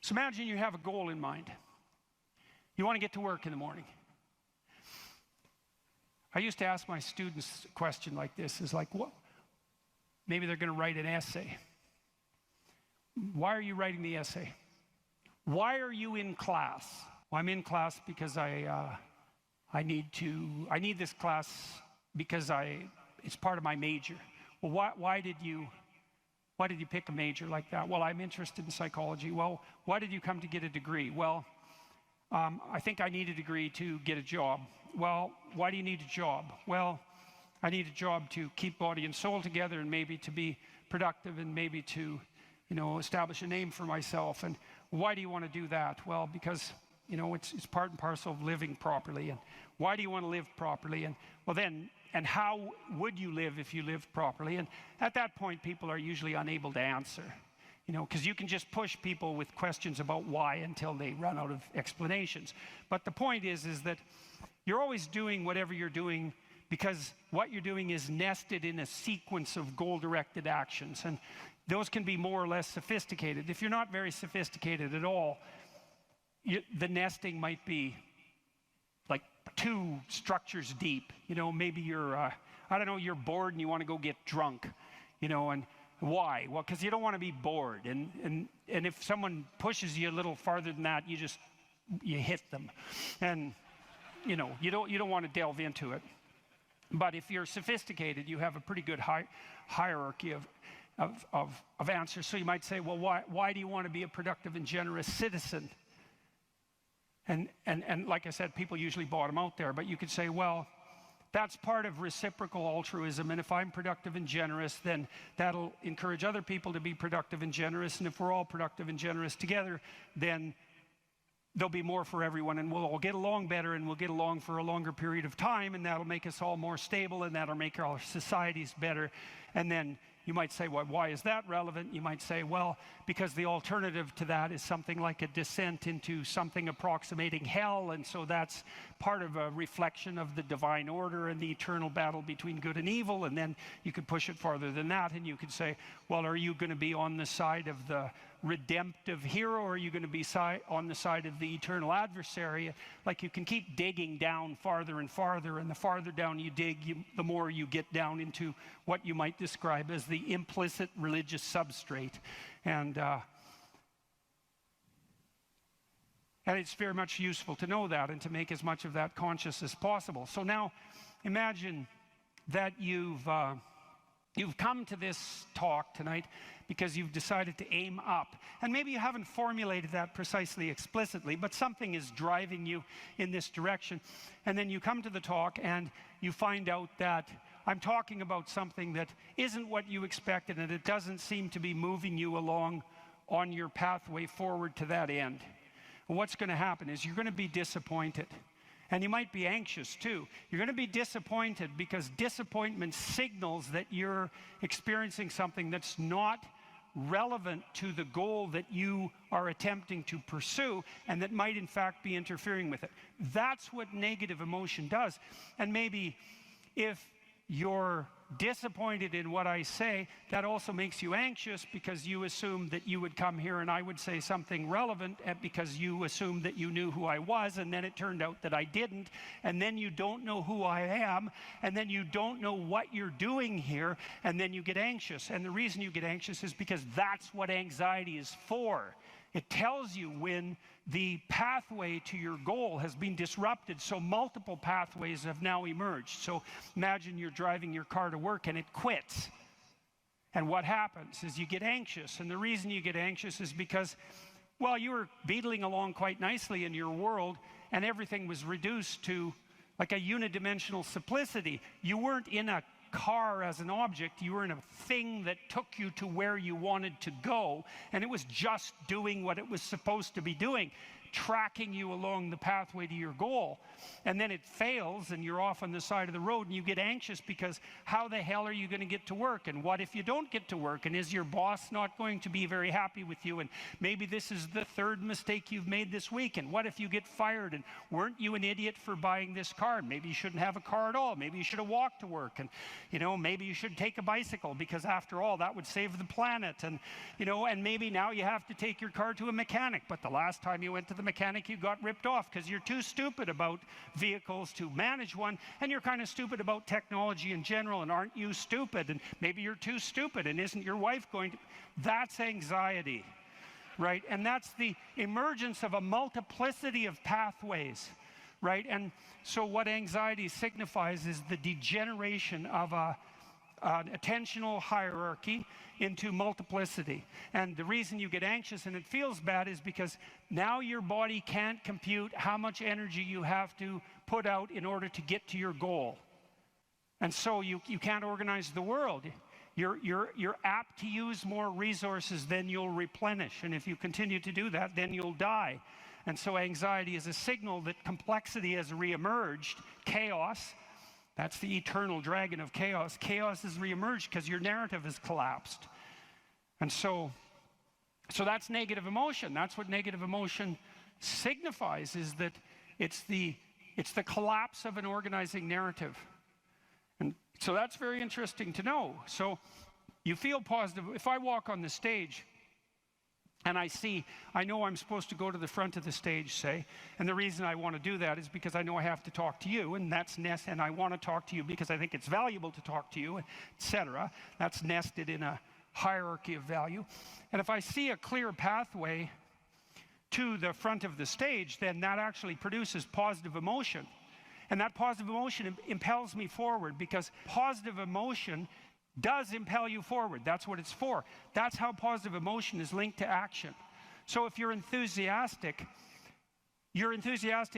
So imagine you have a goal in mind. You want to get to work in the morning. I used to ask my students a question like this, is like, what? Maybe they're going to write an essay. Why are you writing the essay? Why are you in class? Well, I'm in class because I need this class because it's part of my major. Well, why did you pick a major like that? Well, I'm interested in psychology. Well, why did you come to get a degree? Well, I think I need a degree to get a job. Well, why do you need a job? Well, I need a job to keep body and soul together, and maybe to be productive, and maybe to, establish a name for myself. And why do you want to do that? Well, because, it's part and parcel of living properly. And why do you want to live properly? And well, then, and how would you live if you lived properly? And at that point, people are usually unable to answer, because you can just push people with questions about why until they run out of explanations. But the point is that you're always doing whatever you're doing because what you're doing is nested in a sequence of goal-directed actions. And those can be more or less sophisticated. If you're not very sophisticated at all, the nesting might be like 2 structures deep. Maybe you're, you're bored and you want to go get drunk, and why? Well, because you don't want to be bored. And if someone pushes you a little farther than that, you hit them. And, you don't want to delve into it. But if you're sophisticated, you have a pretty good hierarchy of answers. So you might say, well, why do you want to be a productive and generous citizen? And like I said, people usually bottom out there. But you could say, well, that's part of reciprocal altruism. And if I'm productive and generous, then that'll encourage other people to be productive and generous. And if we're all productive and generous together, then there'll be more for everyone, and we'll all get along better, and we'll get along for a longer period of time, and that'll make us all more stable, and that'll make our societies better. And then you might say, well, why is that relevant? You might say, well, because the alternative to that is something like a descent into something approximating hell, and so that's part of a reflection of the divine order and the eternal battle between good and evil. And then you could push it farther than that, and you could say, well, are you going to be on the side of the redemptive hero, or are you going to be on the side of the eternal adversary? Like, you can keep digging down farther and farther, and the farther down you dig, the more you get down into what you might describe as the implicit religious substrate. And it's very much useful to know that and to make as much of that conscious as possible. So now imagine that you've come to this talk tonight because you've decided to aim up. And maybe you haven't formulated that precisely explicitly, but something is driving you in this direction. And then you come to the talk and you find out that I'm talking about something that isn't what you expected, and it doesn't seem to be moving you along on your pathway forward to that end. And what's going to happen is you're going to be disappointed. And you might be anxious too. You're going to be disappointed because disappointment signals that you're experiencing something that's not relevant to the goal that you are attempting to pursue, and that might in fact be interfering with it. That's what negative emotion does. And maybe if you're disappointed in what I say, that also makes you anxious because you assumed that you would come here and I would say something relevant, because you assumed that you knew who I was, and then it turned out that I didn't, and then you don't know who I am, and then you don't know what you're doing here, and then you get anxious. And the reason you get anxious is because that's what anxiety is for. It tells you when the pathway to your goal has been disrupted, so multiple pathways have now emerged. So imagine you're driving your car to work and it quits. And what happens is you get anxious. And the reason you get anxious is because, well, you were beetling along quite nicely in your world, and everything was reduced to like a unidimensional simplicity. You weren't in a car as an object, you were in a thing that took you to where you wanted to go, and it was just doing what it was supposed to be doing. tracking you along the pathway to your goal. And then it fails and you're off on the side of the road and you get anxious because how the hell are you going to get to work? And what if you don't get to work? And is your boss not going to be very happy with you? And maybe this is the third mistake you've made this week. And what if you get fired? And weren't you an idiot for buying this car? Maybe you shouldn't have a car at all. Maybe you should have walked to work. And, you know, maybe you should take a bicycle because after all, that would save the planet. And, you know, and maybe now you have to take your car to a mechanic. But the last time you went to the mechanic, you got ripped off because you're too stupid about vehicles to manage one, and you're kind of stupid about technology in general, and aren't you stupid? And maybe you're too stupid, and isn't your wife going to... That's anxiety, right? And that's the emergence of a multiplicity of pathways, right? And so what anxiety signifies is the degeneration of an attentional hierarchy into multiplicity. And the reason you get anxious and it feels bad is because now your body can't compute how much energy you have to put out in order to get to your goal. And so you can't organize the world. You're apt to use more resources than you'll replenish. And if you continue to do that, then you'll die. And so anxiety is a signal that complexity has reemerged, chaos. That's the eternal dragon of chaos. Chaos has reemerged because your narrative has collapsed. And so that's negative emotion. That's what negative emotion signifies, is that it's the collapse of an organizing narrative. And so that's very interesting to know. So you feel positive. If I walk on the stage and I know I'm supposed to go to the front of the stage, say, and the reason I want to do that is because I know I have to talk to you, and that's and I want to talk to you because I think it's valuable to talk to you, etc. That's nested in a hierarchy of value. And if I see a clear pathway to the front of the stage, then that actually produces positive emotion. And that positive emotion impels me forward, because positive emotion does impel you forward. That's what it's for. That's how positive emotion is linked to action. So if you're enthusiastic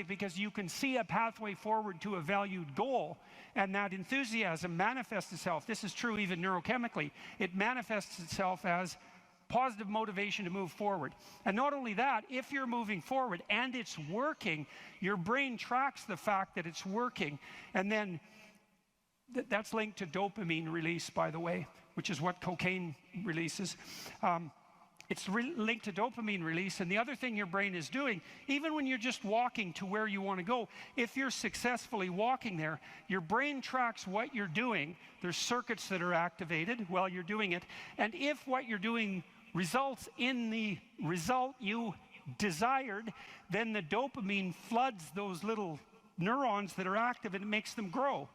because you can see a pathway forward to a valued goal, and that enthusiasm manifests itself. This is true even neurochemically. It manifests itself as positive motivation to move forward. And not only that, if you're moving forward and it's working, your brain tracks the fact that it's working, and then that's linked to dopamine release, by the way, which is what cocaine releases. It's linked to dopamine release. And the other thing your brain is doing, even when you're just walking to where you want to go, if you're successfully walking there, your brain tracks what you're doing. There's circuits that are activated while you're doing it. And if what you're doing results in the result you desired, then the dopamine floods those little neurons that are active, and it makes them grow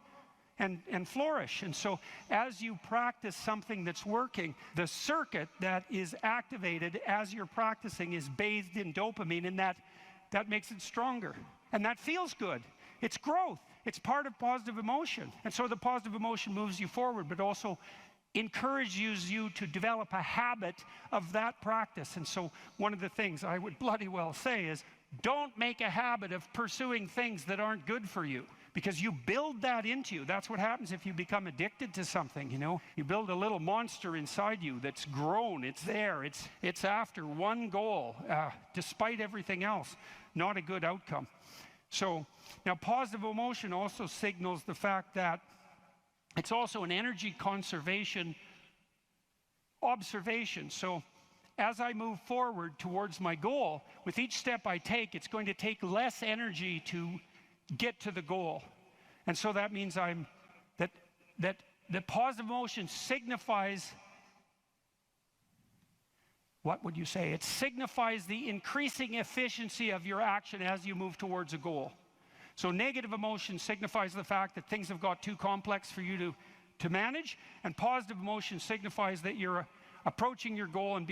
and flourish. And so as you practice something that's working, the circuit that is activated as you're practicing is bathed in dopamine, and that makes it stronger. And that feels good. It's growth. It's part of positive emotion. And so the positive emotion moves you forward, but also encourages you to develop a habit of that practice. And so one of the things I would bloody well say is, don't make a habit of pursuing things that aren't good for you, because you build that into you. That's what happens if you become addicted to something, you know. You build a little monster inside you that's grown. It's there. It's after one goal, despite everything else. Not a good outcome. So now positive emotion also signals the fact that it's also an energy conservation observation. So as I move forward towards my goal, with each step I take, it's going to take less energy to get to the goal. And so that means that positive emotion signifies, what would you say? It signifies the increasing efficiency of your action as you move towards a goal. So negative emotion signifies the fact that things have got too complex for you to manage, and positive emotion signifies that you're approaching your goal and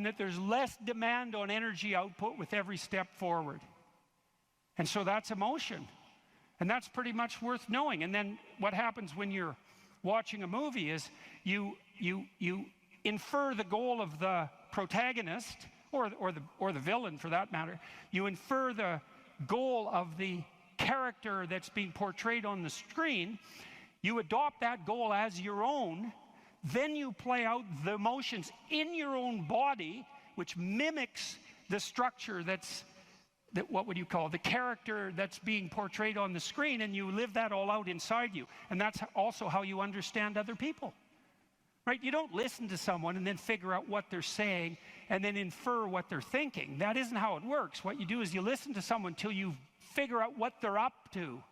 that there's less demand on energy output with every step forward. And so that's emotion. And that's pretty much worth knowing. And then what happens when you're watching a movie is you infer the goal of the protagonist, or the villain for that matter. You infer the goal of the character that's being portrayed on the screen. You adopt that goal as your own. Then you play out the emotions in your own body, which mimics the structure what would you call, the character that's being portrayed on the screen, and you live that all out inside you. And that's also how you understand other people. Right? You don't listen to someone and then figure out what they're saying and then infer what they're thinking. That isn't how it works. What you do is you listen to someone till you figure out what they're up to.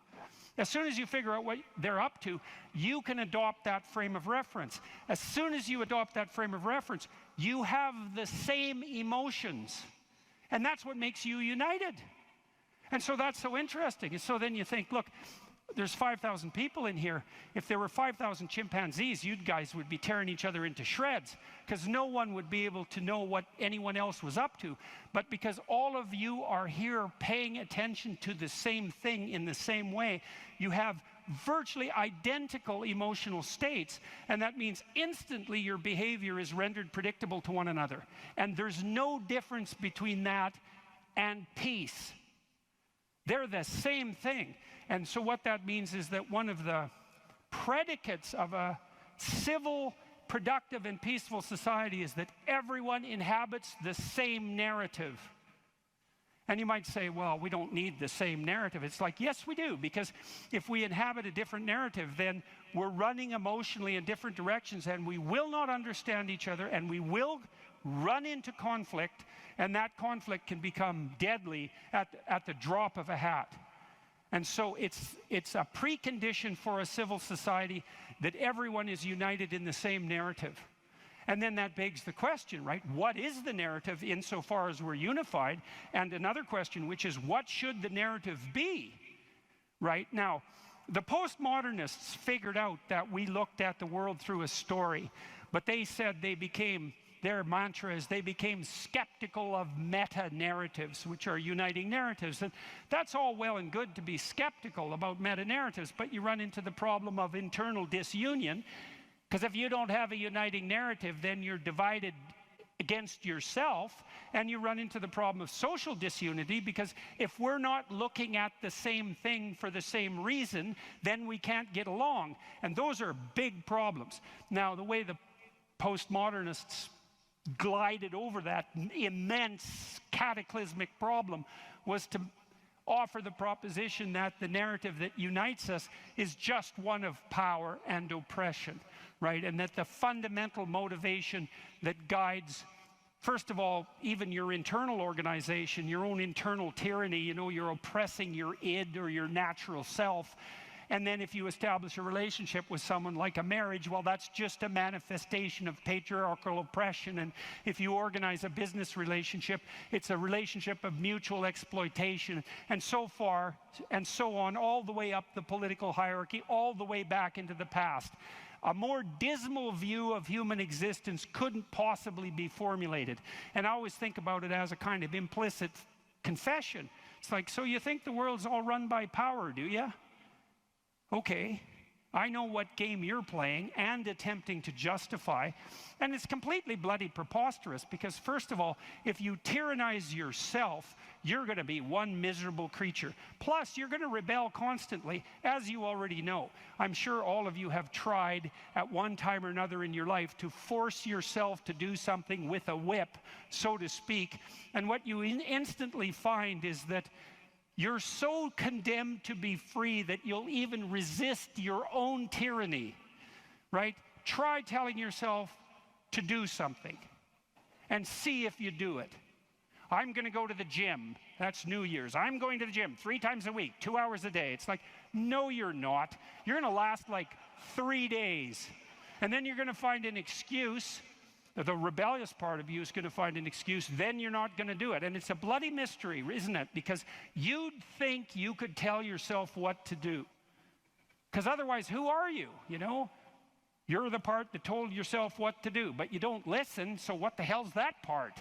As soon as you figure out what they're up to, you can adopt that frame of reference. As soon as you adopt that frame of reference, you have the same emotions. And that's what makes you united. And so that's so interesting. And so then you think, look, there's 5,000 people in here. If there were 5,000 chimpanzees, you guys would be tearing each other into shreds, because no one would be able to know what anyone else was up to. But because all of you are here paying attention to the same thing in the same way, you have virtually identical emotional states, and that means instantly your behavior is rendered predictable to one another. And there's no difference between that and peace. They're the same thing. And so what that means is that one of the predicates of a civil, productive, and peaceful society is that everyone inhabits the same narrative. And you might say, well, we don't need the same narrative. It's like, yes, we do, because if we inhabit a different narrative, then we're running emotionally in different directions, and we will not understand each other, and we will run into conflict, and that conflict can become deadly at the drop of a hat. And so it's a precondition for a civil society that everyone is united in the same narrative. And then that begs the question, right? What is the narrative insofar as we're unified? And another question, which is, what should the narrative be? Right? Now, the postmodernists figured out that we looked at the world through a story, but they said their mantra is they became skeptical of meta-narratives, which are uniting narratives. And that's all well and good to be skeptical about meta-narratives, but you run into the problem of internal disunion, because if you don't have a uniting narrative, then you're divided against yourself, and you run into the problem of social disunity, because if we're not looking at the same thing for the same reason, then we can't get along. And those are big problems. Now, the way the postmodernists glided over that immense cataclysmic problem was to offer the proposition that the narrative that unites us is just one of power and oppression, right? And that the fundamental motivation that guides, first of all, even your internal organization, your own internal tyranny, you're oppressing your id or your natural self. And then if you establish a relationship with someone like a marriage, well, that's just a manifestation of patriarchal oppression. And if you organize a business relationship, it's a relationship of mutual exploitation, and so far and so on, all the way up the political hierarchy, all the way back into the past. A more dismal view of human existence couldn't possibly be formulated. And I always think about it as a kind of implicit confession. It's like, so you think the world's all run by power, do you? Okay, I know what game you're playing and attempting to justify, and it's completely bloody preposterous, because first of all, if you tyrannize yourself, you're going to be one miserable creature. Plus, you're going to rebel constantly, as you already know. I'm sure all of you have tried at one time or another in your life to force yourself to do something with a whip, so to speak, and what you instantly find is that you're so condemned to be free that you'll even resist your own tyranny, right? Try telling yourself to do something and see if you do it. I'm going to go to the gym. That's New Year's. I'm going to the gym 3 times a week, 2 hours a day. It's like, no, you're not. You're going to last like 3 days. And then you're going to find an excuse. The rebellious part of you is going to find an excuse, then you're not going to do it. And it's a bloody mystery, isn't it? Because you'd think you could tell yourself what to do. Because otherwise, who are you? You're the part that told yourself what to do, but you don't listen, so what the hell's that part?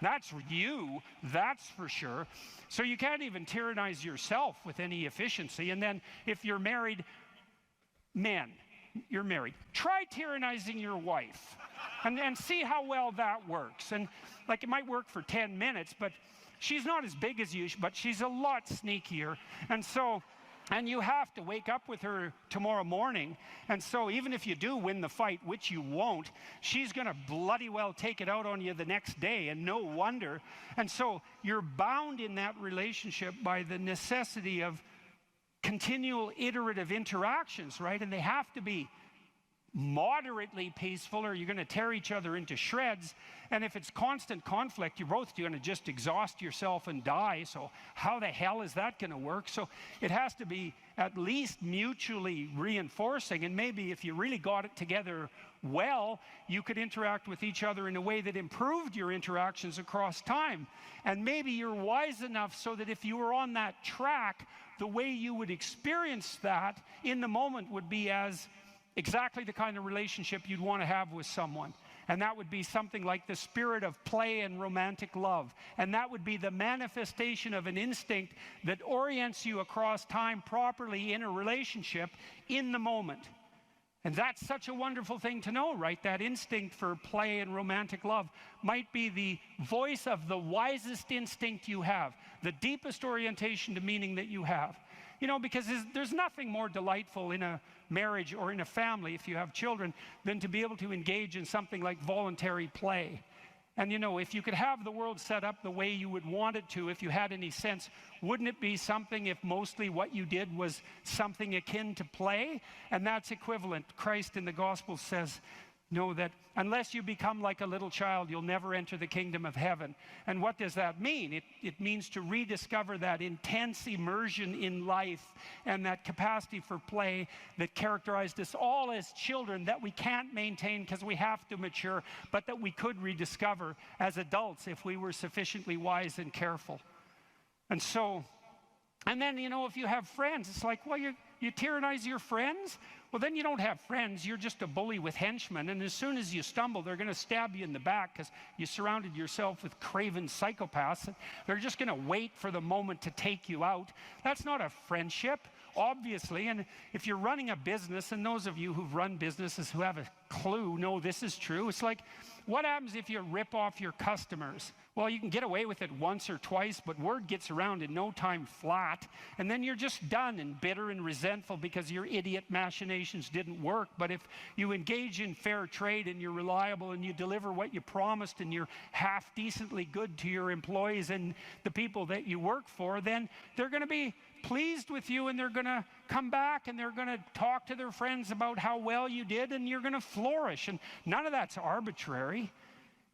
That's you, that's for sure. So you can't even tyrannize yourself with any efficiency. And then if you're married, men, you're married, try tyrannizing your wife. And see how well that works. And like, it might work for 10 minutes, but she's not as big as you, but she's a lot sneakier. And so And you have to wake up with her tomorrow morning. And so even if you do win the fight, which you won't, she's going to bloody well take it out on you the next day, and no wonder. And so you're bound in that relationship by the necessity of continual iterative interactions, right? And they have to be moderately peaceful, or you're going to tear each other into shreds. And if it's constant conflict, you're both going to just exhaust yourself and die. So how the hell is that going to work? So it has to be at least mutually reinforcing. And maybe if you really got it together well, you could interact with each other in a way that improved your interactions across time. And maybe you're wise enough so that if you were on that track, the way you would experience that in the moment would be as exactly the kind of relationship you'd want to have with someone. And that would be something like the spirit of play and romantic love. And that would be the manifestation of an instinct that orients you across time properly in a relationship in the moment. And that's such a wonderful thing to know, right? That instinct for play and romantic love might be the voice of the wisest instinct you have, the deepest orientation to meaning that you have. You know, because there's nothing more delightful in a marriage or in a family, if you have children, than to be able to engage in something like voluntary play. And you know, if you could have the world set up the way you would want it to, if you had any sense, wouldn't it be something if mostly what you did was something akin to play? And that's equivalent. Christ in the Gospel says, know that unless you become like a little child, you'll never enter the kingdom of heaven. And what does that mean? It means to rediscover that intense immersion in life and that capacity for play that characterized us all as children that we can't maintain because we have to mature, but that we could rediscover as adults if we were sufficiently wise and careful. And so, and then, you know, if you have friends, it's like, well, you tyrannize your friends? Well, then you don't have friends. You're just a bully with henchmen. And as soon as you stumble, they're going to stab you in the back because you surrounded yourself with craven psychopaths. They're just going to wait for the moment to take you out. That's not a friendship, obviously. And if you're running a business, and those of you who've run businesses who have a clue know this is true, it's like, what happens if you rip off your customers? Well, you can get away with it once or twice, but word gets around in no time flat, and then you're just done and bitter and resentful because your idiot machinations didn't work. But if you engage in fair trade and you're reliable and you deliver what you promised and you're half decently good to your employees and the people that you work for, then they're going to be pleased with you, and they're going to come back and they're going to talk to their friends about how well you did, and you're going to flourish. And none of that's arbitrary.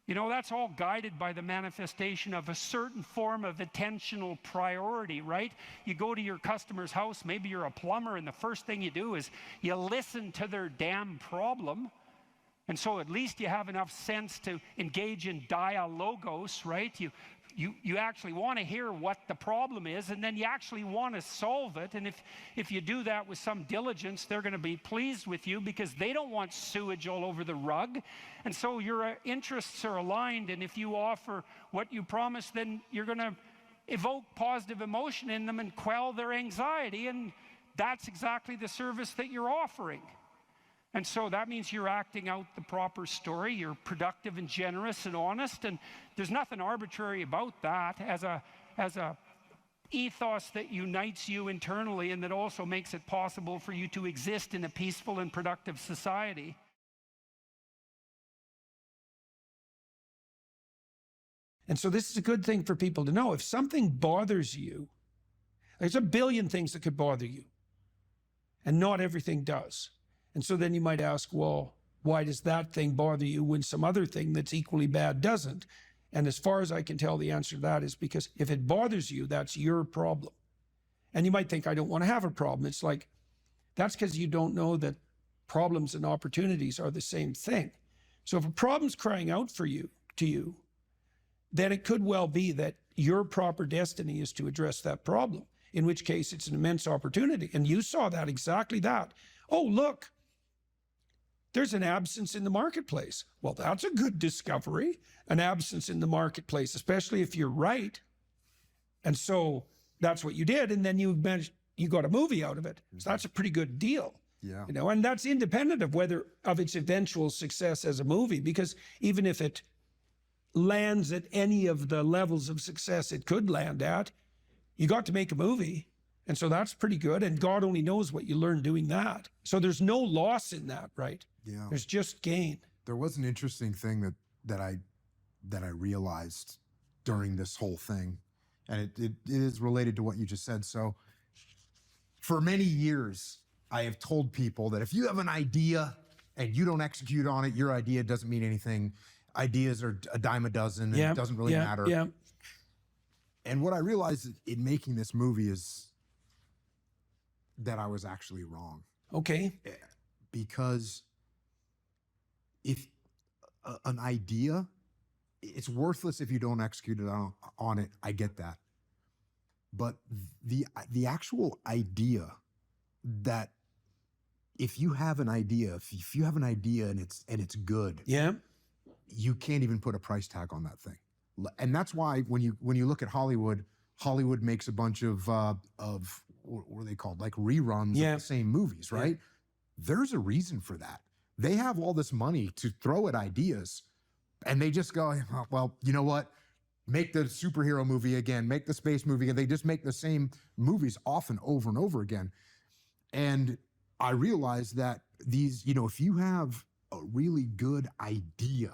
You know, that's all guided by the manifestation of a certain form of attentional priority, right? You go to your customer's house, maybe you're a plumber, and the first thing you do is you listen to their damn problem. And so at least you have enough sense to engage in dialogos, right? You actually want to hear what the problem is, and then you actually want to solve it. And if you do that with some diligence, they're going to be pleased with you because they don't want sewage all over the rug. And so your interests are aligned, and if you offer what you promise, then you're going to evoke positive emotion in them and quell their anxiety, and that's exactly the service that you're offering. And so that means you're acting out the proper story. You're productive and generous and honest, and there's nothing arbitrary about that as a ethos that unites you internally and that also makes it possible for you to exist in a peaceful and productive society. And so this is a good thing for people to know. If something bothers you, there's a billion things that could bother you, and not everything does. And so then you might ask, well, why does that thing bother you when some other thing that's equally bad doesn't? And as far as I can tell, the answer to that is because if it bothers you, that's your problem. And you might think, I don't want to have a problem. It's like, that's because you don't know that problems and opportunities are the same thing. So if a problem's crying out to you, then it could well be that your proper destiny is to address that problem, in which case it's an immense opportunity. And you saw that, exactly that. Oh, look, there's an absence in the marketplace. Well, that's a good discovery, an absence in the marketplace, especially if you're right. And so that's what you did. And then you got a movie out of it. So that's a pretty good deal. Yeah. You know, and that's independent of its eventual success as a movie, because even if it lands at any of the levels of success it could land at, you got to make a movie. And so that's pretty good. And God only knows what you learn doing that. So there's no loss in that, right? Yeah. There's just gain. There was an interesting thing that I realized during this whole thing, and it is related to what you just said. So for many years, I have told people that if you have an idea and you don't execute on it, your idea doesn't mean anything. Ideas are a dime a dozen, and it doesn't really matter. Yeah. And what I realized in making this movie is that I was actually wrong. Okay. Because if an idea, it's worthless if you don't execute it on it. I get that. But the actual idea that if you have an idea, if you have an idea and it's good, Yeah. you can't even put a price tag on that thing. And that's why when you look at Hollywood makes a bunch of what are they called? Like reruns of the same movies, right? There's a reason for that. They have all this money to throw at ideas, and they just go, well, you know what? Make the superhero movie again, make the space movie again. They just make the same movies often over and over again. And I realized that these, if you have a really good idea,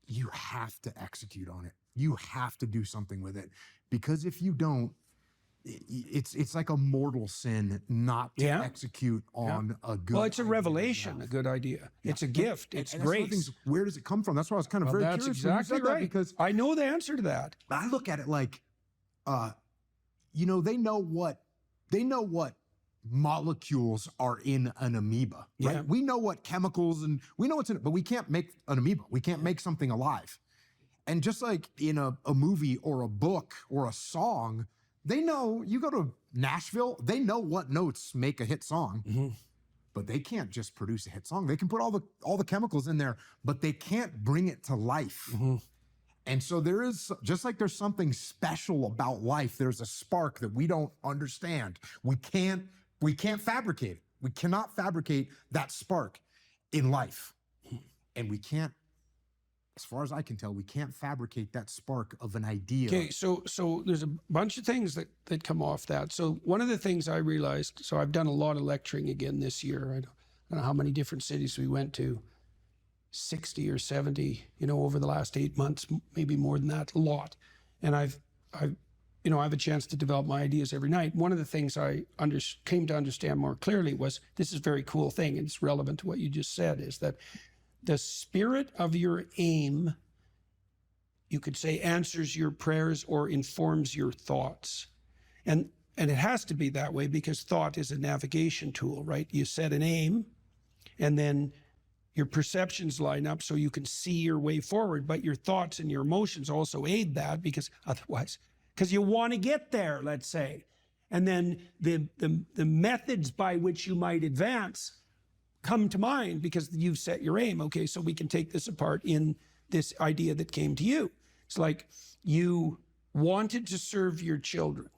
you have to execute on it. You have to do something with it, because if you don't, it's like a mortal sin not to execute on a good. Well, it's a revelation, a good idea. It's a gift. It's and grace. Where does it come from? That's why I was kind of very That's curious when you exactly said that, right. because I know the answer to that. I look at it like, they know what molecules are in an amoeba, right? Yeah. We know what chemicals and we know what's in it, but we can't make an amoeba. We can't make something alive. And just like in a movie or a book or a song, they know, you go to Nashville, they know what notes make a hit song, but they can't just produce a hit song. They can put all the chemicals in there, but they can't bring it to life. And so there is, just like there's something special about life, there's a spark that we don't understand. We can't fabricate it. We cannot fabricate that spark in life. And we can't, as far as I can tell, we can't fabricate that spark of an idea. Okay, so there's a bunch of things that come off that. So one of the things I realized, so I've done a lot of lecturing again this year. I don't know how many different cities we went to, 60 or 70, over the last 8 months, maybe more than that, a lot. And I have a chance to develop my ideas every night. One of the things I came to understand more clearly was, this is a very cool thing, and it's relevant to what you just said, is that the spirit of your aim, you could say, answers your prayers or informs your thoughts. And it has to be that way, because thought is a navigation tool, right? You set an aim, and then your perceptions line up so you can see your way forward, but your thoughts and your emotions also aid that, because you want to get there, let's say. And then the methods by which you might advance come to mind because you've set your aim. Okay, so we can take this apart in this idea that came to you. It's like you wanted to serve your children.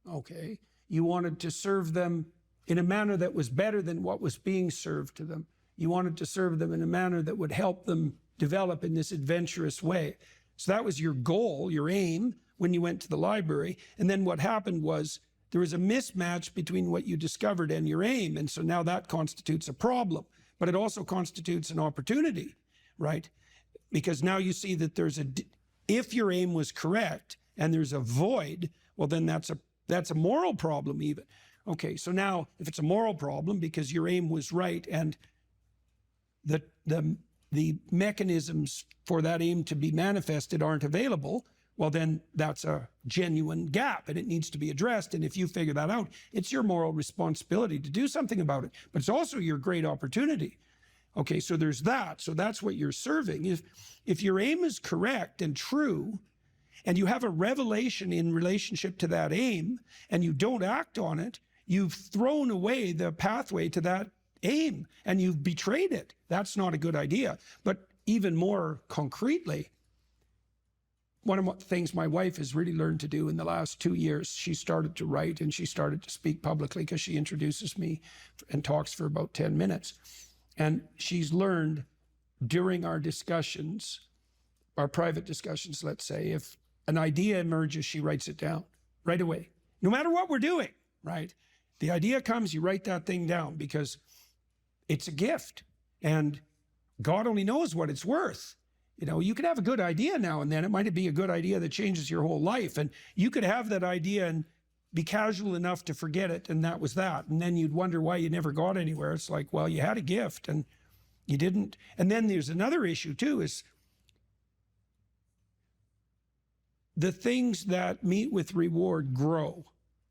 Okay, you wanted to serve them in a manner that was better than what was being served to them. You wanted to serve them in a manner that would help them develop in this adventurous way. So that was your goal, your aim, when you went to the library. And then what happened was there was a mismatch between what you discovered and your aim. And so now that constitutes a problem, but it also constitutes an opportunity, right? Because now you see that if your aim was correct and there's a void, well, then that's a moral problem even. Okay, so now if it's a moral problem because your aim was right and the mechanisms for that aim to be manifested aren't available, well, then that's a genuine gap and it needs to be addressed. And if you figure that out, it's your moral responsibility to do something about it. But it's also your great opportunity. Okay, so there's that. So that's what you're serving. If your aim is correct and true, and you have a revelation in relationship to that aim, and you don't act on it, you've thrown away the pathway to that aim, and you've betrayed it. That's not a good idea. But even more concretely, one of the things my wife has really learned to do in the last 2 years, she started to write and she started to speak publicly because she introduces me and talks for about 10 minutes. And she's learned during our discussions, our private discussions, let's say, if an idea emerges, she writes it down right away. no matter what we're doing, right? The idea comes, you write that thing down because it's a gift and God only knows what it's worth. You know, you could have a good idea now and then. It might be a good idea that changes your whole life. And you could have that idea and be casual enough to forget it. And that was that. And then you'd wonder why you never got anywhere. It's like, well, you had a gift and you didn't. And then there's another issue too, is the things that meet with reward grow.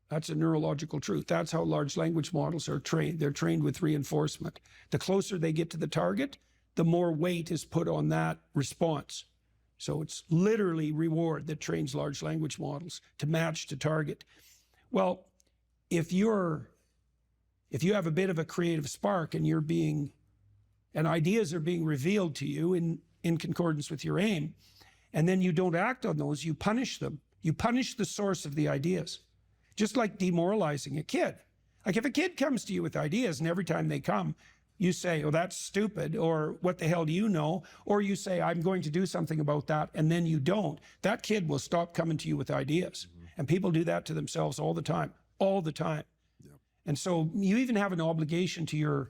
That's a neurological truth. That's how large language models are trained. They're trained with reinforcement. The closer they get to the target, the more weight is put on that response. So it's literally reward that trains large language models to match to target. Well, if you have a bit of a creative spark and and ideas are being revealed to you in concordance with your aim, and then you don't act on those, you punish them. You punish the source of the ideas. Just like demoralizing a kid. Like if a kid comes to you with ideas and every time they come, you say, oh, that's stupid, or what the hell do you know? Or you say, I'm going to do something about that, and then you don't. That kid will stop coming to you with ideas. And people do that to themselves all the time. Yep. And so you even have an obligation to you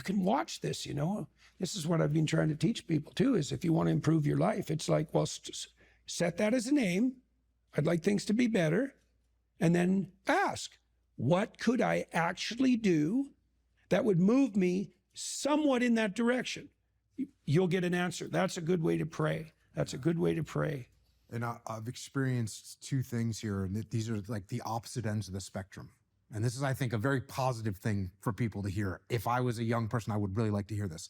can watch this, you know. This is what I've been trying to teach people too, is if you want to improve your life, it's like, well, set that as an aim. I'd like things to be better. And then ask, what could I actually do that would move me somewhat in that direction? You'll get an answer. That's a good way to pray. That's a good way to pray. And I've experienced two things here, and these are like the opposite ends of the spectrum. And this is, I think, a very positive thing for people to hear. If I was a young person, I would really like to hear this.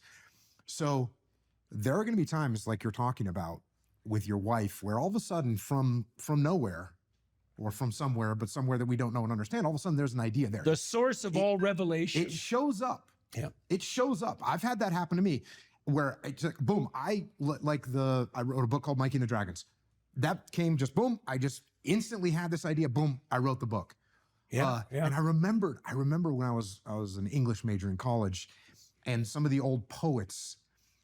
So there are going to be times like you're talking about with your wife where all of a sudden from nowhere, or from somewhere, but somewhere that we don't know and understand, all of a sudden there's an idea there. The source of all revelation. It shows up. Yeah. It shows up. I've had that happen to me where it's like, boom, I wrote a book called Mikey and the Dragons. That came just boom. I just instantly had this idea. Boom, I wrote the book. Yeah. And I remember when I was an English major in college, and some of the old poets,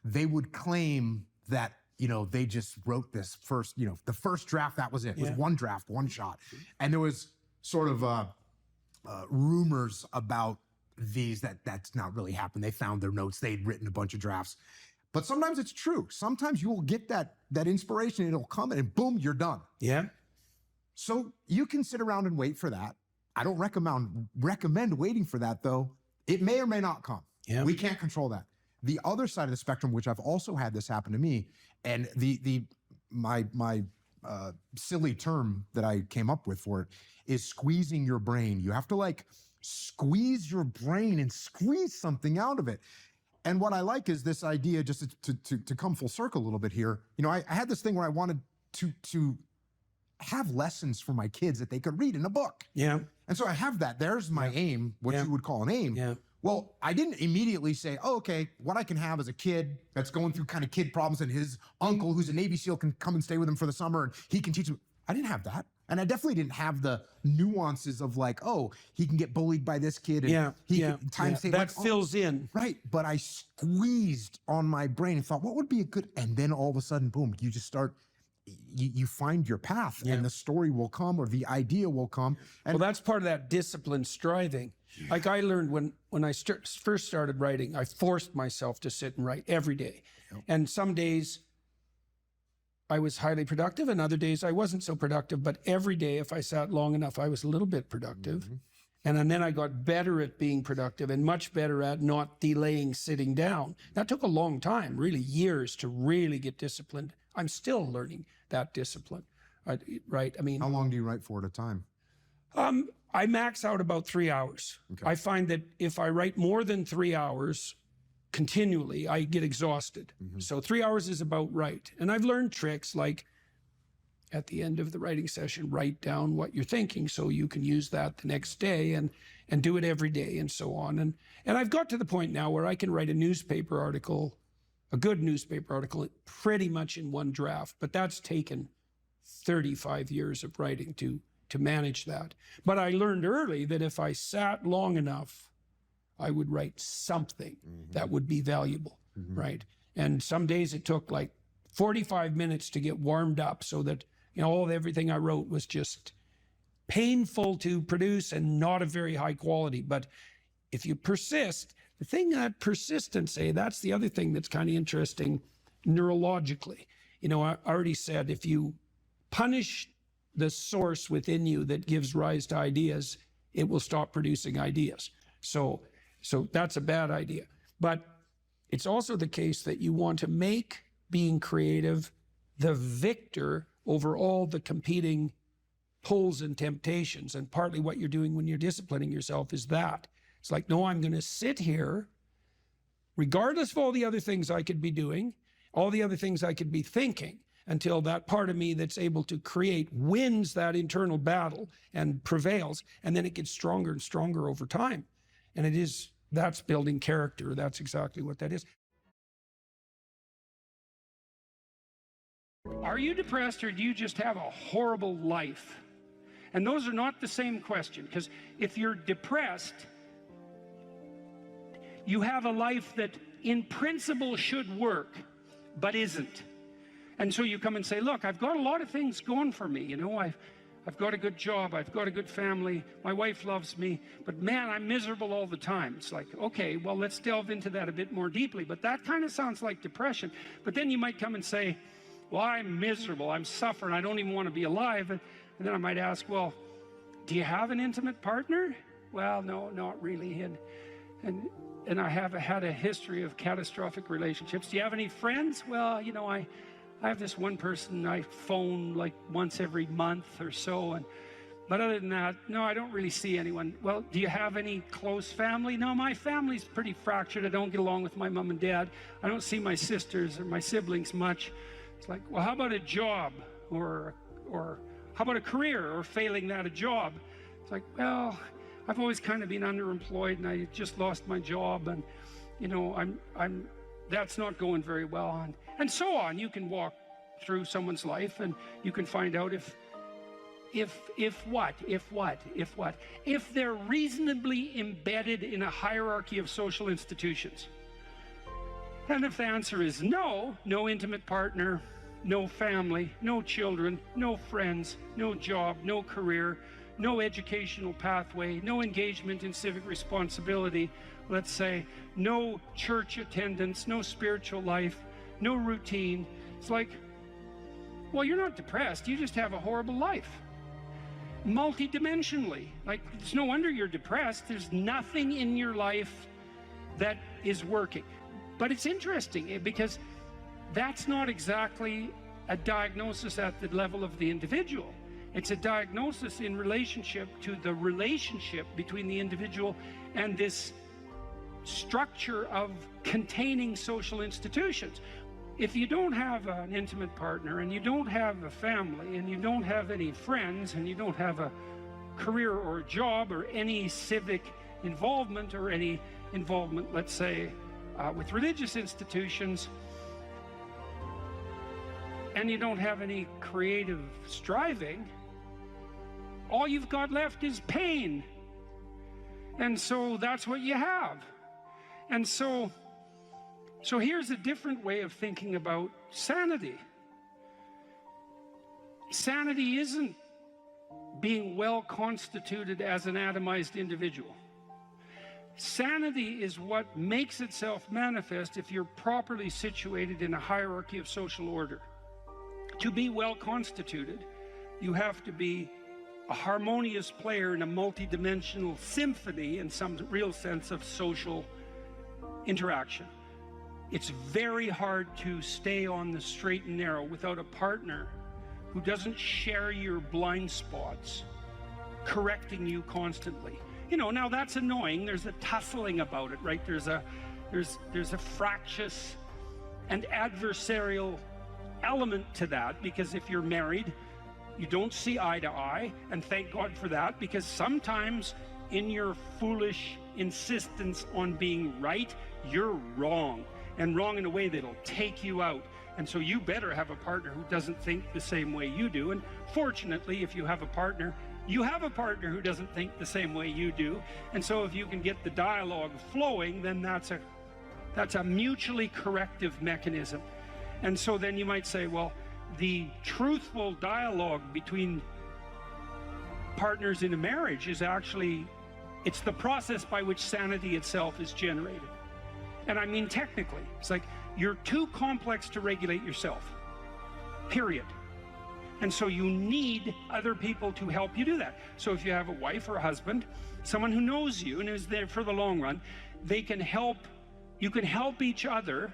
they would claim that, you know, they just wrote this first, you know, the first draft, that was it. It was one draft, one shot. And there was sort of rumors about these that's not really happened. They found their notes. They'd written a bunch of drafts. But sometimes it's true. Sometimes you will get that inspiration, it'll come and boom, you're done. Yeah. So you can sit around and wait for that. I don't recommend waiting for that, though. It may or may not come. Yeah. We can't control that. The other side of the spectrum, which I've also had this happen to me, and my silly term that I came up with for it is squeezing your brain. You have to like squeeze your brain and squeeze something out of it. And what I like is this idea, just to come full circle a little bit here. You know, I had this thing where I wanted to have lessons for my kids that they could read in a book. Yeah. And so I have that. There's my aim, what you would call an aim. Yeah. Well, I didn't immediately say, oh, okay, what I can have as a kid that's going through kind of kid problems and his uncle who's a Navy SEAL can come and stay with him for the summer and he can teach him. I didn't have that. And I definitely didn't have the nuances of like, oh, he can get bullied by this kid. And he can times that like, fills in. Right. But I squeezed on my brain and thought, what would be a good, and then all of a sudden, boom, you just start, you find your path and the story will come or the idea will come. And well, that's part of that disciplined striving. Like I learned when I first started writing, I forced myself to sit and write every day. And some days I was highly productive and other days I wasn't so productive. But every day, if I sat long enough, I was a little bit productive. And then I got better at being productive and much better at not delaying sitting down. That took a long time, really years to really get disciplined. I'm still learning that discipline, right? I mean, how long do you write for at a time? I max out about 3 hours. Okay. I find that if I write more than 3 hours continually, I get exhausted. So 3 hours is about right. And I've learned tricks like at the end of the writing session, write down what you're thinking so you can use that the next day and do it every day and so on. And I've got to the point now where I can write a newspaper article, a good newspaper article, pretty much in one draft, but that's taken 35 years of writing to manage that. But I learned early that if I sat long enough, I would write something that would be valuable, right? And some days it took like 45 minutes to get warmed up so that, you know, everything I wrote was just painful to produce and not of very high quality. But if you persist, the thing that persistence, that's the other thing that's kind of interesting neurologically. You know, I already said, if you punish the source within you that gives rise to ideas, it will stop producing ideas. So that's a bad idea. But it's also the case that you want to make being creative the victor over all the competing pulls and temptations. And partly what you're doing when you're disciplining yourself is that. It's like, no, I'm going to sit here, regardless of all the other things I could be doing, all the other things I could be thinking, until that part of me that's able to create wins that internal battle and prevails. And then it gets stronger and stronger over time. And that's building character. That's exactly what that is. Are you depressed, or do you just have a horrible life? And those are not the same question, because if you're depressed, you have a life that in principle should work, but isn't. And so you come and say, look, I've got a lot of things going for me. You know, I've got a good job. I've got a good family. My wife loves me. But man, I'm miserable all the time. It's like, okay, well, let's delve into that a bit more deeply. But that kind of sounds like depression. But then you might come and say, well, I'm miserable. I'm suffering. I don't even want to be alive. And then I might ask, well, do you have an intimate partner? Well, no, not really. And I have had a history of catastrophic relationships. Do you have any friends? Well, you know, I have this one person I phone like once every month or so. But other than that, no, I don't really see anyone. Well, do you have any close family? No, my family's pretty fractured. I don't get along with my mom and dad. I don't see my sisters or my siblings much. It's like, well, how about a job? Or how about a career, or failing that, a job? It's like, well, I've always kind of been underemployed, and I just lost my job, and you know, that's not going very well, and so on. You can walk through someone's life, and you can find out if they're reasonably embedded in a hierarchy of social institutions. And if the answer is no, no intimate partner, no family, no children, no friends, no job, no career, no educational pathway, no engagement in civic responsibility, let's say, no church attendance, no spiritual life, no routine. It's like, well, you're not depressed, you just have a horrible life. Multidimensionally. Like, it's no wonder you're depressed. There's nothing in your life that is working. But it's interesting because that's not exactly a diagnosis at the level of the individual. It's a diagnosis in relationship to the relationship between the individual and this structure of containing social institutions. If you don't have an intimate partner, and you don't have a family, and you don't have any friends, and you don't have a career or a job or any civic involvement or any involvement, let's say, with religious institutions, and you don't have any creative striving, all you've got left is pain. And so that's what you have. And so here's a different way of thinking about sanity. Sanity isn't being well constituted as an atomized individual. Sanity is what makes itself manifest if you're properly situated in a hierarchy of social order. To be well constituted, you have to be a harmonious player in a multidimensional symphony in some real sense of social interaction. It's very hard to stay on the straight and narrow without a partner who doesn't share your blind spots, correcting you constantly. You know, now that's annoying. There's a tussling about it, right? There's a fractious and adversarial element to that, because if you're married, you don't see eye to eye, and thank God for that, because sometimes in your foolish insistence on being right, you're wrong, and wrong in a way that'll take you out. And so you better have a partner who doesn't think the same way you do. And fortunately, if you have a partner, you have a partner who doesn't think the same way you do. And so if you can get the dialogue flowing, then that's a mutually corrective mechanism. And so then you might say, well, the truthful dialogue between partners in a marriage is actually, it's the process by which sanity itself is generated. And I mean technically, it's like you're too complex to regulate yourself, period. And so you need other people to help you do that. So if you have a wife or a husband, someone who knows you and is there for the long run, they can help, you can help each other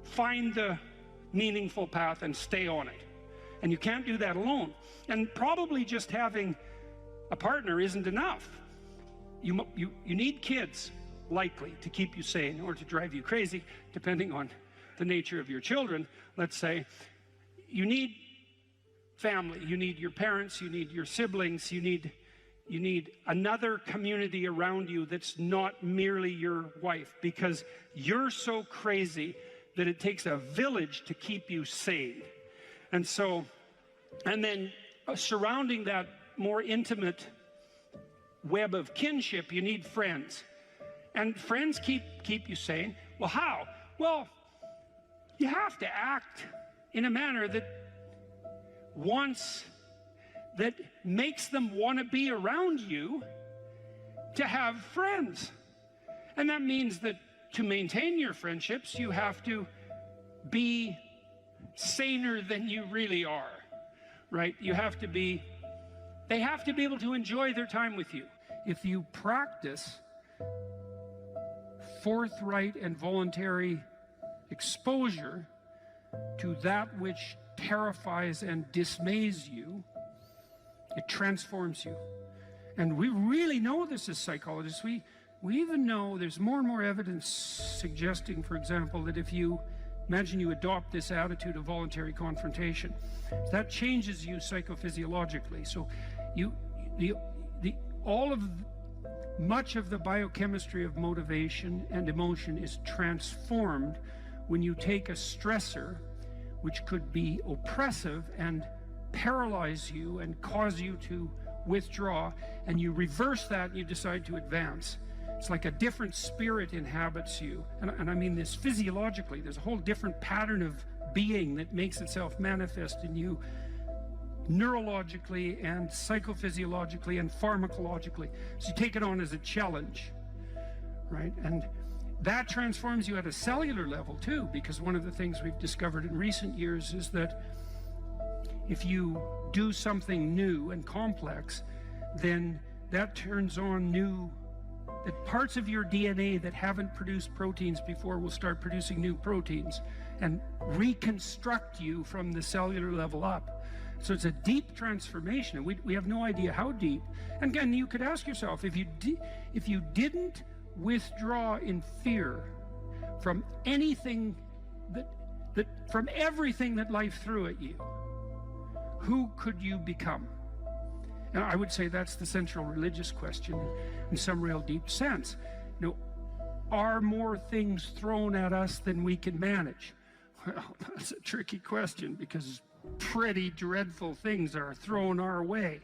find the meaningful path and stay on it. And you can't do that alone. And probably just having a partner isn't enough. You need kids, likely, to keep you sane or to drive you crazy, depending on the nature of your children, let's say. You need family, you need your parents, you need your siblings, you need another community around you that's not merely your wife, because you're so crazy that it takes a village to keep you sane. And so, and then surrounding that more intimate web of kinship, you need friends. And friends keep you sane. Well, how? Well, you have to act in a manner that makes them want to be around you to have friends. And that means that to maintain your friendships, you have to be saner than you really are, right? You have to be, they have to be able to enjoy their time with you. If you practice forthright and voluntary exposure to that which terrifies and dismays you, it transforms you. And we really know this as psychologists. We even know there's more and more evidence suggesting, for example, that if you imagine you adopt this attitude of voluntary confrontation, that changes you psychophysiologically. So much of the biochemistry of motivation and emotion is transformed when you take a stressor which could be oppressive and paralyze you and cause you to withdraw, and you reverse that and you decide to advance. It's like a different spirit inhabits you. And I mean this physiologically. There's a whole different pattern of being that makes itself manifest in you neurologically and psychophysiologically and pharmacologically. So you take it on as a challenge, right? And that transforms you at a cellular level too, because one of the things we've discovered in recent years is that if you do something new and complex, then that turns on that parts of your DNA that haven't produced proteins before will start producing new proteins and reconstruct you from the cellular level up. So it's a deep transformation, and we have no idea how deep. And again, you could ask yourself, if you didn't withdraw in fear from anything from everything that life threw at you, who could you become? And I would say that's the central religious question in some real deep sense. You know, are more things thrown at us than we can manage? Well, that's a tricky question, because pretty dreadful things are thrown our way.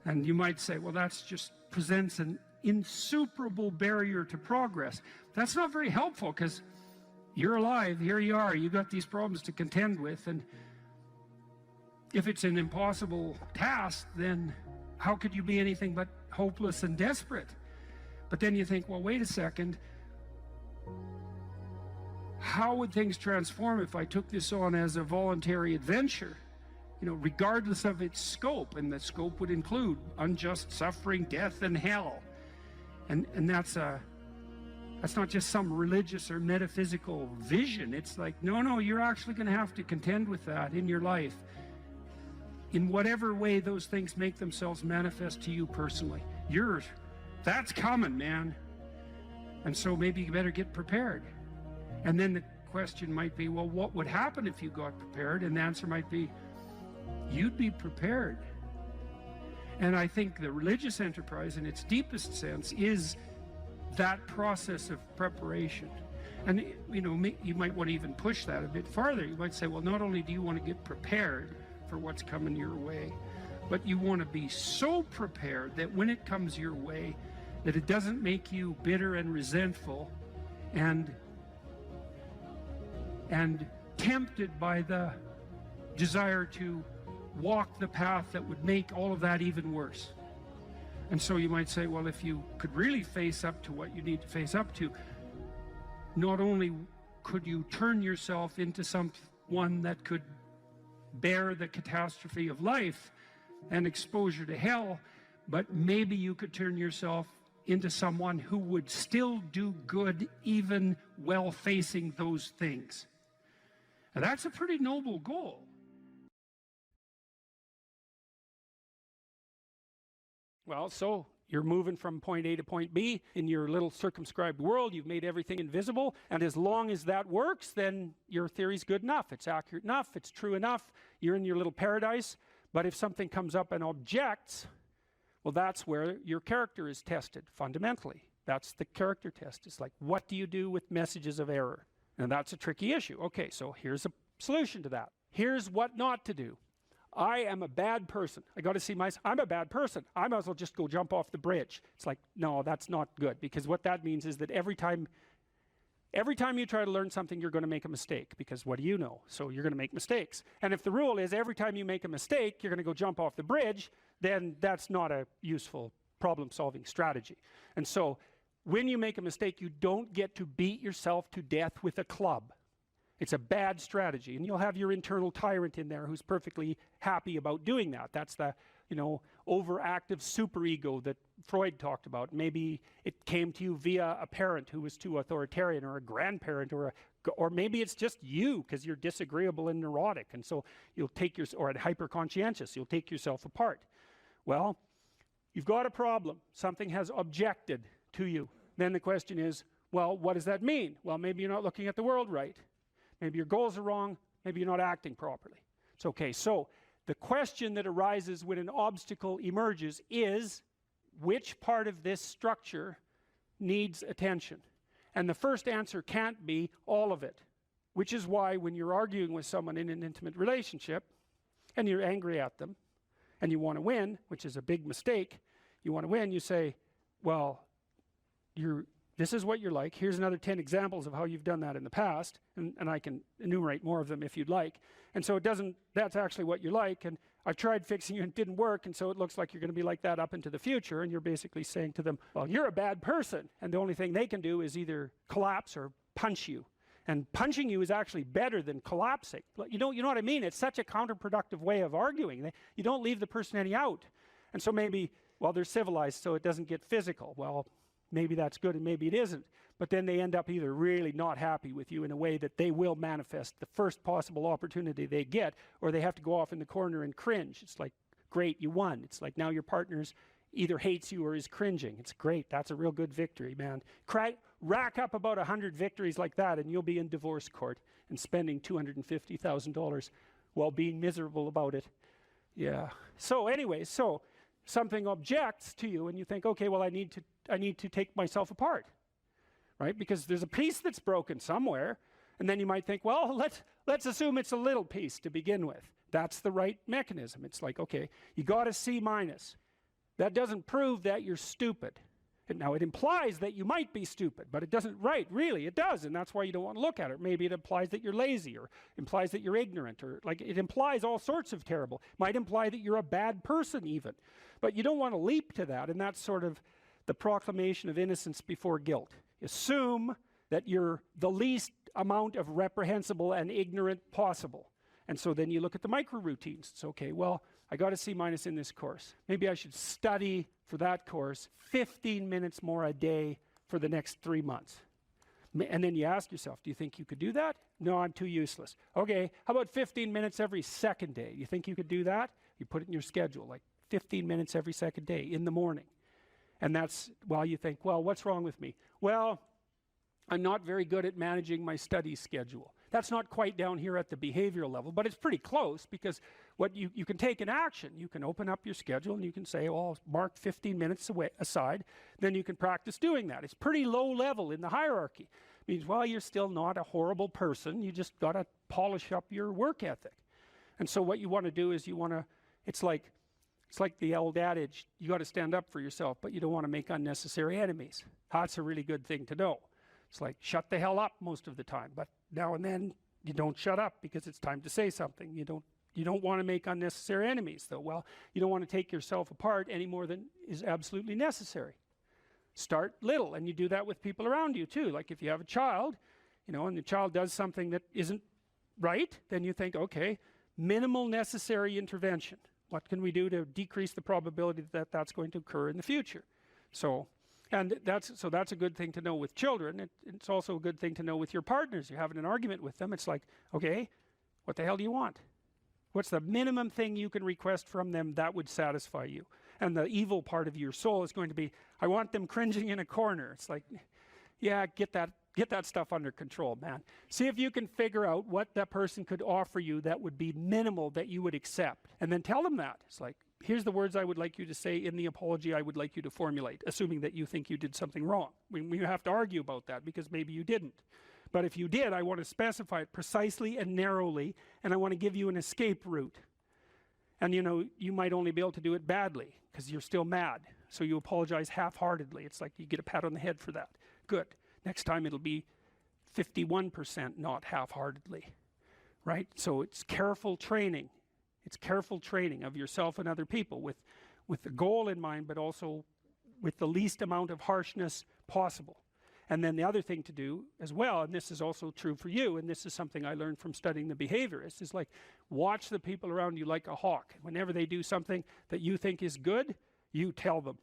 And you might say, well, that's just presents an insuperable barrier to progress. That's not very helpful, because you're alive, here you are, you got these problems to contend with, and if it's an impossible task, then how could you be anything but hopeless and desperate? But then you think, well, wait a second, how would things transform if I took this on as a voluntary adventure, you know, regardless of its scope? And the scope would include unjust suffering, death, and hell. And that's not just some religious or metaphysical vision. It's like, no, you're actually going to have to contend with that in your life, in whatever way those things make themselves manifest to you personally. That's coming, man. And so maybe you better get prepared. And then the question might be, well, what would happen if you got prepared? And the answer might be, you'd be prepared. And I think the religious enterprise in its deepest sense is that process of preparation. And you know, you might want to even push that a bit farther. You might say, well, not only do you want to get prepared for what's coming your way, but you want to be so prepared that when it comes your way, that it doesn't make you bitter and resentful and tempted by the desire to walk the path that would make all of that even worse. And so you might say, well, if you could really face up to what you need to face up to, not only could you turn yourself into someone that could bear the catastrophe of life and exposure to hell, but maybe you could turn yourself into someone who would still do good even while facing those things. And that's a pretty noble goal. Well, so you're moving from point A to point B in your little circumscribed world. You've made everything invisible. And as long as that works, then your theory's good enough. It's accurate enough. It's true enough. You're in your little paradise. But if something comes up and objects, well, that's where your character is tested fundamentally. That's the character test. It's like, what do you do with messages of error? And that's a tricky issue. Okay, so here's a solution to that. Here's what not to do. I am a bad person. I got to see myself. I'm a bad person. I might as well just go jump off the bridge. It's like, no, that's not good, because what that means is that every time you try to learn something, you're going to make a mistake, because what do you know? So you're going to make mistakes. And if the rule is every time you make a mistake, you're going to go jump off the bridge, then that's not a useful problem-solving strategy. And so when you make a mistake, you don't get to beat yourself to death with a club. It's a bad strategy, and you'll have your internal tyrant in there who's perfectly happy about doing that. That's the, overactive superego that Freud talked about. Maybe it came to you via a parent who was too authoritarian, or a grandparent, or maybe it's just you because you're disagreeable and neurotic, and so you'll take or hyper-conscientious. You'll take yourself apart. Well, you've got a problem. Something has objected to you. Then the question is, well, what does that mean? Well, maybe you're not looking at the world right. Maybe your goals are wrong. Maybe you're not acting properly. It's okay. So the question that arises when an obstacle emerges is, which part of this structure needs attention? And the first answer can't be all of it, which is why when you're arguing with someone in an intimate relationship and you're angry at them and you want to win, which is a big mistake, you want to win, you say, well, this is what you're like. Here's another 10 examples of how you've done that in the past, and I can enumerate more of them if you'd like. And so that's actually what you're like, and I've tried fixing you and it didn't work, and so it looks like you're going to be like that up into the future, and you're basically saying to them, well, you're a bad person, and the only thing they can do is either collapse or punch you. And punching you is actually better than collapsing. You know what I mean? It's such a counterproductive way of arguing. You don't leave the person any out. And so maybe, well, they're civilized, so it doesn't get physical. Well, maybe that's good and maybe it isn't. But then they end up either really not happy with you in a way that they will manifest the first possible opportunity they get, or they have to go off in the corner and cringe. It's like, great, you won. It's like now your partner's either hates you or is cringing. It's great. That's a real good victory, man. Rack up about 100 victories like that and you'll be in divorce court and spending $250,000 while being miserable about it. Yeah. So anyway, something objects to you and you think, okay, well, I need to take myself apart, right? Because there's a piece that's broken somewhere, and then you might think, well, let's assume it's a little piece to begin with. That's the right mechanism. It's like, okay, you got a C-. That doesn't prove that you're stupid. Now, it implies that you might be stupid, but it doesn't, right, really, it does, and that's why you don't want to look at it. Maybe it implies that you're lazy, or implies that you're ignorant, or like it implies all sorts of terrible. Might imply that you're a bad person even. But you don't want to leap to that, and that's sort of the proclamation of innocence before guilt. Assume that you're the least amount of reprehensible and ignorant possible. And so then you look at the micro routines. It's okay, well, I got a C- in this course. Maybe I should study for that course 15 minutes more a day for the next 3 months. And then you ask yourself, do you think you could do that? No, I'm too useless. Okay, how about 15 minutes every second day? You think you could do that? You put it in your schedule, like 15 minutes every second day in the morning. And that's, well, you think, well, what's wrong with me? Well, I'm not very good at managing my study schedule. That's not quite down here at the behavioral level, but it's pretty close, because what you can take an action. You can open up your schedule and you can say, oh, I'll mark 15 minutes aside. Then you can practice doing that. It's pretty low level in the hierarchy. It means, well, you're still not a horrible person. You just got to polish up your work ethic. And so what you want to do is it's like the old adage, you got to stand up for yourself, but you don't want to make unnecessary enemies. That's a really good thing to know. It's like, shut the hell up most of the time, but now and then you don't shut up because it's time to say something. You You don't want to make unnecessary enemies, though. Well, you don't want to take yourself apart any more than is absolutely necessary. Start little, and you do that with people around you too. Like if you have a child, you know, and the child does something that isn't right, then you think, okay, minimal necessary intervention. What can we do to decrease the probability that that's going to occur in the future? So, and that's a good thing to know with children. It's also a good thing to know with your partners. You're having an argument with them. It's like, okay, what the hell do you want? What's the minimum thing you can request from them that would satisfy you? And the evil part of your soul is going to be, I want them cringing in a corner. It's like, yeah, get that stuff under control, man. See if you can figure out what that person could offer you that would be minimal that you would accept. And then tell them that. It's like, here's the words I would like you to say in the apology I would like you to formulate, assuming that you think you did something wrong. We have to argue about that because maybe you didn't. But if you did, I want to specify it precisely and narrowly, and I want to give you an escape route. And you know, you might only be able to do it badly because you're still mad. So you apologize half-heartedly. It's like you get a pat on the head for that. Good. Next time it'll be 51%, not half-heartedly. Right? So it's careful training. It's careful training of yourself and other people with the goal in mind, but also with the least amount of harshness possible. And then the other thing to do as well, and this is also true for you, and this is something I learned from studying the behaviorists, is like watch the people around you like a hawk. Whenever they do something that you think is good, you tell them.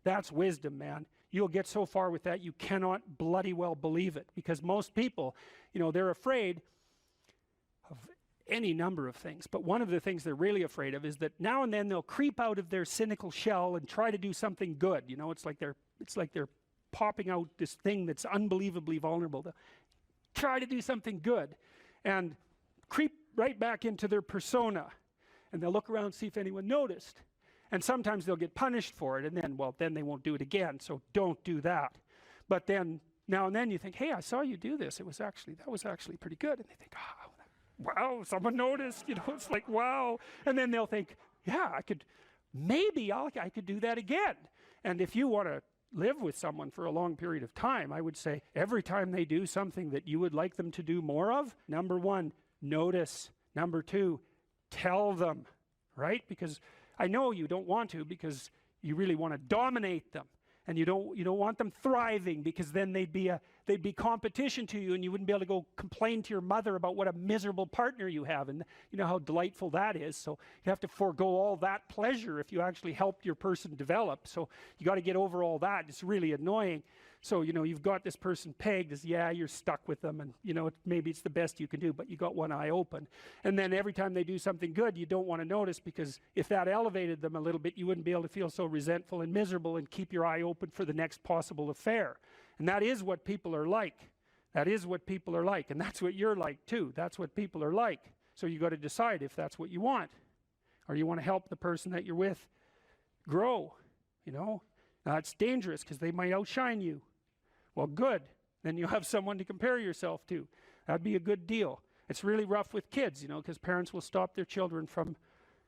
That's wisdom, man. You'll get so far with that you cannot bloody well believe it, because most people, you know, they're afraid of any number of things, but one of the things they're really afraid of is that now and then they'll creep out of their cynical shell and try to do something good. You know, it's like they're popping out this thing that's unbelievably vulnerable. They'll try to do something good and creep right back into their persona, and they'll look around, see if anyone noticed, and sometimes they'll get punished for it, and then, well, then they won't do it again. So don't do that. But then now and then you think, hey, I saw you do this. That was actually pretty good. And they think, oh, wow, someone noticed. You know, it's like, wow. And then they'll think, yeah, I could do that again. And if you want to live with someone for a long period of time, I would say every time they do something that you would like them to do more of, number one, notice. Number two, tell them, right? Because I know you don't want to, because you really want to dominate them, and you don't want them thriving, because then they'd be competition to you, and you wouldn't be able to go complain to your mother about what a miserable partner you have, and you know how delightful that is. So you have to forego all that pleasure if you actually helped your person develop. So you got to get over all that. It's really annoying. So, you know, you've got this person pegged as, yeah, you're stuck with them, and, you know, maybe it's the best you can do, but you got one eye open. And then every time they do something good, you don't want to notice, because if that elevated them a little bit, you wouldn't be able to feel so resentful and miserable and keep your eye open for the next possible affair. And that is what people are like. That is what people are like, and that's what you're like too. That's what people are like. So you got to decide if that's what you want, or you want to help the person that you're with grow, you know. Now, it's dangerous because they might outshine you. Well, good. Then you have someone to compare yourself to. That'd be a good deal. It's really rough with kids, you know, because parents will stop their children from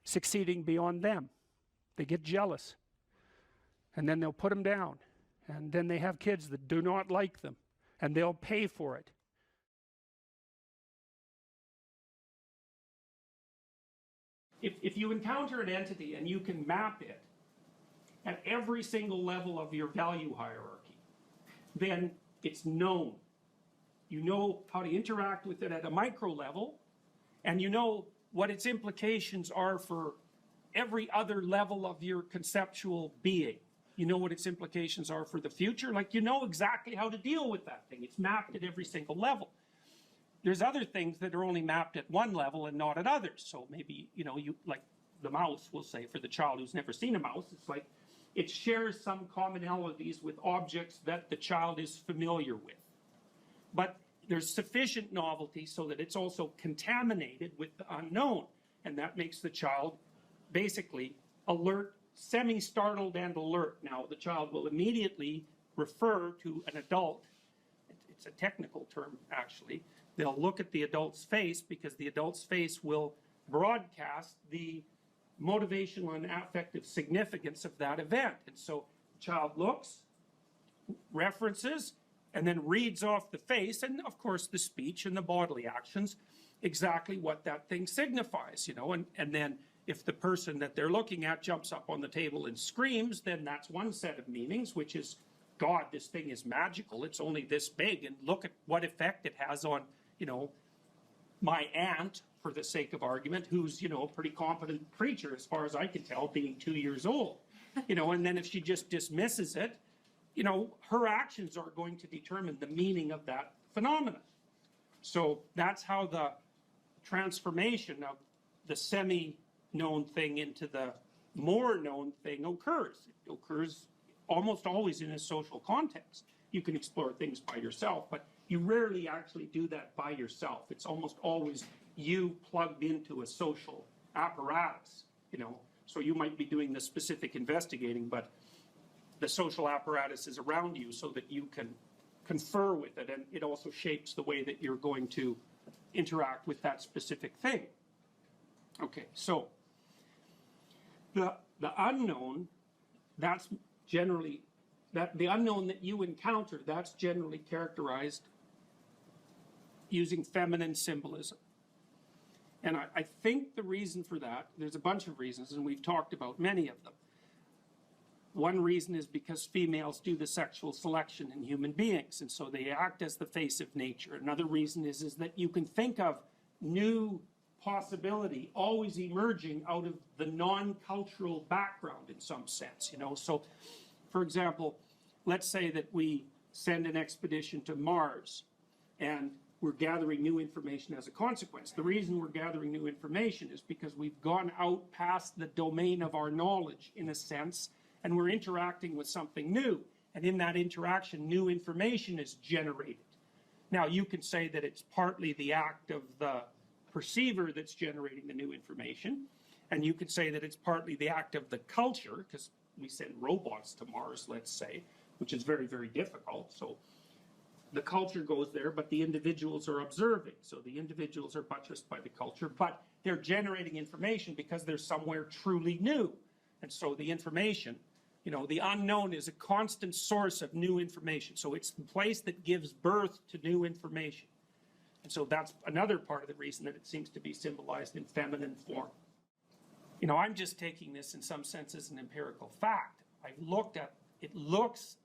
succeeding beyond them. They get jealous. And then they'll put them down. And then they have kids that do not like them. And they'll pay for it. If you encounter an entity and you can map it at every single level of your value hierarchy, then it's known. You know how to interact with it at a micro level, and you know what its implications are for every other level of your conceptual being. You know what its implications are for the future. Like, you know exactly how to deal with that thing. It's mapped at every single level. There's other things that are only mapped at one level and not at others. So maybe, you know, you like the mouse, we'll say, for the child who's never seen a mouse, it's like it shares some commonalities with objects that the child is familiar with. But there's sufficient novelty so that it's also contaminated with the unknown. And that makes the child basically alert, semi-startled and alert. Now, the child will immediately refer to an adult. It's a technical term, actually. They'll look at the adult's face, because the adult's face will broadcast the motivational and affective significance of that event. And so the child looks, references, and then reads off the face, and of course the speech and the bodily actions. exactly what that thing signifies, you know, and then if the person that they're looking at jumps up on the table and screams, then that's one set of meanings, which is, God, this thing is magical, it's only this big, and look at what effect it has on, you know, my aunt, for the sake of argument, who's, you know, a pretty competent preacher, as far as I can tell, being 2 years old, you know, and then if she just dismisses it, you know, her actions are going to determine the meaning of that phenomenon. So that's how the transformation of the semi-known thing into the more known thing occurs. It occurs almost always in a social context. You can explore things by yourself, but you rarely actually do that by yourself. It's almost always you plugged into a social apparatus, you know. So you might be doing the specific investigating, but the social apparatus is around you so that you can confer with it, and it also shapes the way that you're going to interact with that specific thing. Okay, so the unknown, that's generally, the unknown that you encounter, that's generally characterized using feminine symbolism. And I think the reason for that, there's a bunch of reasons, and we've talked about many of them. One reason is because females do the sexual selection in human beings, and so they act as the face of nature. Another reason is that you can think of new possibility always emerging out of the non-cultural background in some sense, you know. So, for example, let's say that we send an expedition to Mars, and we're gathering new information as a consequence. The reason we're gathering new information is because we've gone out past the domain of our knowledge, in a sense, and we're interacting with something new. And in that interaction, new information is generated. Now, you can say that it's partly the act of the perceiver that's generating the new information, and you could say that it's partly the act of the culture, because we send robots to Mars, let's say, which is very, very difficult. So the culture goes there, but the individuals are observing. So the individuals are buttressed by the culture, but they're generating information because they're somewhere truly new. And so the information, you know, the unknown is a constant source of new information. So it's the place that gives birth to new information. And so that's another part of the reason that it seems to be symbolized in feminine form. You know, I'm just taking this in some sense as an empirical fact. I've looked at, it looks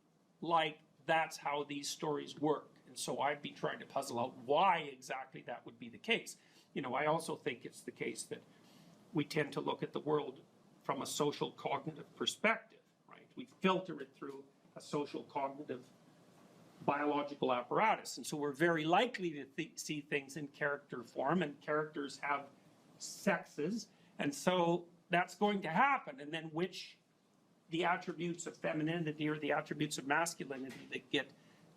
like that's how these stories work. And so I'd be trying to puzzle out why exactly that would be the case. You know, I also think it's the case that we tend to look at the world from a social cognitive perspective, right? We filter it through a social cognitive biological apparatus. And so we're very likely to see things in character form, and characters have sexes. And so that's going to happen. And then the attributes of femininity or the attributes of masculinity that get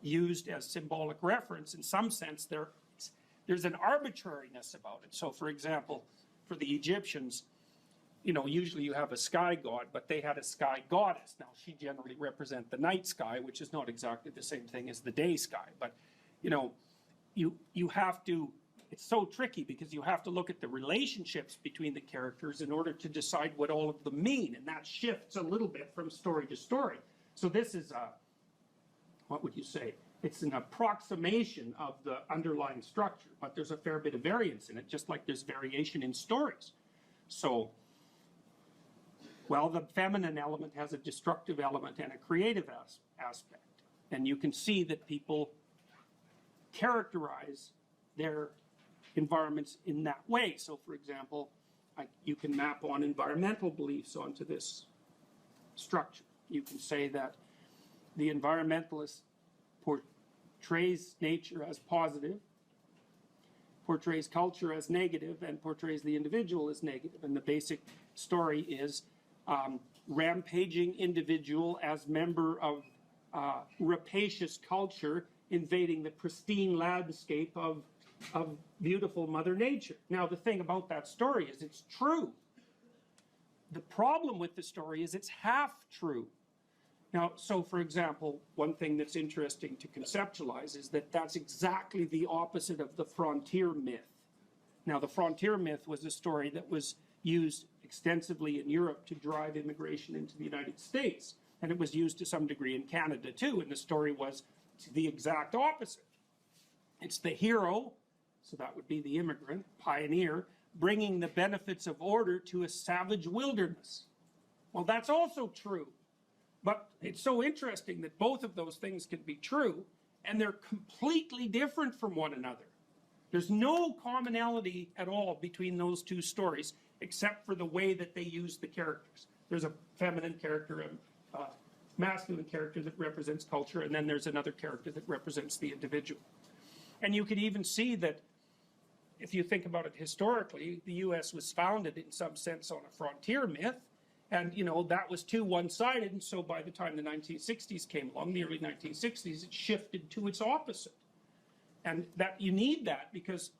used as symbolic reference, in some sense, there's an arbitrariness about it. So, for example, for the Egyptians, you know, usually you have a sky god, but they had a sky goddess. Now, she generally represents the night sky, which is not exactly the same thing as the day sky. But, you know, you have to, it's so tricky because you have to look at the relationships between the characters in order to decide what all of them mean. And that shifts a little bit from story to story. So this is what would you say? It's an approximation of the underlying structure, but there's a fair bit of variance in it, just like there's variation in stories. So, well, the feminine element has a destructive element and a creative aspect. And you can see that people characterize their environments in that way. So, for example, you can map on environmental beliefs onto this structure. You can say that the environmentalist portrays nature as positive, portrays culture as negative, and portrays the individual as negative. And the basic story is rampaging individual as member of rapacious culture invading the pristine landscape of beautiful Mother Nature. Now, the thing about that story is it's true. The problem with the story is it's half true. Now, so for example, one thing that's interesting to conceptualize is that that's exactly the opposite of the frontier myth. Now, the frontier myth was a story that was used extensively in Europe to drive immigration into the United States. And it was used to some degree in Canada too. And the story was the exact opposite. It's the hero so that would be the immigrant, pioneer, bringing the benefits of order to a savage wilderness. Well, that's also true. But it's so interesting that both of those things can be true, and they're completely different from one another. There's no commonality at all between those two stories, except for the way that they use the characters. There's a feminine character, a masculine character that represents culture, and then there's another character that represents the individual. And you could even see that, if you think about it historically, the US was founded in some sense on a frontier myth, and that was too one-sided, and so by the time the 1960s came along, the early 1960s, it shifted to its opposite. And that you need that because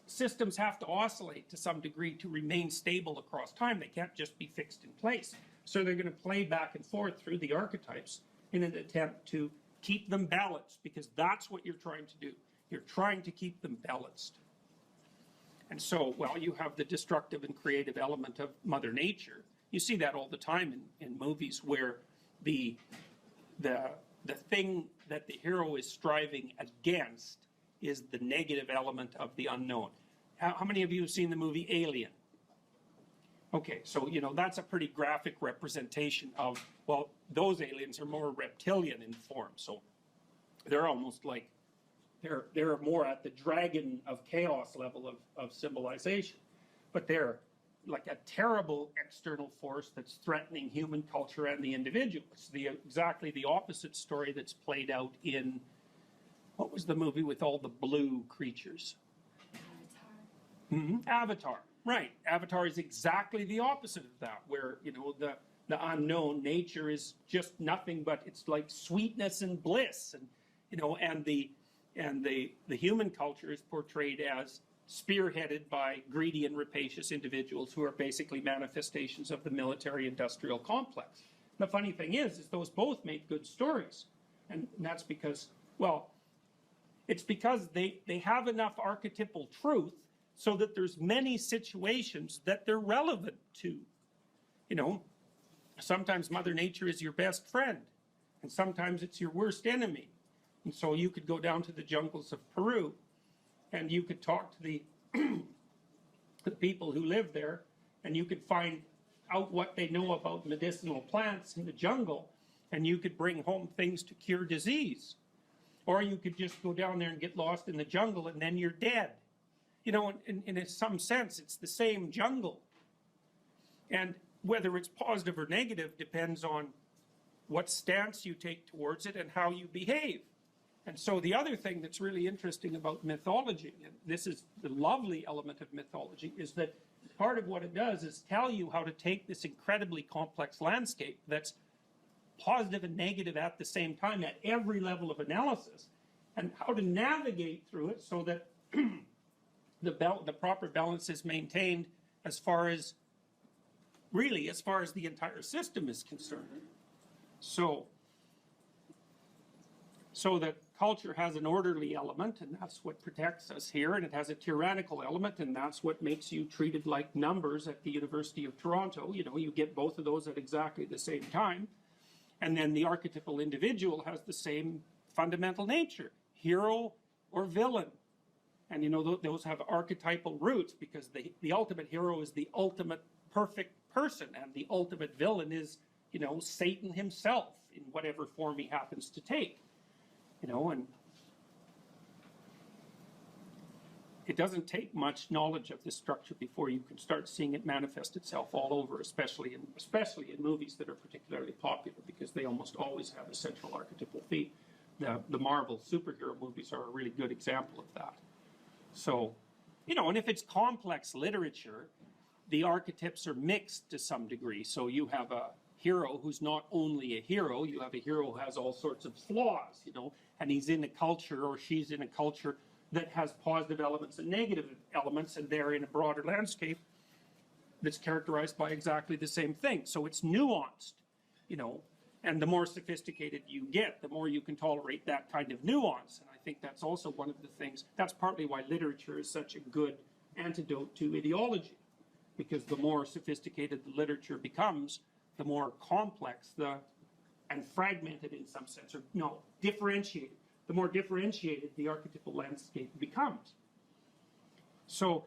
systems have to oscillate to some degree to remain stable across time. They can't just be fixed in place. So they're going to play back and forth through the archetypes in an attempt to keep them balanced, because that's what you're trying to do. You're trying to keep them balanced. And so, well, you have the destructive and creative element of Mother Nature. You see that all the time in movies where the thing that the hero is striving against is the negative element of the unknown. How many of you have seen the movie Alien? Okay, so, that's a pretty graphic representation of, well, those aliens are more reptilian in form. So they're almost like, they're more at the dragon of chaos level of civilization. But they're like a terrible external force that's threatening human culture and the individual. It's exactly the opposite story that's played out in, what was the movie with all the blue creatures? Avatar, right. Avatar is exactly the opposite of that, where, the unknown nature is just nothing but, it's like sweetness and bliss. And, and the human culture is portrayed as spearheaded by greedy and rapacious individuals who are basically manifestations of the military-industrial complex. The funny thing is those both make good stories. And that's because, well, it's because they have enough archetypal truth so that there's many situations that they're relevant to. Sometimes Mother Nature is your best friend, and sometimes it's your worst enemy. And so you could go down to the jungles of Peru, and you could talk to the people who live there, and you could find out what they know about medicinal plants in the jungle, and you could bring home things to cure disease. Or you could just go down there and get lost in the jungle, and then you're dead. In some sense, it's the same jungle. And whether it's positive or negative depends on what stance you take towards it and how you behave. And so the other thing that's really interesting about mythology, and this is the lovely element of mythology, is that part of what it does is tell you how to take this incredibly complex landscape that's positive and negative at the same time at every level of analysis, and how to navigate through it so that the proper balance is maintained as far as the entire system is concerned. So that culture has an orderly element, and that's what protects us here, and it has a tyrannical element, and that's what makes you treated like numbers at the University of Toronto. You get both of those at exactly the same time. And then the archetypal individual has the same fundamental nature, hero or villain. And those have archetypal roots, because the ultimate hero is the ultimate perfect person, and the ultimate villain is, Satan himself in whatever form he happens to take. And it doesn't take much knowledge of this structure before you can start seeing it manifest itself all over, especially in movies that are particularly popular, because they almost always have a central archetypal theme. The Marvel superhero movies are a really good example of that. So, and if it's complex literature, the archetypes are mixed to some degree. So you have a hero who's not only a hero, you have a hero who has all sorts of flaws, and he's in a culture, or she's in a culture that has positive elements and negative elements, and they're in a broader landscape that's characterized by exactly the same thing. So it's nuanced, and the more sophisticated you get, the more you can tolerate that kind of nuance. And I think that's also one of the things, that's partly why literature is such a good antidote to ideology, because the more sophisticated the literature becomes, the more complex and fragmented in some sense, or differentiated. the more differentiated the archetypal landscape becomes. So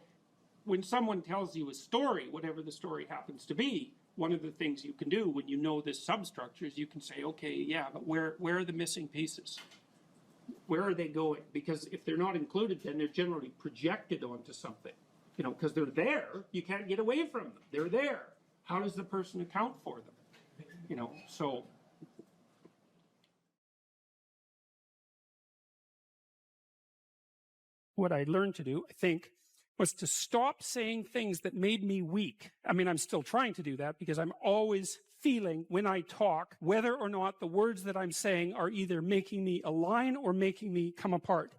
when someone tells you a story, whatever the story happens to be, one of the things you can do when you know this substructure is you can say, okay, yeah, but where are the missing pieces? Where are they going? Because if they're not included, then they're generally projected onto something. You know, because they're there, you can't get away from them. They're there. How does the person account for them? You know, so. What I learned to do, I think, was to stop saying things that made me weak. I mean, I'm still trying to do that because I'm always feeling when I talk whether or not the words that I'm saying are either making me align or making me come apart.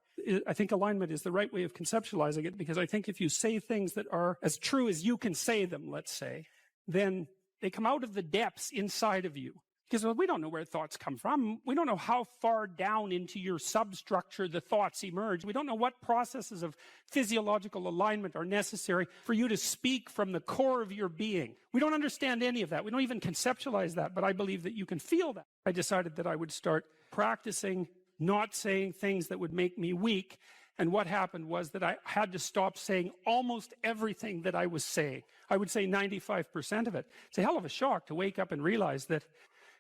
I think alignment is the right way of conceptualizing it, because I think if you say things that are as true as you can say them, let's say, then they come out of the depths inside of you. Because we don't know where thoughts come from. We don't know how far down into your substructure the thoughts emerge. We don't know what processes of physiological alignment are necessary for you to speak from the core of your being. We don't understand any of that. We don't even conceptualize that, but I believe that you can feel that. I decided that I would start practicing not saying things that would make me weak. And what happened was that I had to stop saying almost everything that I was saying. I would say 95% of it. It's a hell of a shock to wake up and realize that,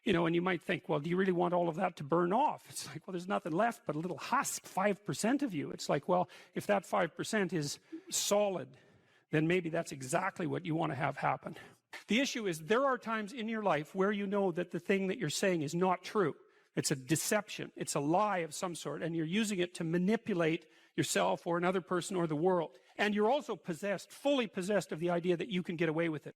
you know, and you might think, well, do you really want all of that to burn off? It's like, well, there's nothing left but a little husk, 5% of you. It's like, well, if that 5% is solid, then maybe that's exactly what you want to have happen. The issue is there are times in your life where you know that the thing that you're saying is not true. It's a deception. It's a lie of some sort, and you're using it to manipulate yourself or another person or the world. And you're also possessed, fully possessed of the idea that you can get away with it.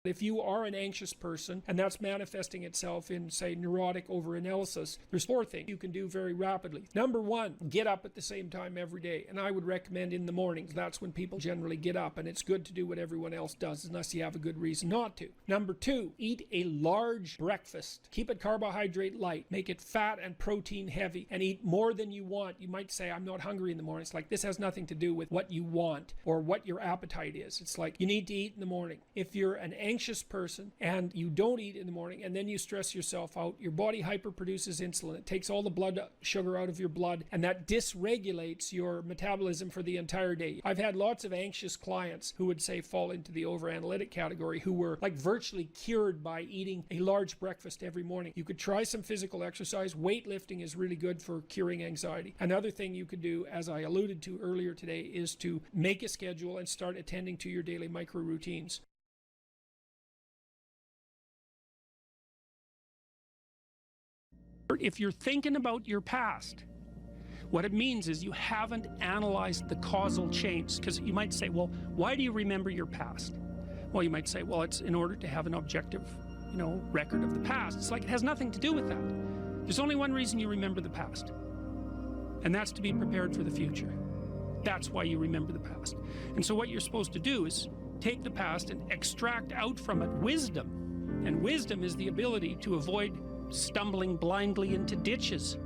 If you are an anxious person, and that's manifesting itself in, say, neurotic overanalysis, there's 4 things you can do very rapidly. Number 1, get up at the same time every day. And I would recommend in the mornings. That's when people generally get up, and it's good to do what everyone else does, unless you have a good reason not to. Number 2, eat a large breakfast. Keep it carbohydrate light. Make it fat and protein heavy, and eat more than you want. You might say, I'm not hungry in the morning. It's like, this has nothing to do with what you want or what your appetite is. It's like, you need to eat in the morning. If you're an anxious person and you don't eat in the morning and then you stress yourself out, your body hyperproduces insulin. It takes all the blood sugar out of your blood, and that dysregulates your metabolism for the entire day. I've had lots of anxious clients who would say fall into the overanalytic category, who were like virtually cured by eating a large breakfast every morning. You could try some physical exercise. Weightlifting is really good for curing anxiety. Another thing you could do, as I alluded to earlier today, is to make a schedule and start attending to your daily micro routines. If you're thinking about your past, what it means is you haven't analyzed the causal chains. Because you might say, well, why do you remember your past? Well, you might say, well, it's in order to have an objective, record of the past. It's like, it has nothing to do with that. There's only one reason you remember the past, and that's to be prepared for the future. That's why you remember the past. And so what you're supposed to do is take the past and extract out from it wisdom. And wisdom is the ability to avoid stumbling blindly into ditches.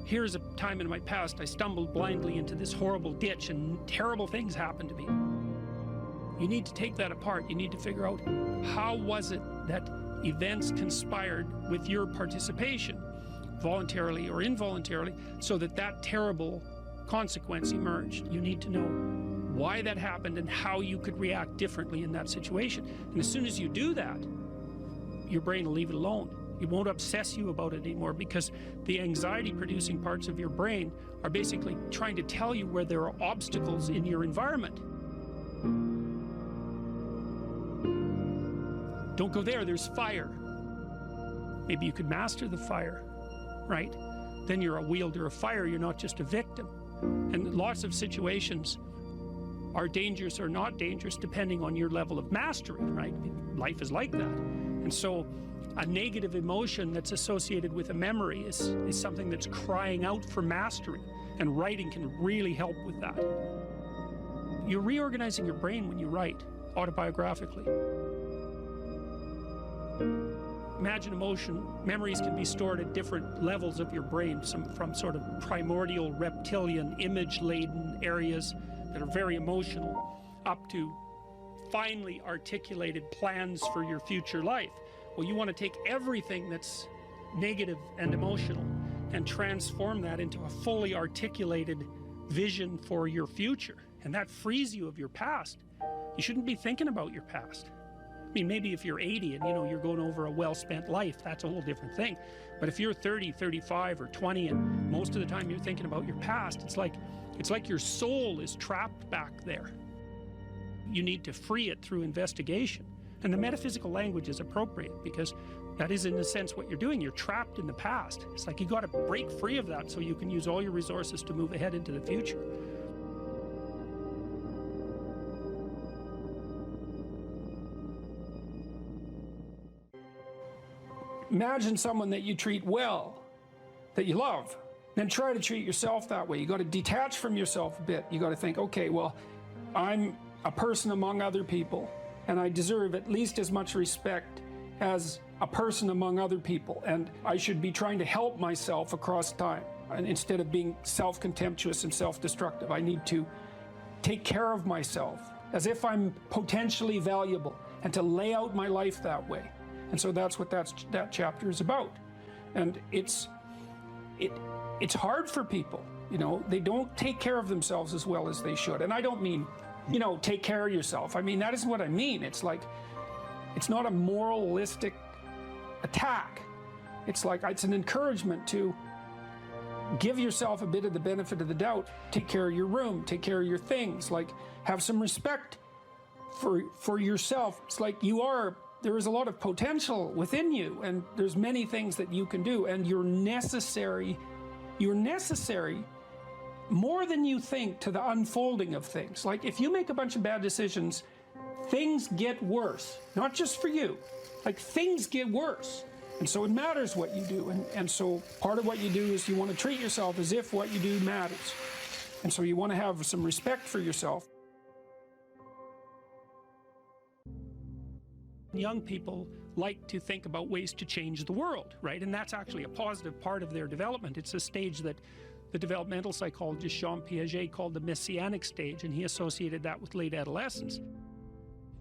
Here's a time in my past I stumbled blindly into this horrible ditch and terrible things happened to me. You need to take that apart. You need to figure out, how was it that events conspired with your participation, voluntarily or involuntarily, so that that terrible consequence emerged. You need to know why that happened and how you could react differently in that situation. And as soon as you do that, your brain will leave it alone. It won't obsess you about it anymore, because the anxiety-producing parts of your brain are basically trying to tell you where there are obstacles in your environment. Don't go there, there's fire. Maybe you could master the fire, right? Then you're a wielder of fire, you're not just a victim. And lots of situations are dangerous or not dangerous depending on your level of mastery, right? Life is like that. And so a negative emotion that's associated with a memory is something that's crying out for mastery, and writing can really help with that. You're reorganizing your brain when you write autobiographically. Imagine emotion. Memories can be stored at different levels of your brain, from sort of primordial reptilian image-laden areas that are very emotional, up to finely articulated plans for your future life, Well, you want to take everything that's negative and emotional and transform that into a fully articulated vision for your future. And that frees you of your past. You shouldn't be thinking about your past. I mean, maybe if you're 80 and, you know, you're going over a well-spent life, that's a whole different thing. But if you're 30, 35, or 20, and most of the time you're thinking about your past, it's like your soul is trapped back there. You need to free it through investigation. And the metaphysical language is appropriate because that is, in a sense, what you're doing. You're trapped in the past. It's like you got to break free of that so you can use all your resources to move ahead into the future. Imagine someone that you treat well, that you love. Then try to treat yourself that way. You got to detach from yourself a bit. You got to think, okay, well, I'm a person among other people, and I deserve at least as much respect as a person among other people, and I should be trying to help myself across time. And instead of being self-contemptuous and self-destructive, I need to take care of myself as if I'm potentially valuable, and to lay out my life that way. And so that's what that chapter is about. And it's hard for people, you know, they don't take care of themselves as well as they should. And I don't mean, you know, take care of yourself. I mean, that isn't what I mean. It's like, it's not a moralistic attack. It's like, it's an encouragement to give yourself a bit of the benefit of the doubt. Take care of your room, take care of your things, like have some respect for yourself. It's like there is a lot of potential within you, and there's many things that you can do, and you're necessary more than you think to the unfolding of things. Like if you make a bunch of bad decisions, things get worse, not just for you, like things get worse. And so it matters what you do. And so part of what you do is you want to treat yourself as if what you do matters. And so you want to have some respect for yourself. Young people like to think about ways to change the world, right? And that's actually a positive part of their development. It's a stage that the developmental psychologist Jean Piaget called the messianic stage, and he associated that with late adolescence.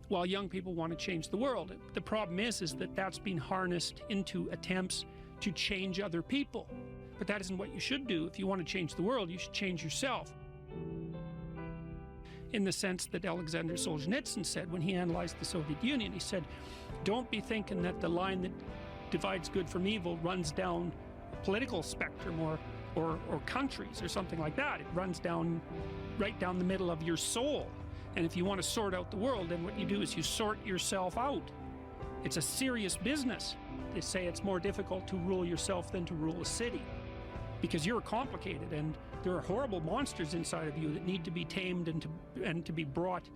While young people want to change the world, the problem is that that's been harnessed into attempts to change other people. But that isn't what you should do. If you want to change the world, you should change yourself. In the sense that Alexander Solzhenitsyn said when he analyzed the Soviet Union, he said, don't be thinking that the line that divides good from evil runs down a political spectrum or countries or something like that. It runs down right down the middle of your soul. And if you want to sort out the world, then what you do is you sort yourself out. It's a serious business. They say it's more difficult to rule yourself than to rule a city, because you're complicated and there are horrible monsters inside of you that need to be tamed and to be brought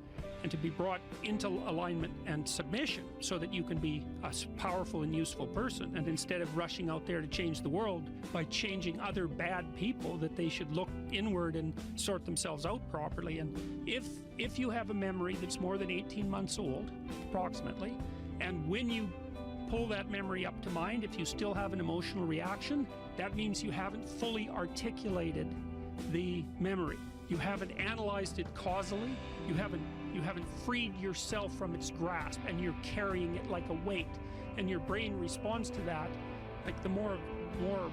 into alignment and submission so that you can be a powerful and useful person. And instead of rushing out there to change the world by changing other bad people, that they should look inward and sort themselves out properly. And if you have a memory that's more than 18 months old, approximately, and when you pull that memory up to mind, if you still have an emotional reaction, that means you haven't fully articulated the memory. You haven't analyzed it causally. You haven't freed yourself from its grasp, and you're carrying it like a weight. And your brain responds to that. Like the more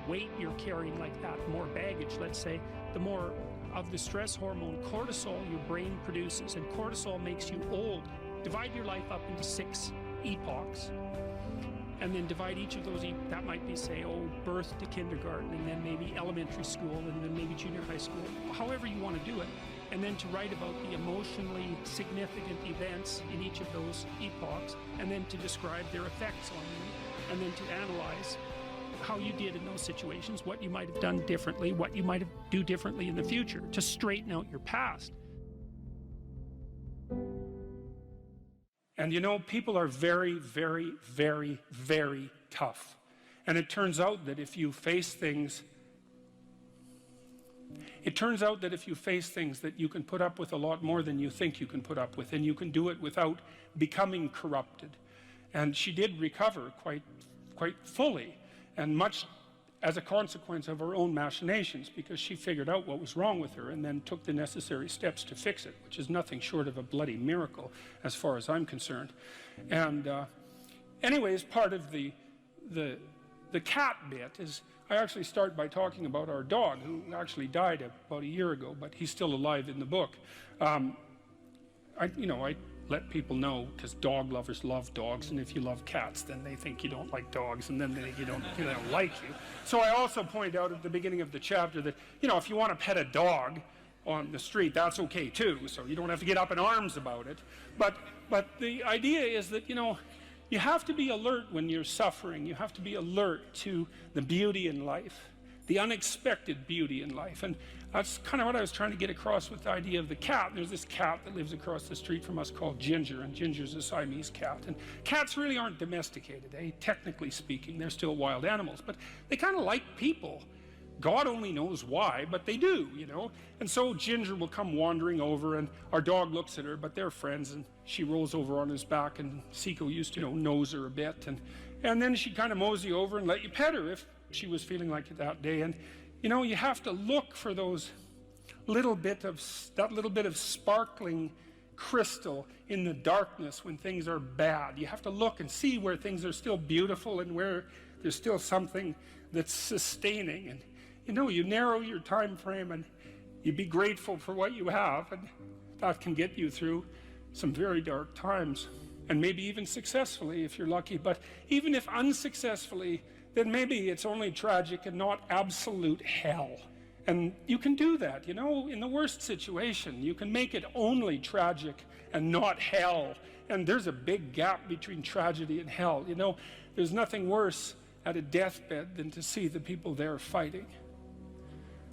weight you're carrying like that, more baggage, let's say, the more of the stress hormone cortisol your brain produces. And cortisol makes you old. Divide your life up into 6 epochs. And then divide each of those, that might be, say, birth to kindergarten, and then maybe elementary school, and then maybe junior high school, however you want to do it. And then to write about the emotionally significant events in each of those epochs, and then to describe their effects on you, and then to analyze how you did in those situations, what you might have done differently, what you might do differently in the future, to straighten out your past. And you know, people are very, very, very, very tough. And it turns out that if you face things, that you can put up with a lot more than you think you can put up with, and you can do it without becoming corrupted. And she did recover quite fully, and much as a consequence of her own machinations, because she figured out what was wrong with her and then took the necessary steps to fix it, which is nothing short of a bloody miracle as far as I'm concerned. And anyways, part of the cat bit is I actually start by talking about our dog, who actually died about a year ago, but he's still alive in the book. I let people know, because dog lovers love dogs, and if you love cats, then they think you don't like dogs, and then they don't like you. So I also point out at the beginning of the chapter that, if you want to pet a dog on the street, that's okay too, so you don't have to get up in arms about it. But the idea is that, you have to be alert when you're suffering. You have to be alert to the beauty in life, the unexpected beauty in life. And that's kind of what I was trying to get across with the idea of the cat. There's this cat that lives across the street from us called Ginger, and Ginger's a Siamese cat. And cats really aren't domesticated, technically speaking. They're still wild animals, but they kind of like people. God only knows why, but they do, And so Ginger will come wandering over, and our dog looks at her, but they're friends, and she rolls over on his back, and Seiko used to, nose her a bit, and then she'd kind of mosey over and let you pet her if she was feeling like it that day. And, you have to look for that little bit of sparkling crystal in the darkness when things are bad. You have to look and see where things are still beautiful and where there's still something that's sustaining. And, you narrow your time frame and you be grateful for what you have, and that can get you through some very dark times, and maybe even successfully if you're lucky. But even if unsuccessfully, then maybe it's only tragic and not absolute hell. And you can do that, in the worst situation. You can make it only tragic and not hell. And there's a big gap between tragedy and hell. There's nothing worse at a deathbed than to see the people there fighting.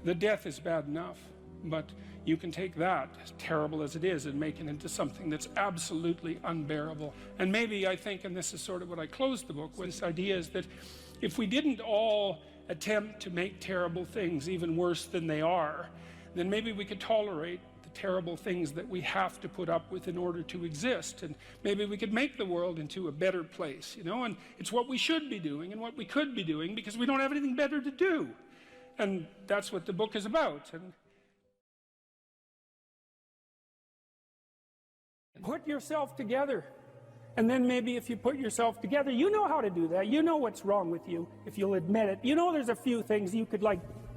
The death is bad enough, but you can take that, as terrible as it is, and make it into something that's absolutely unbearable. And maybe I think, and this is sort of what I closed the book with, this idea is that if we didn't all attempt to make terrible things even worse than they are, then maybe we could tolerate the terrible things that we have to put up with in order to exist, and maybe we could make the world into a better place, and it's what we should be doing and what we could be doing, because we don't have anything better to do. And that's what the book is about. And put yourself together. And then maybe if you put yourself together, you know how to do that. You know what's wrong with you, if you'll admit it. There's a few things you could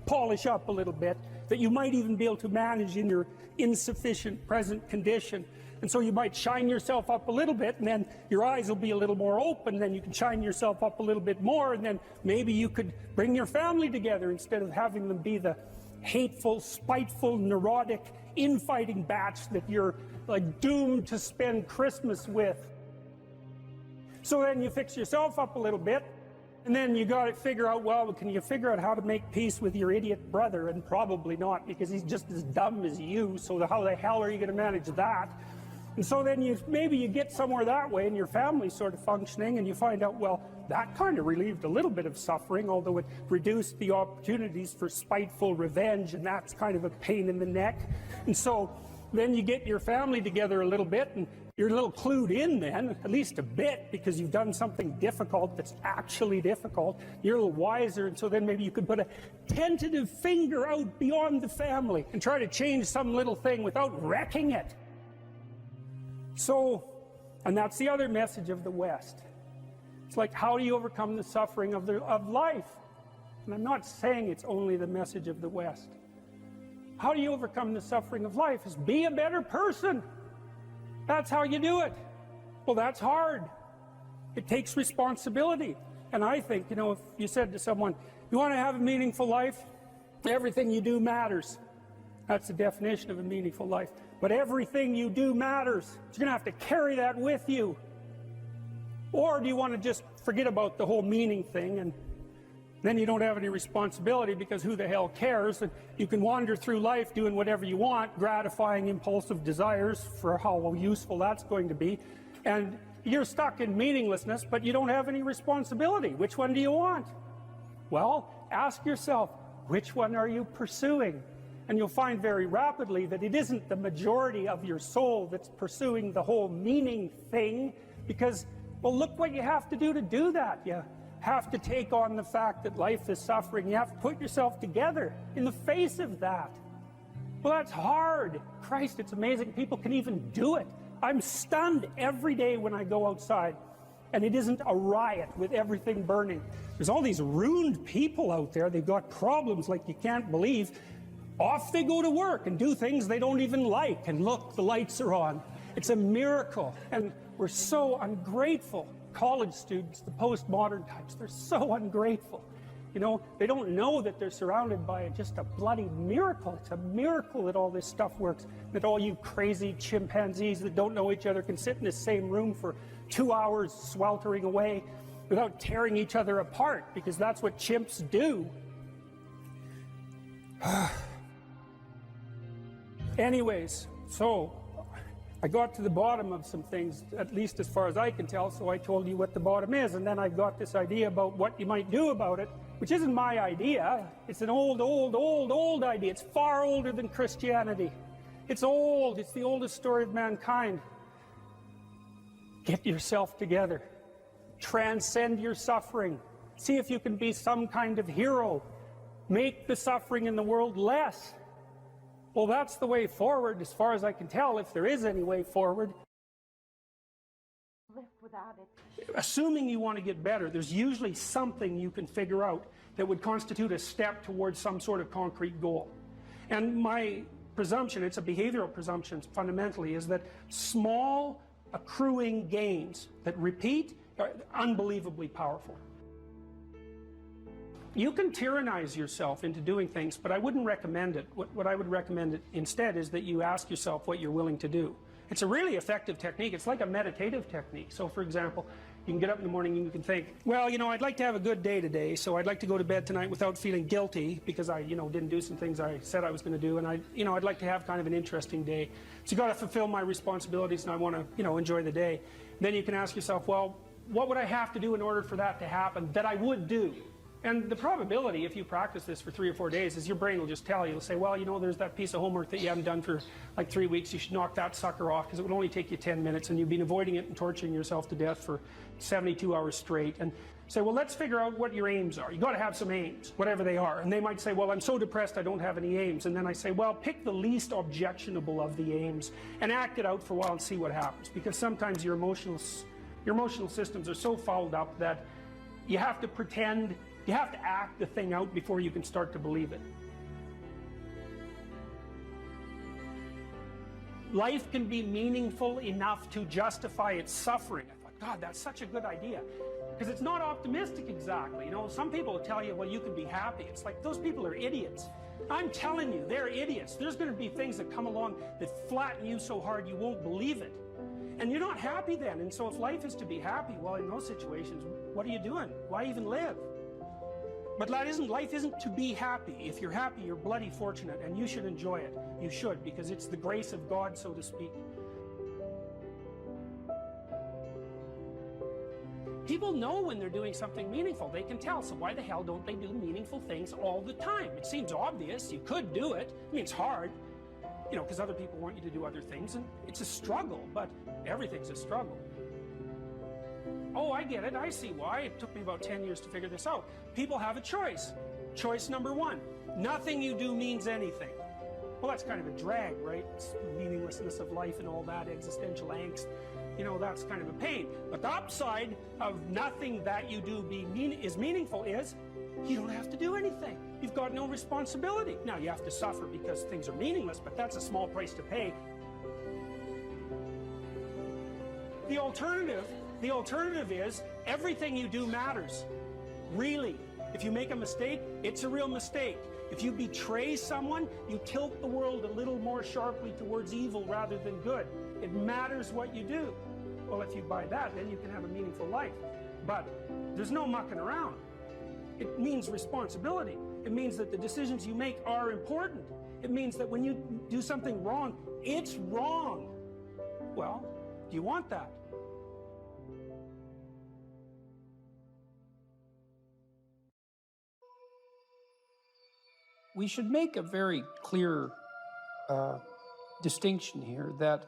polish up a little bit, that you might even be able to manage in your insufficient present condition. And so you might shine yourself up a little bit, and then your eyes will be a little more open, then you can shine yourself up a little bit more, and then maybe you could bring your family together instead of having them be the hateful, spiteful, neurotic, infighting batch that you're doomed to spend Christmas with. So then you fix yourself up a little bit, and then you got to figure out, well, can you figure out how to make peace with your idiot brother? And probably not, because he's just as dumb as you, so how the hell are you going to manage that? And so then maybe you get somewhere that way, and your family's sort of functioning, and you find out, well, that kind of relieved a little bit of suffering, although it reduced the opportunities for spiteful revenge, and that's kind of a pain in the neck. And so then you get your family together a little bit, and you're a little clued in then, at least a bit, because you've done something difficult that's actually difficult. You're a little wiser, and so then maybe you could put a tentative finger out beyond the family and try to change some little thing without wrecking it. So, and that's the other message of the West. It's like, how do you overcome the suffering of life? And I'm not saying it's only the message of the West. How do you overcome the suffering of life? Is be a better person. That's how you do it. Well, that's hard. It takes responsibility. And I think, if you said to someone, you want to have a meaningful life? Everything you do matters. That's the definition of a meaningful life. But everything you do matters. You're going to have to carry that with you. Or do you want to just forget about the whole meaning thing, and then you don't have any responsibility, because who the hell cares? And you can wander through life doing whatever you want, gratifying impulsive desires for how useful that's going to be. And you're stuck in meaninglessness, but you don't have any responsibility. Which one do you want? Well, ask yourself, which one are you pursuing? And you'll find very rapidly that it isn't the majority of your soul that's pursuing the whole meaning thing, because, well, look what you have to do that. You have to take on the fact that life is suffering. You have to put yourself together in the face of that. Well, that's hard. Christ, it's amazing people can even do it. I'm stunned every day when I go outside and it isn't a riot with everything burning. There's all these ruined people out there. They've got problems like you can't believe. Off they go to work and do things they don't even like, and look, the lights are on. It's a miracle, and we're so ungrateful. College students, the postmodern types, they're so ungrateful. You know, they don't know that they're surrounded by just a bloody miracle. It's a miracle that all this stuff works, that all you crazy chimpanzees that don't know each other can sit in the same room for 2 hours sweltering away without tearing each other apart, because that's what chimps do. Anyways, so I got to the bottom of some things, at least as far as I can tell, so I told you what the bottom is, and then I got this idea about what you might do about it, which isn't my idea. It's an old idea. It's far older than Christianity. It's old. It's the oldest story of mankind. Get yourself together. Transcend your suffering. See if you can be some kind of hero. Make the suffering in the world less. Well, that's the way forward, as far as I can tell, if there is any way forward. Live without it. Assuming you want to get better, there's usually something you can figure out that would constitute a step towards some sort of concrete goal. And my presumption, it's a behavioral presumption fundamentally, is that small accruing gains that repeat are unbelievably powerful. You can tyrannize yourself into doing things, but I wouldn't recommend it. What I would recommend instead is that you ask yourself what you're willing to do. It's a really effective technique. It's like a meditative technique. So, for example, you can get up in the morning and you can think, well, you know, I'd like to have a good day today, so I'd like to go to bed tonight without feeling guilty because I, didn't do some things I said I was going to do, and I'd like to have kind of an interesting day. So you've got to fulfill my responsibilities, and I want to, enjoy the day. Then you can ask yourself, well, what would I have to do in order for that to happen that I would do? And the probability, if you practice this for 3 or 4 days, is your brain will just tell you. It'll say, well, there's that piece of homework that you haven't done for like 3 weeks. You should knock that sucker off because it would only take you 10 minutes and you've been avoiding it and torturing yourself to death for 72 hours straight. And say, well, let's figure out what your aims are. You've got to have some aims, whatever they are. And they might say, well, I'm so depressed I don't have any aims. And then I say, well, pick the least objectionable of the aims and act it out for a while and see what happens. Because sometimes your emotional systems are so fouled up that you have to pretend. You have to act the thing out before you can start to believe it. Life can be meaningful enough to justify its suffering. I thought, God, that's such a good idea. Because it's not optimistic exactly. Some people will tell you, well, you can be happy. It's like, those people are idiots. I'm telling you, they're idiots. There's going to be things that come along that flatten you so hard you won't believe it. And you're not happy then. And so if life is to be happy, well, in those situations, what are you doing? Why even live? But life isn't to be happy. If you're happy, you're bloody fortunate, and you should enjoy it. You should, because it's the grace of God, so to speak. People know when they're doing something meaningful. They can tell, so why the hell don't they do meaningful things all the time? It seems obvious. You could do it. I mean, it's hard, because other people want you to do other things, and it's a struggle, but everything's a struggle. Oh, I get it. I see why. It took me about 10 years to figure this out. People have a choice. Choice number 1. Nothing you do means anything. Well, that's kind of a drag, right? It's the meaninglessness of life and all that existential angst. That's kind of a pain. But the upside of nothing that you do is meaningful is you don't have to do anything. You've got no responsibility. Now, you have to suffer because things are meaningless, but that's a small price to pay. The alternative is everything you do matters. Really. If you make a mistake, it's a real mistake. If you betray someone, you tilt the world a little more sharply towards evil rather than good. It matters what you do. Well, if you buy that, then you can have a meaningful life. But there's no mucking around. It means responsibility. It means that the decisions you make are important. It means that when you do something wrong, it's wrong. Well, do you want that? We should make a very clear distinction here that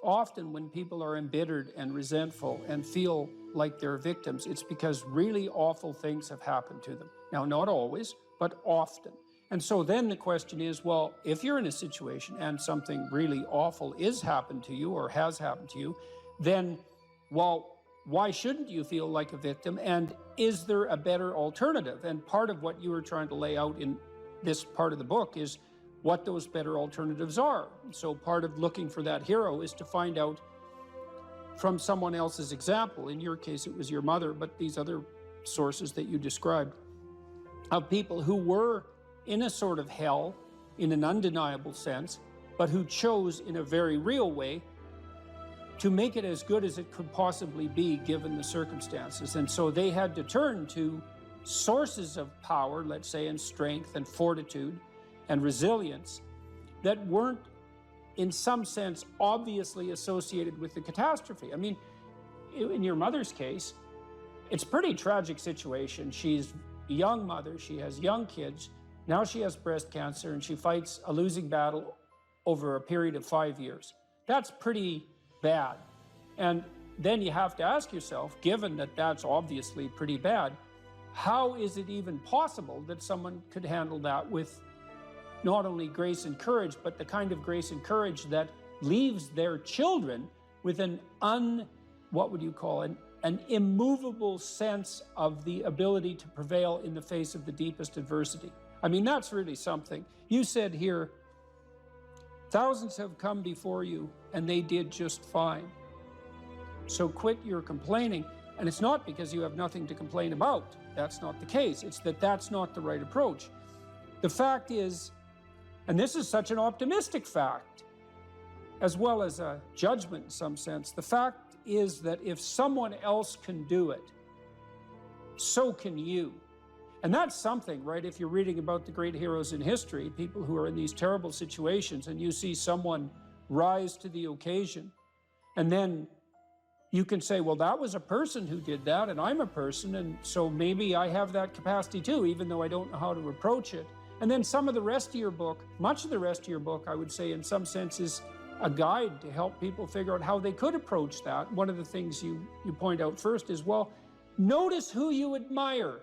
often when people are embittered and resentful and feel like they're victims, it's because really awful things have happened to them. Now, not always, but often. And so then the question is, well, if you're in a situation and something really awful is happened to you or has happened to you, then, well, why shouldn't you feel like a victim? And is there a better alternative? And part of what you were trying to lay out in this part of the book is what those better alternatives are. So part of looking for that hero is to find out from someone else's example. In your case, it was your mother, but these other sources that you described, of people who were in a sort of hell in an undeniable sense, but who chose in a very real way to make it as good as it could possibly be given the circumstances. And so they had to turn to sources of power, let's say, and strength and fortitude and resilience that weren't in some sense obviously associated with the catastrophe. I mean, in your mother's case, it's a pretty tragic situation. She's a young mother, she has young kids, now she has breast cancer, and she fights a losing battle over a period of 5 years. That's pretty bad. And then you have to ask yourself, given that that's obviously pretty bad, how is it even possible that someone could handle that with not only grace and courage, but the kind of grace and courage that leaves their children with an immovable sense of the ability to prevail in the face of the deepest adversity. I mean, that's really something. You said here, thousands have come before you and they did just fine. So quit your complaining. And it's not because you have nothing to complain about. That's not the case. It's that that's not the right approach. The fact is, and this is such an optimistic fact, as well as a judgment in some sense, the fact is that if someone else can do it, so can you. And that's something, right? If you're reading about the great heroes in history, people who are in these terrible situations, and you see someone rise to the occasion, and then you can say, well, that was a person who did that, and I'm a person, and so maybe I have that capacity too, even though I don't know how to approach it. And then some of the rest of your book, much of the rest of your book, I would say in some sense is a guide to help people figure out how they could approach that. One of the things you point out first is, well, notice who you admire.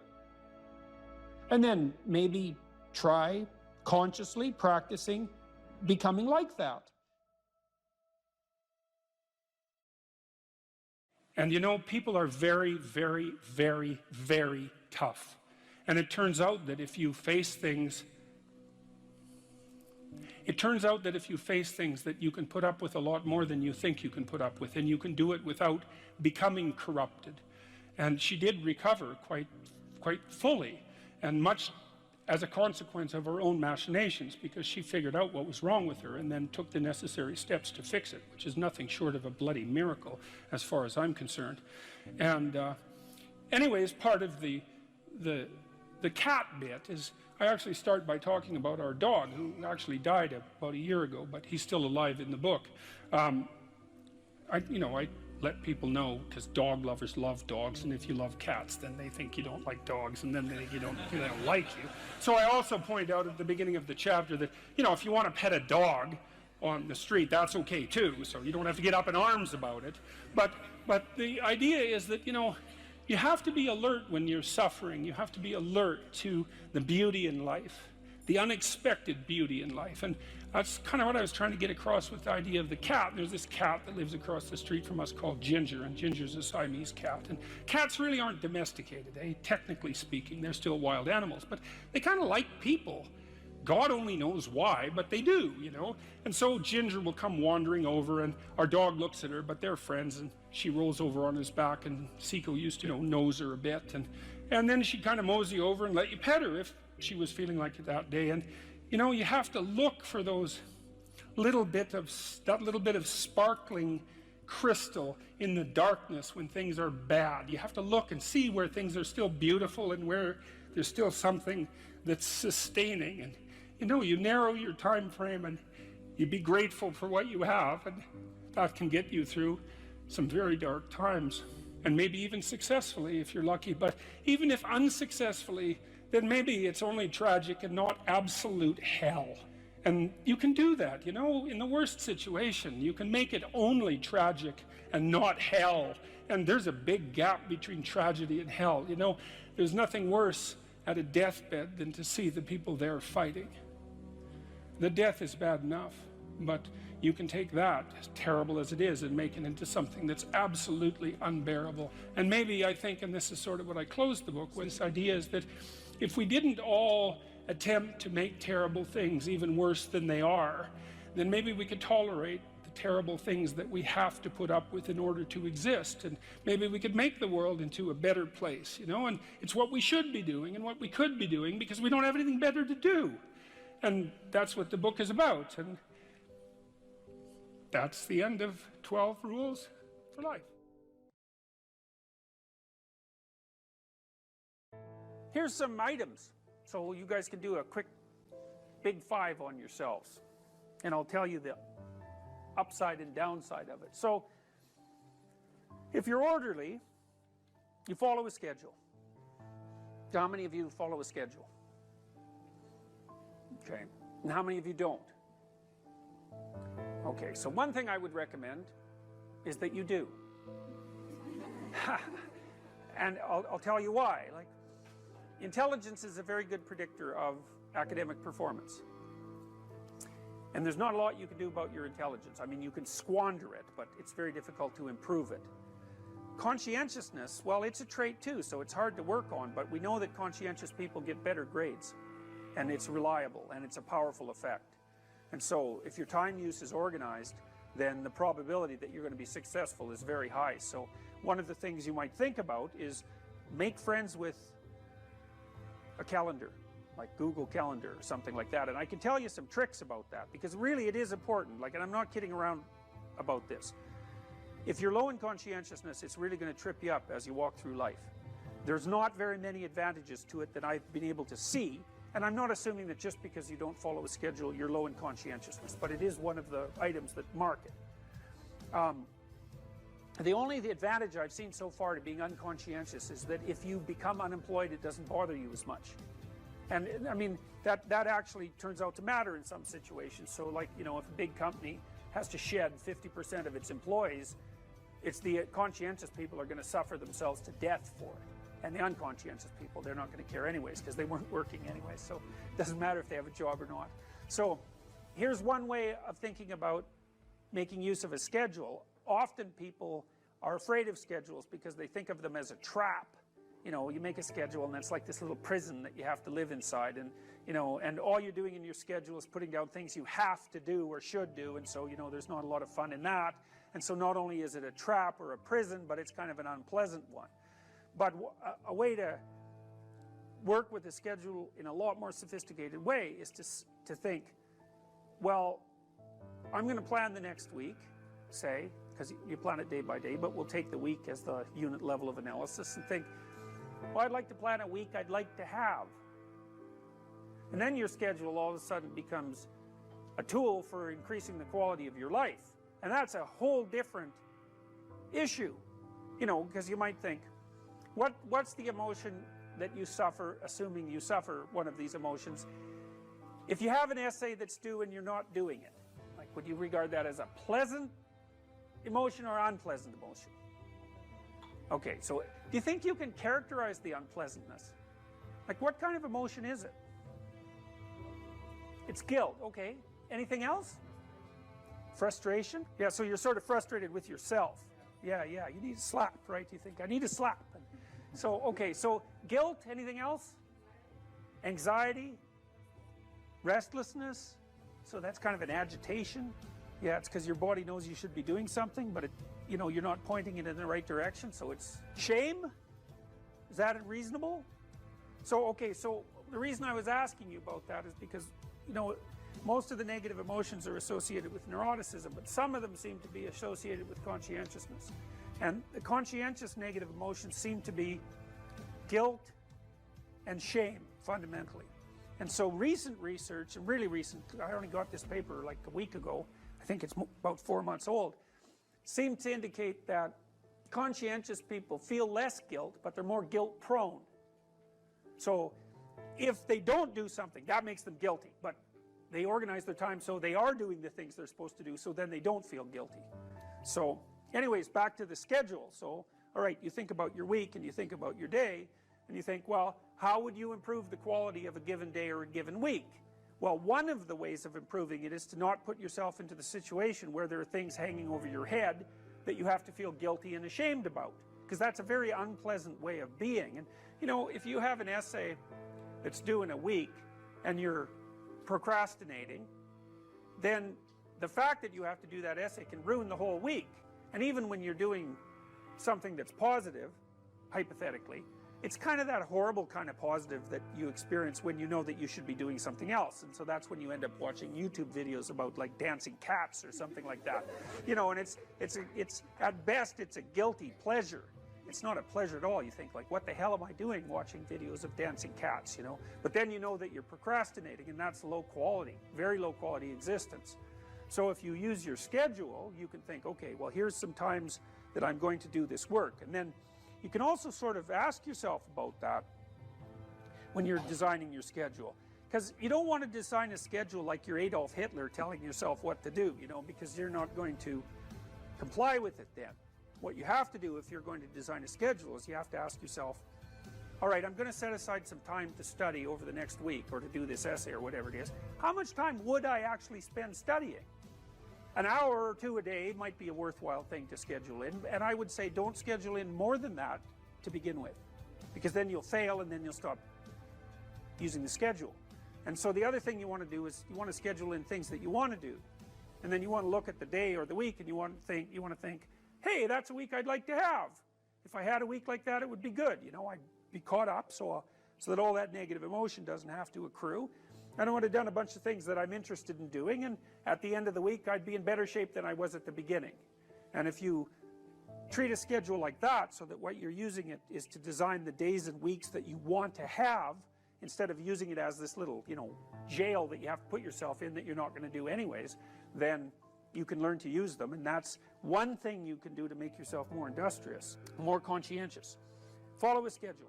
And then maybe try consciously practicing becoming like that. And you know, people are very, very, very, very tough. And it turns out that if you face things, that you can put up with a lot more than you think you can put up with, and you can do it without becoming corrupted. And she did recover quite fully, and much as a consequence of her own machinations, because she figured out what was wrong with her and then took the necessary steps to fix it, which is nothing short of a bloody miracle as far as I'm concerned. And anyways, part of the cat bit is I actually start by talking about our dog, who actually died about a year ago, but he's still alive in the book. I let people know, because dog lovers love dogs, and if you love cats, then they think you don't like dogs, and then they don't like you. So I also point out at the beginning of the chapter that, if you want to pet a dog on the street, that's okay too, so you don't have to get up in arms about it. But the idea is that, you have to be alert when you're suffering. You have to be alert to the beauty in life, the unexpected beauty in life. And that's kind of what I was trying to get across with the idea of the cat. There's this cat that lives across the street from us called Ginger, and Ginger's a Siamese cat. And cats really aren't domesticated, technically speaking. They're still wild animals, but they kind of like people. God only knows why, but they do, And so Ginger will come wandering over, and our dog looks at her, but they're friends, and she rolls over on his back, and Seiko used to, nose her a bit, and then she'd kind of mosey over and let you pet her if she was feeling like it that day. And, you have to look for that little bit of sparkling crystal in the darkness when things are bad. You have to look and see where things are still beautiful and where there's still something that's sustaining. And, you narrow your time frame and you be grateful for what you have, and that can get you through some very dark times, and maybe even successfully if you're lucky. But even if unsuccessfully, then maybe it's only tragic and not absolute hell. And you can do that, in the worst situation. You can make it only tragic and not hell. And there's a big gap between tragedy and hell. There's nothing worse at a deathbed than to see the people there fighting. The death is bad enough, But you can take that, as terrible as it is, and make it into something that's absolutely unbearable. And maybe I think, and this is sort of what I closed the book with, this idea is that if we didn't all attempt to make terrible things even worse than they are, then maybe we could tolerate the terrible things that we have to put up with in order to exist, and maybe we could make the world into a better place, you know. And it's what we should be doing and what we could be doing, because we don't have anything better to do. And that's what the book is about. And that's the end of 12 Rules for Life. Here's some items, so you guys can do a quick big five on yourselves. And I'll tell you the upside and downside of it. So, if you're orderly, you follow a schedule. How many of you follow a schedule? Okay. And how many of you don't? Okay, so one thing I would recommend is that you do. And I'll tell you why. Like, intelligence is a very good predictor of academic performance. And there's not a lot you can do about your intelligence. I mean, you can squander it, but it's very difficult to improve it. Conscientiousness, well, it's a trait too, so it's hard to work on, but we know that conscientious people get better grades. And it's reliable, and it's a powerful effect. And so, if your time use is organized, then the probability that you're going to be successful is very high. So, one of the things you might think about is make friends with a calendar, like Google Calendar or something like that. And I can tell you some tricks about that, because really it is important. Like, and I'm not kidding around about this. If you're low in conscientiousness, it's really going to trip you up as you walk through life. There's not very many advantages to it that I've been able to see. And I'm not assuming that just because you don't follow a schedule, you're low in conscientiousness, but it is one of the items that mark it. The only advantage I've seen so far to being unconscientious is that if you become unemployed, it doesn't bother you as much. And I mean, that actually turns out to matter in some situations. So, like, you know, if a big company has to shed 50% of its employees, it's the conscientious people are going to suffer themselves to death for it. And the unconscientious people, they're not going to care anyways, because they weren't working anyway. So it doesn't matter if they have a job or not. So here's one way of thinking about making use of a schedule. Often people are afraid of schedules because they think of them as a trap. You know, you make a schedule and it's like this little prison that you have to live inside. And, you know, and all you're doing in your schedule is putting down things you have to do or should do. And so, you know, there's not a lot of fun in that. And so not only is it a trap or a prison, but it's kind of an unpleasant one. But a way to work with the schedule in a lot more sophisticated way is to think, well, I'm going to plan the next week, say, because you plan it day by day, but we'll take the week as the unit level of analysis and think, well, I'd like to plan a week I'd like to have. And then your schedule all of a sudden becomes a tool for increasing the quality of your life. And that's a whole different issue, you know, because you might think, what's the emotion that you suffer, assuming you suffer one of these emotions? If you have an essay that's due and you're not doing it, like, would you regard that as a pleasant emotion or unpleasant emotion? Okay, so do you think you can characterize the unpleasantness? Like, what kind of emotion is it? It's guilt, okay. Anything else? Frustration? Yeah, so you're sort of frustrated with yourself. Yeah, you need a slap, right? You think, I need a slap. So, okay, so guilt, anything else? Anxiety? Restlessness? So that's kind of an agitation. Yeah, it's because your body knows you should be doing something, but you know, you're not pointing it in the right direction, so it's shame? Is that reasonable? So, okay, so the reason I was asking you about that is because, you know, most of the negative emotions are associated with neuroticism, but some of them seem to be associated with conscientiousness. And the conscientious negative emotions seem to be guilt and shame, fundamentally. And so recent research, and really recent, I only got this paper like a week ago, I think it's about 4 months old, seem to indicate that conscientious people feel less guilt, but they're more guilt prone. So if they don't do something, that makes them guilty, but they organize their time so they are doing the things they're supposed to do, so then they don't feel guilty. So anyways, back to the schedule. So, all right, you think about your week and you think about your day, and you think, well, how would you improve the quality of a given day or a given week? Well, one of the ways of improving it is to not put yourself into the situation where there are things hanging over your head that you have to feel guilty and ashamed about, because that's a very unpleasant way of being. And you know, if you have an essay that's due in a week and you're procrastinating, then the fact that you have to do that essay can ruin the whole week. And even when you're doing something that's positive, hypothetically, it's kind of that horrible kind of positive that you experience when you know that you should be doing something else. And so that's when you end up watching YouTube videos about like dancing cats or something like that. You know, and it's at best it's a guilty pleasure. It's not a pleasure at all. You think like, what the hell am I doing watching videos of dancing cats, you know? But then you know that you're procrastinating, and that's low quality, very low quality existence. So if you use your schedule, you can think, okay, well, here's some times that I'm going to do this work. And then you can also sort of ask yourself about that when you're designing your schedule. Because you don't want to design a schedule like you're Adolf Hitler telling yourself what to do, you know, because you're not going to comply with it then. What you have to do if you're going to design a schedule is you have to ask yourself, all right, I'm going to set aside some time to study over the next week or to do this essay or whatever it is. How much time would I actually spend studying? An hour or two a day might be a worthwhile thing to schedule in, and I would say don't schedule in more than that to begin with, because then you'll fail and then you'll stop using the schedule. And so the other thing you want to do is you want to schedule in things that you want to do, and then you want to look at the day or the week and you want to think, hey, that's a week I'd like to have. If I had a week like that, it would be good. You know, I'd be caught up so that all that negative emotion doesn't have to accrue. And I would have done a bunch of things that I'm interested in doing, and at the end of the week I'd be in better shape than I was at the beginning. And if you treat a schedule like that, so that what you're using it is to design the days and weeks that you want to have, instead of using it as this little, you know, jail that you have to put yourself in that you're not going to do anyways, then you can learn to use them. And that's one thing you can do to make yourself more industrious, more conscientious. Follow a schedule.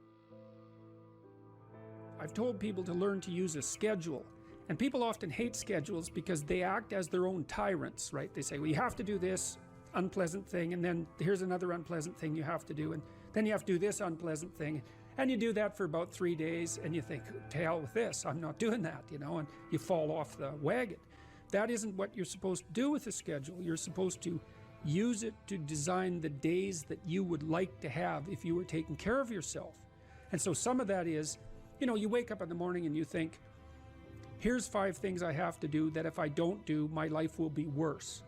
I've told people to learn to use a schedule, and people often hate schedules because they act as their own tyrants, right? They say, well, you have to do this unpleasant thing, and then here's another unpleasant thing you have to do, and then you have to do this unpleasant thing, and you do that for about 3 days, and you think, to hell with this, I'm not doing that, you know, and you fall off the wagon. That isn't what you're supposed to do with a schedule. You're supposed to use it to design the days that you would like to have if you were taking care of yourself. And so some of that is, you know, you wake up in the morning and you think, here's 5 things I have to do that if I don't do, my life will be worse.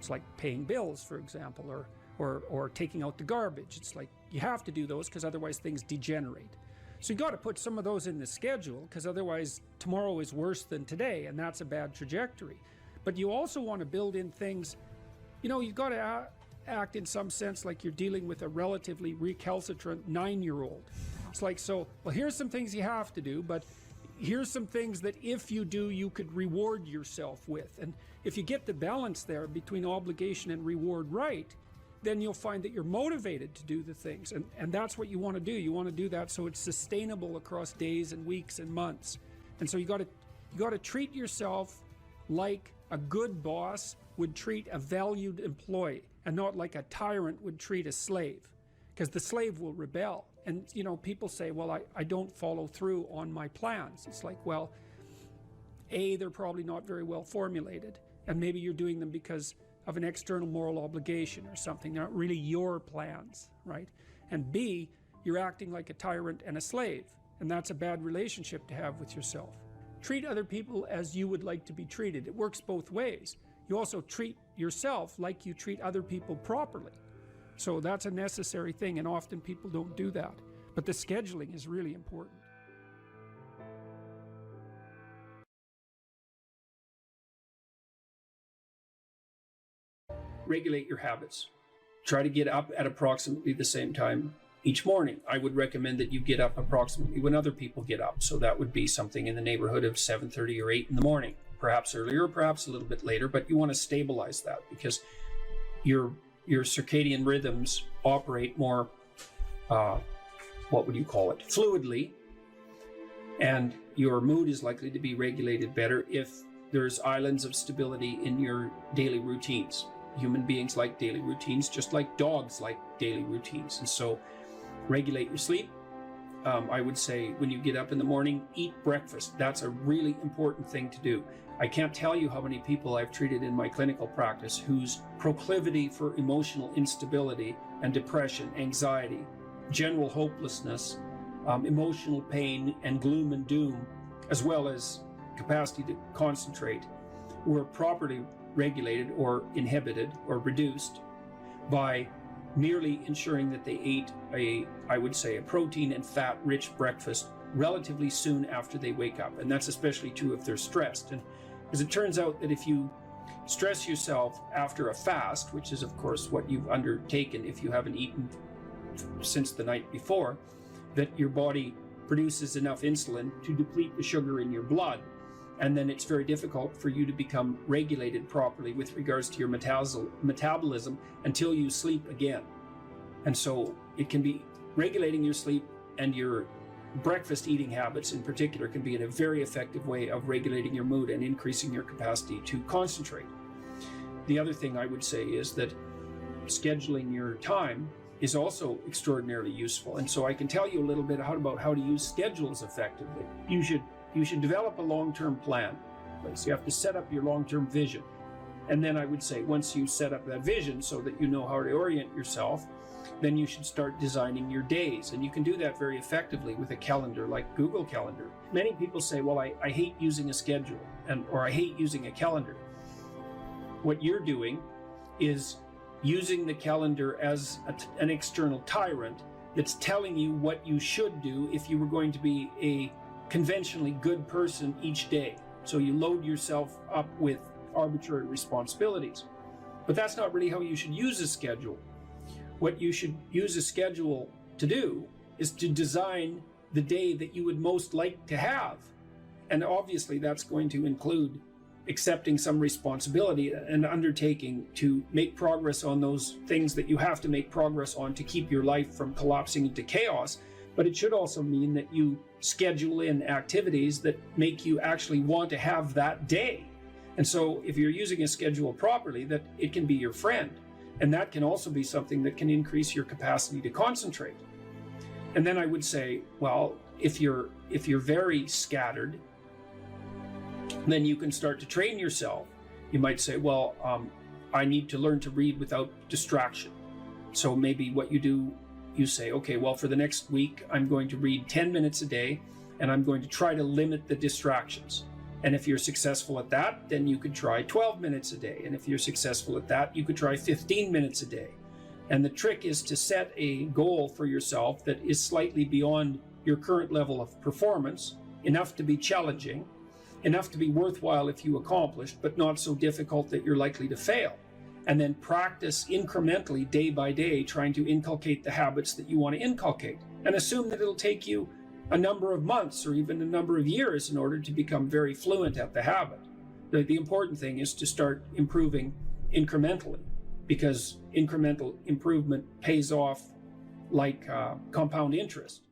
It's like paying bills, for example, or taking out the garbage. It's like you have to do those because otherwise things degenerate. So you got to put some of those in the schedule, because otherwise tomorrow is worse than today, and that's a bad trajectory. But you also want to build in things, you know, you've got to act in some sense like you're dealing with a relatively recalcitrant 9-year-old. It's like, so, well, here's some things you have to do, but here's some things that if you do, you could reward yourself with. And if you get the balance there between obligation and reward right, then you'll find that you're motivated to do the things. And that's what you want to do. You want to do that so it's sustainable across days and weeks and months. And so you got to treat yourself like a good boss would treat a valued employee, and not like a tyrant would treat a slave, because the slave will rebel. And, you know, people say, well, I don't follow through on my plans. It's like, well, A, they're probably not very well formulated, and maybe you're doing them because of an external moral obligation or something. They're not really your plans, right? And B, you're acting like a tyrant and a slave, and that's a bad relationship to have with yourself. Treat other people as you would like to be treated. It works both ways. You also treat yourself like you treat other people properly. So that's a necessary thing, and often people don't do that. But the scheduling is really important. Regulate your habits. Try to get up at approximately the same time each morning. I would recommend that you get up approximately when other people get up. So that would be something in the neighborhood of 7:30 or 8 in the morning. Perhaps earlier, perhaps a little bit later, but you want to stabilize that, because your circadian rhythms operate more, what would you call it, fluidly, and your mood is likely to be regulated better if there's islands of stability in your daily routines. Human beings like daily routines, just like dogs like daily routines. And so regulate your sleep, I would say when you get up in the morning, eat breakfast. That's a really important thing to do. I can't tell you how many people I've treated in my clinical practice whose proclivity for emotional instability and depression, anxiety, general hopelessness, emotional pain and gloom and doom, as well as capacity to concentrate, were properly regulated or inhibited or reduced by merely ensuring that they ate I would say, a protein and fat-rich breakfast relatively soon after they wake up. And that's especially true if they're stressed. And as it turns out that if you stress yourself after a fast, which is of course what you've undertaken if you haven't eaten since the night before, that your body produces enough insulin to deplete the sugar in your blood. And then it's very difficult for you to become regulated properly with regards to your metabolism until you sleep again. And so it can be regulating your sleep, and your breakfast eating habits in particular can be in a very effective way of regulating your mood and increasing your capacity to concentrate. The other thing I would say is that scheduling your time is also extraordinarily useful. And so I can tell you a little bit about how to use schedules effectively. You should develop a long-term plan. So you have to set up your long-term vision. And then I would say once you set up that vision so that you know how to orient yourself, then you should start designing your days. And you can do that very effectively with a calendar like Google Calendar. Many people say, well, I hate using a schedule, or I hate using a calendar. What you're doing is using the calendar as an external tyrant that's telling you what you should do if you were going to be a conventionally good person each day. So you load yourself up with arbitrary responsibilities. But that's not really how you should use a schedule. What you should use a schedule to do is to design the day that you would most like to have. And obviously that's going to include accepting some responsibility and undertaking to make progress on those things that you have to make progress on to keep your life from collapsing into chaos. But it should also mean that you schedule in activities that make you actually want to have that day. And so if you're using a schedule properly, that it can be your friend. And that can also be something that can increase your capacity to concentrate. And then I would say, well, if you're very scattered, then you can start to train yourself. You might say, well, I need to learn to read without distraction. So maybe what you do, you say, okay, well, for the next week, I'm going to read 10 minutes a day, and I'm going to try to limit the distractions. And if you're successful at that, then you could try 12 minutes a day. And if you're successful at that, you could try 15 minutes a day. And the trick is to set a goal for yourself that is slightly beyond your current level of performance, enough to be challenging, enough to be worthwhile if you accomplish, but not so difficult that you're likely to fail. And then practice incrementally, day by day, trying to inculcate the habits that you want to inculcate. And assume that it'll take you a number of months or even a number of years in order to become very fluent at the habit. The important thing is to start improving incrementally, because incremental improvement pays off like compound interest.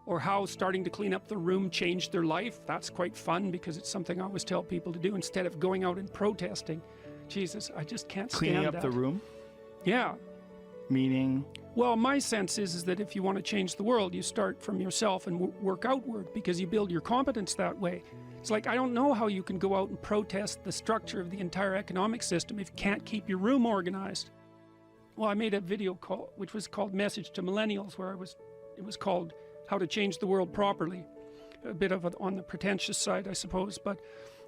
Or how starting to clean up the room changed their life. That's quite fun, because it's something I always tell people to do instead of going out and protesting. Jesus, I just can't stand Cleaning up that. the room? Yeah. Meaning? Well, my sense is that if you want to change the world, you start from yourself and work outward, because you build your competence that way. It's like, I don't know how you can go out and protest the structure of the entire economic system if you can't keep your room organized. Well, I made a video call, which was called Message to Millennials, where it was called How to Change the World Properly. A bit of on the pretentious side, I suppose, but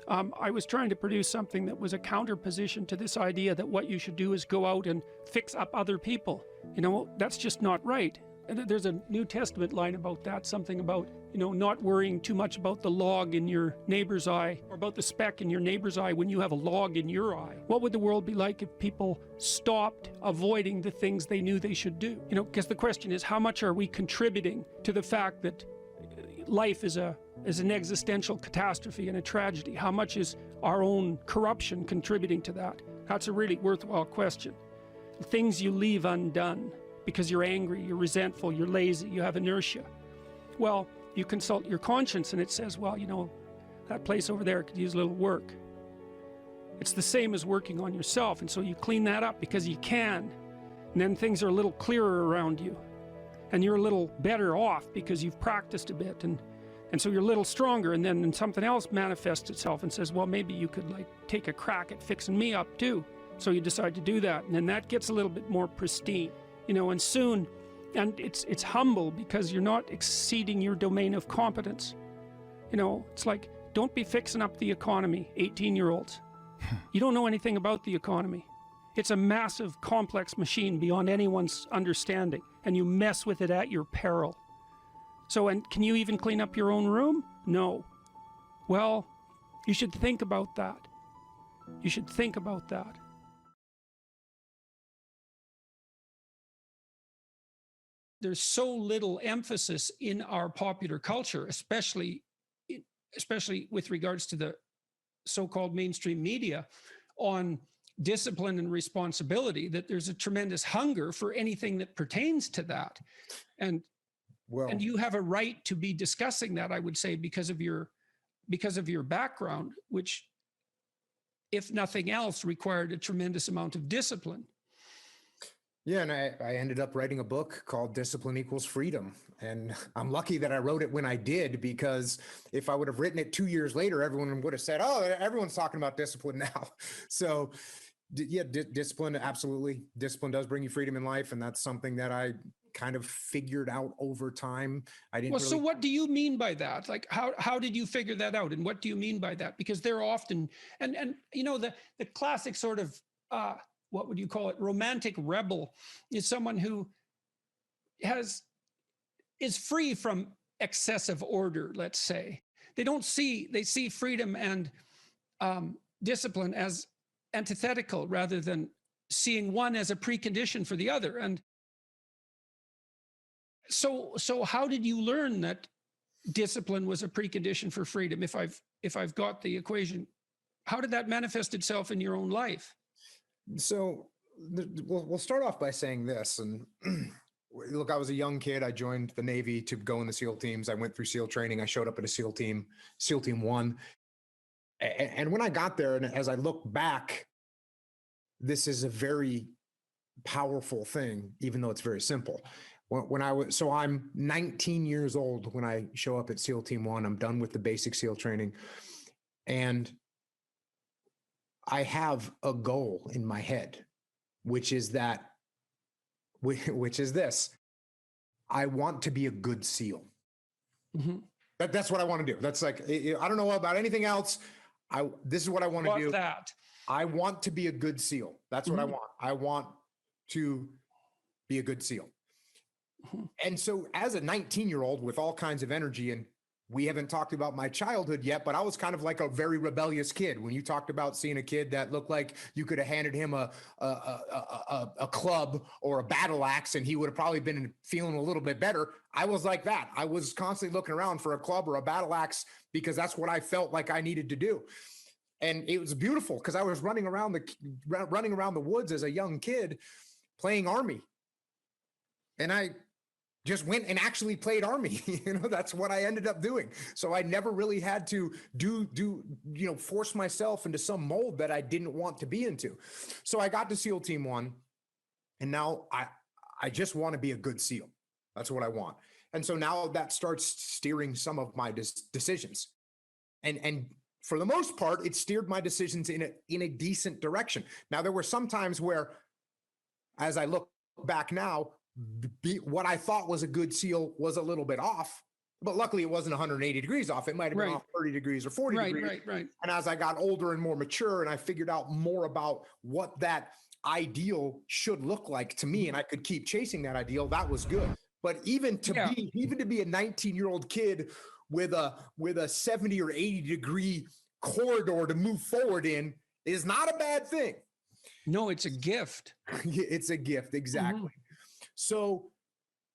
I was trying to produce something that was a counterposition to this idea that what you should do is go out and fix up other people. You know, that's just not right. And there's a New Testament line about that, something about, you know, not worrying too much about the log in your neighbor's eye, or about the speck in your neighbor's eye when you have a log in your eye. What would the world be like if people stopped avoiding the things they knew they should do? You know, because the question is, how much are we contributing to the fact that life is an existential catastrophe and a tragedy? How much is our own corruption contributing to that? That's a really worthwhile question. The things you leave undone because you're angry, you're resentful, you're lazy, you have inertia. Well, you consult your conscience and it says, well, you know, that place over there could use a little work. It's the same as working on yourself, and so you clean that up because you can. And then things are a little clearer around you. And you're a little better off because you've practiced a bit. And so you're a little stronger. And then something else manifests itself and says, well, maybe you could like take a crack at fixing me up too. So you decide to do that. And then that gets a little bit more pristine, you know, and soon, and it's humble because you're not exceeding your domain of competence. You know, it's like, don't be fixing up the economy, 18-year-olds. You don't know anything about the economy. It's a massive, complex machine beyond anyone's understanding, and you mess with it at your peril. So, and can you even clean up your own room? No. Well, you should think about that. You should think about that. There's so little emphasis in our popular culture, especially with regards to the so-called mainstream media, on discipline and responsibility, that there's a tremendous hunger for anything that pertains to that. And you have a right to be discussing that, I would say, because of your background, which, if nothing else, required a tremendous amount of discipline. Yeah, and I ended up writing a book called Discipline Equals Freedom. And I'm lucky that I wrote it when I did, because if I would have written it 2 years later, everyone would have said, oh, everyone's talking about discipline now. So yeah, discipline, absolutely. Discipline does bring you freedom in life. And that's something that I kind of figured out over time. I didn't. Well, so what do you mean by that? Like, how did you figure that out? And what do you mean by that? Because they're often, and you know, the classic sort of, what would you call it? Romantic rebel is someone who is free from excessive order, let's say. They see freedom and discipline as antithetical rather than seeing one as a precondition for the other. And so how did you learn that discipline was a precondition for freedom? If I've got the equation, how did that manifest itself in your own life? So we'll start off by saying this. And look, I was a young kid. I joined the Navy to go in the SEAL teams. I went through SEAL training. I showed up at a SEAL team 1. And when I got there, and as I look back, this is a very powerful thing, even though it's very simple. So I'm 19 years old when I show up at SEAL Team 1. I'm done with the basic SEAL training. And I have a goal in my head, which is this. I want to be a good SEAL. Mm-hmm. That's what I want to do. That's like, I don't know about anything else. This is what I want to do. I want to be a good SEAL. That's what I want. I want to be a good SEAL. Mm-hmm. And so as a 19-year-old with all kinds of energy, and we haven't talked about my childhood yet, but I was kind of like a very rebellious kid. When you talked about seeing a kid that looked like you could have handed him a club or a battle axe and he would have probably been feeling a little bit better, I was like that. I was constantly looking around for a club or a battle axe because that's what I felt like I needed to do. And it was beautiful because I was running around the woods as a young kid playing Army. And I just went and actually played Army. That's what I ended up doing. So I never really had to force myself into some mold that I didn't want to be into. So I got to SEAL Team 1, and now I just want to be a good SEAL. That's what I want. And so now that starts steering some of my decisions. And for the most part, it steered my decisions in a decent direction. Now, there were some times where, as I look back now, what I thought was a good SEAL was a little bit off, but luckily it wasn't 180 degrees off. It might've been off 30 degrees or 40 degrees. Right. And as I got older and more mature and I figured out more about what that ideal should look like to me, and I could keep chasing that ideal, that was good. But even to be a 19-year-old kid with a 70 or 80 degree corridor to move forward in is not a bad thing. No, it's a gift. It's a gift. Exactly. Mm-hmm. So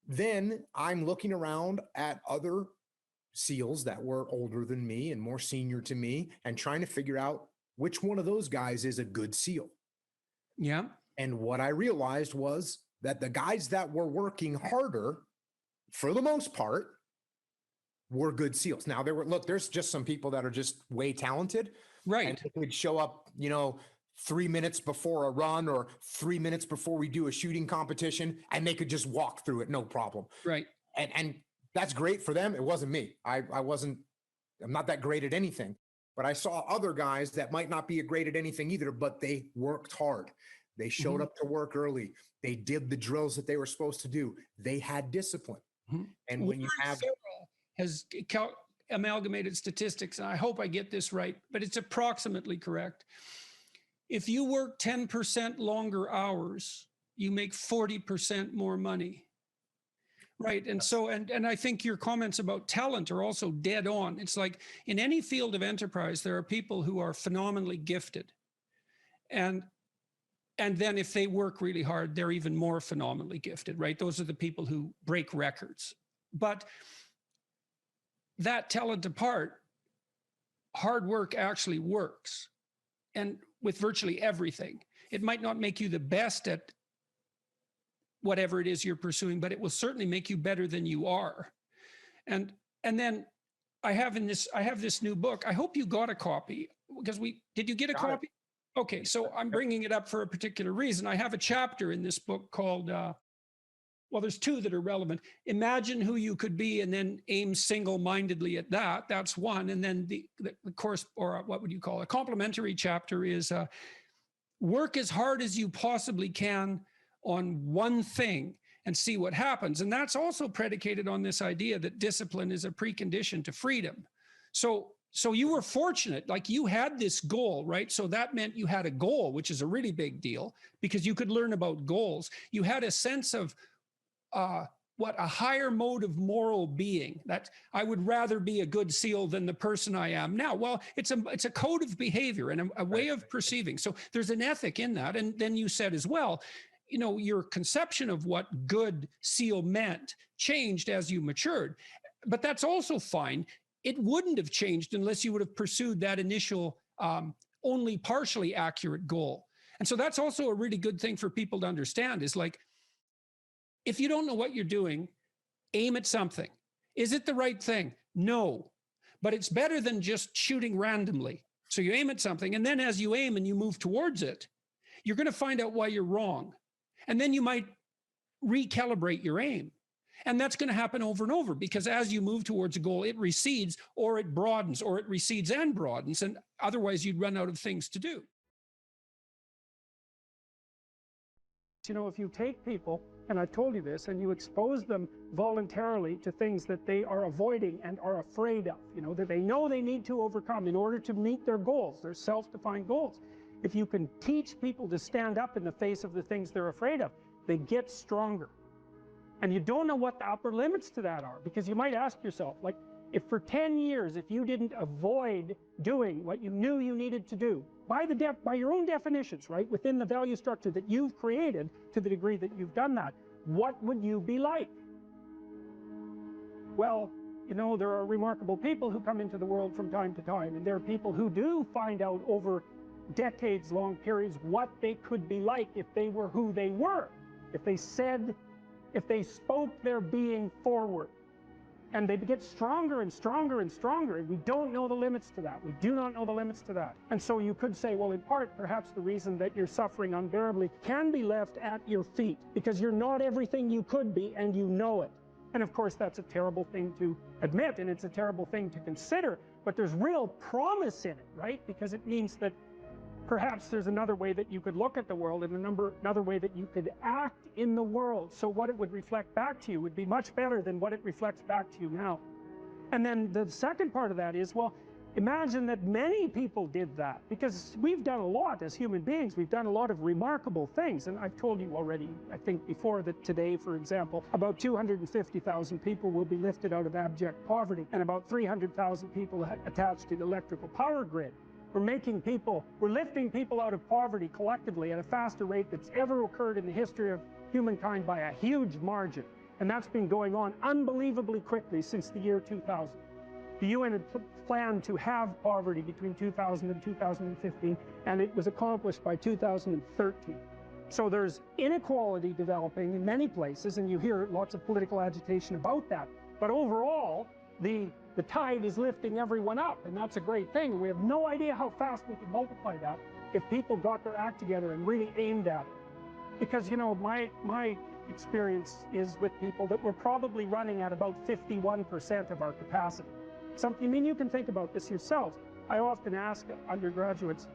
then I'm looking around at other SEALs that were older than me and more senior to me and trying to figure out which one of those guys is a good SEAL. Yeah. And what I realized was that the guys that were working harder, for the most part, were good SEALs. Now there's just some people that are just way talented. Right. And they could show up, 3 minutes before a run or 3 minutes before we do a shooting competition, and they could just walk through it, no problem. Right. And that's great for them. It wasn't me. I'm not that great at anything. But I saw other guys that might not be great at anything either, but they worked hard. They showed up to work early. They did the drills that they were supposed to do. They had discipline. And when you have has amalgamated statistics, and I hope I get this right, but it's approximately correct. If you work 10% longer hours, you make 40% more money. Right. And so, and I think your comments about talent are also dead on. It's like in any field of enterprise, there are people who are phenomenally gifted. And then if they work really hard, they're even more phenomenally gifted, right? Those are the people who break records. But that talent apart, hard work actually works. And with virtually everything, it might not make you the best at whatever it is you're pursuing, but it will certainly make you better than you are. And then I have this new book. I hope you got a copy, because did you get a copy? Okay, so I'm bringing it up for a particular reason. I have a chapter in this book called, well, there's two that are relevant. Imagine who you could be and then aim single-mindedly at that. That's one. And then the course, or what would you call it? A complementary chapter is work as hard as you possibly can on one thing and see what happens. And that's also predicated on this idea that discipline is a precondition to freedom. So you were fortunate, like you had this goal, right? So that meant you had a goal, which is a really big deal because you could learn about goals. You had a sense of a higher mode of moral being, that I would rather be a good SEAL than the person I am now. Well, it's a code of behavior and a way of perceiving. So there's an ethic in that. And then you said as well, you know, your conception of what good SEAL meant changed as you matured, but that's also fine. It wouldn't have changed unless you would have pursued that initial only partially accurate goal. And so that's also a really good thing for people to understand is like, if you don't know what you're doing, aim at something. Is it the right thing? No, but it's better than just shooting randomly. So you aim at something, and then as you aim and you move towards it, you're going to find out why you're wrong. And then you might recalibrate your aim. And that's going to happen over and over because as you move towards a goal, it recedes or it broadens or it recedes and broadens. And otherwise you'd run out of things to do. You know, if you take people, and I told you this, and you expose them voluntarily to things that they are avoiding and are afraid of, you know, that they know they need to overcome in order to meet their goals, their self-defined goals. If you can teach people to stand up in the face of the things they're afraid of, they get stronger. And you don't know what the upper limits to that are, because you might ask yourself, like, if for 10 years, if you didn't avoid doing what you knew you needed to do, by your own definitions, right, within the value structure that you've created to the degree that you've done that, what would you be like? Well, you know, there are remarkable people who come into the world from time to time, and there are people who do find out over decades-long periods what they could be like if they were who they were, if they spoke their being forward. And they get stronger and stronger and stronger, and we don't know the limits to that. We do not know the limits to that. And so you could say, well, in part, perhaps the reason that you're suffering unbearably can be left at your feet, because you're not everything you could be, and you know it. And of course, that's a terrible thing to admit, and it's a terrible thing to consider, but there's real promise in it, right? Because it means that perhaps there's another way that you could look at the world and another way that you could act in the world. So what it would reflect back to you would be much better than what it reflects back to you now. And then the second part of that is, well, imagine that many people did that, because we've done a lot as human beings. We've done a lot of remarkable things. And I've told you already, I think before, that today, for example, about 250,000 people will be lifted out of abject poverty, and about 300,000 people attached to the electrical power grid. We're lifting people out of poverty collectively at a faster rate that's ever occurred in the history of humankind by a huge margin. And that's been going on unbelievably quickly since the year 2000. The UN had planned to have poverty between 2000 and 2015, and it was accomplished by 2013. So there's inequality developing in many places, and you hear lots of political agitation about that. But overall, the tide is lifting everyone up, and that's a great thing. We have no idea how fast we can multiply that. if people got their act together and really aimed at it. Because, you know, my experience is with people that we're probably running at about 51% of our capacity. Something, I mean, you can think about this yourselves. I often ask undergraduates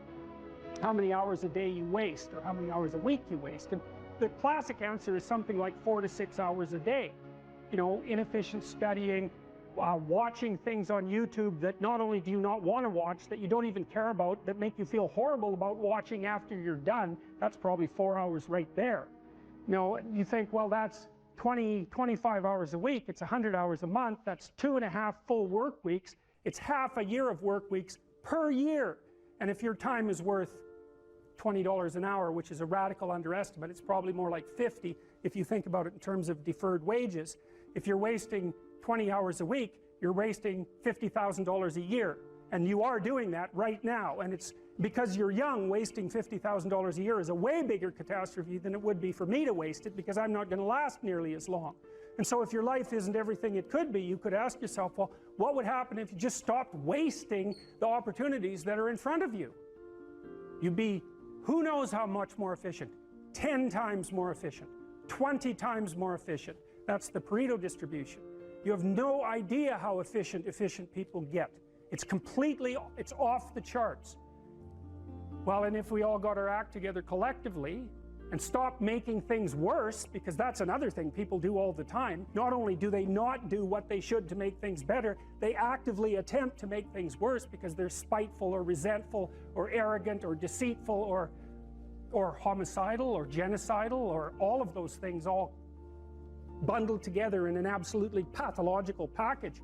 how many hours a day you waste or how many hours a week you waste. And the classic answer is something like 4 to 6 hours a day. You know, inefficient studying, watching things on YouTube that not only do you not want to watch, that you don't even care about, that make you feel horrible about watching after you're done. That's probably 4 hours right there. You know, you think, well, that's 25 hours a week. It's 100 hours a month. That's 2.5 full work weeks. It's half a year of work weeks per year. And if your time is worth $20 an hour, which is a radical underestimate, it's probably more like 50 if you think about it in terms of deferred wages. If you're wasting 20 hours a week, you're wasting $50,000 a year. And you are doing that right now. And it's because you're young, wasting $50,000 a year is a way bigger catastrophe than it would be for me to waste it, because I'm not going to last nearly as long. And so if your life isn't everything it could be, you could ask yourself, well, what would happen if you just stopped wasting the opportunities that are in front of you? You'd be, who knows how much more efficient? 10 times more efficient, 20 times more efficient. That's the Pareto distribution. You have no idea how efficient people get. It's completely, it's off the charts. Well, and if we all got our act together collectively and stopped making things worse, because that's another thing people do all the time. Not only do they not do what they should to make things better, they actively attempt to make things worse because they're spiteful or resentful or arrogant or deceitful or homicidal or genocidal or all of those things all bundled together in an absolutely pathological package.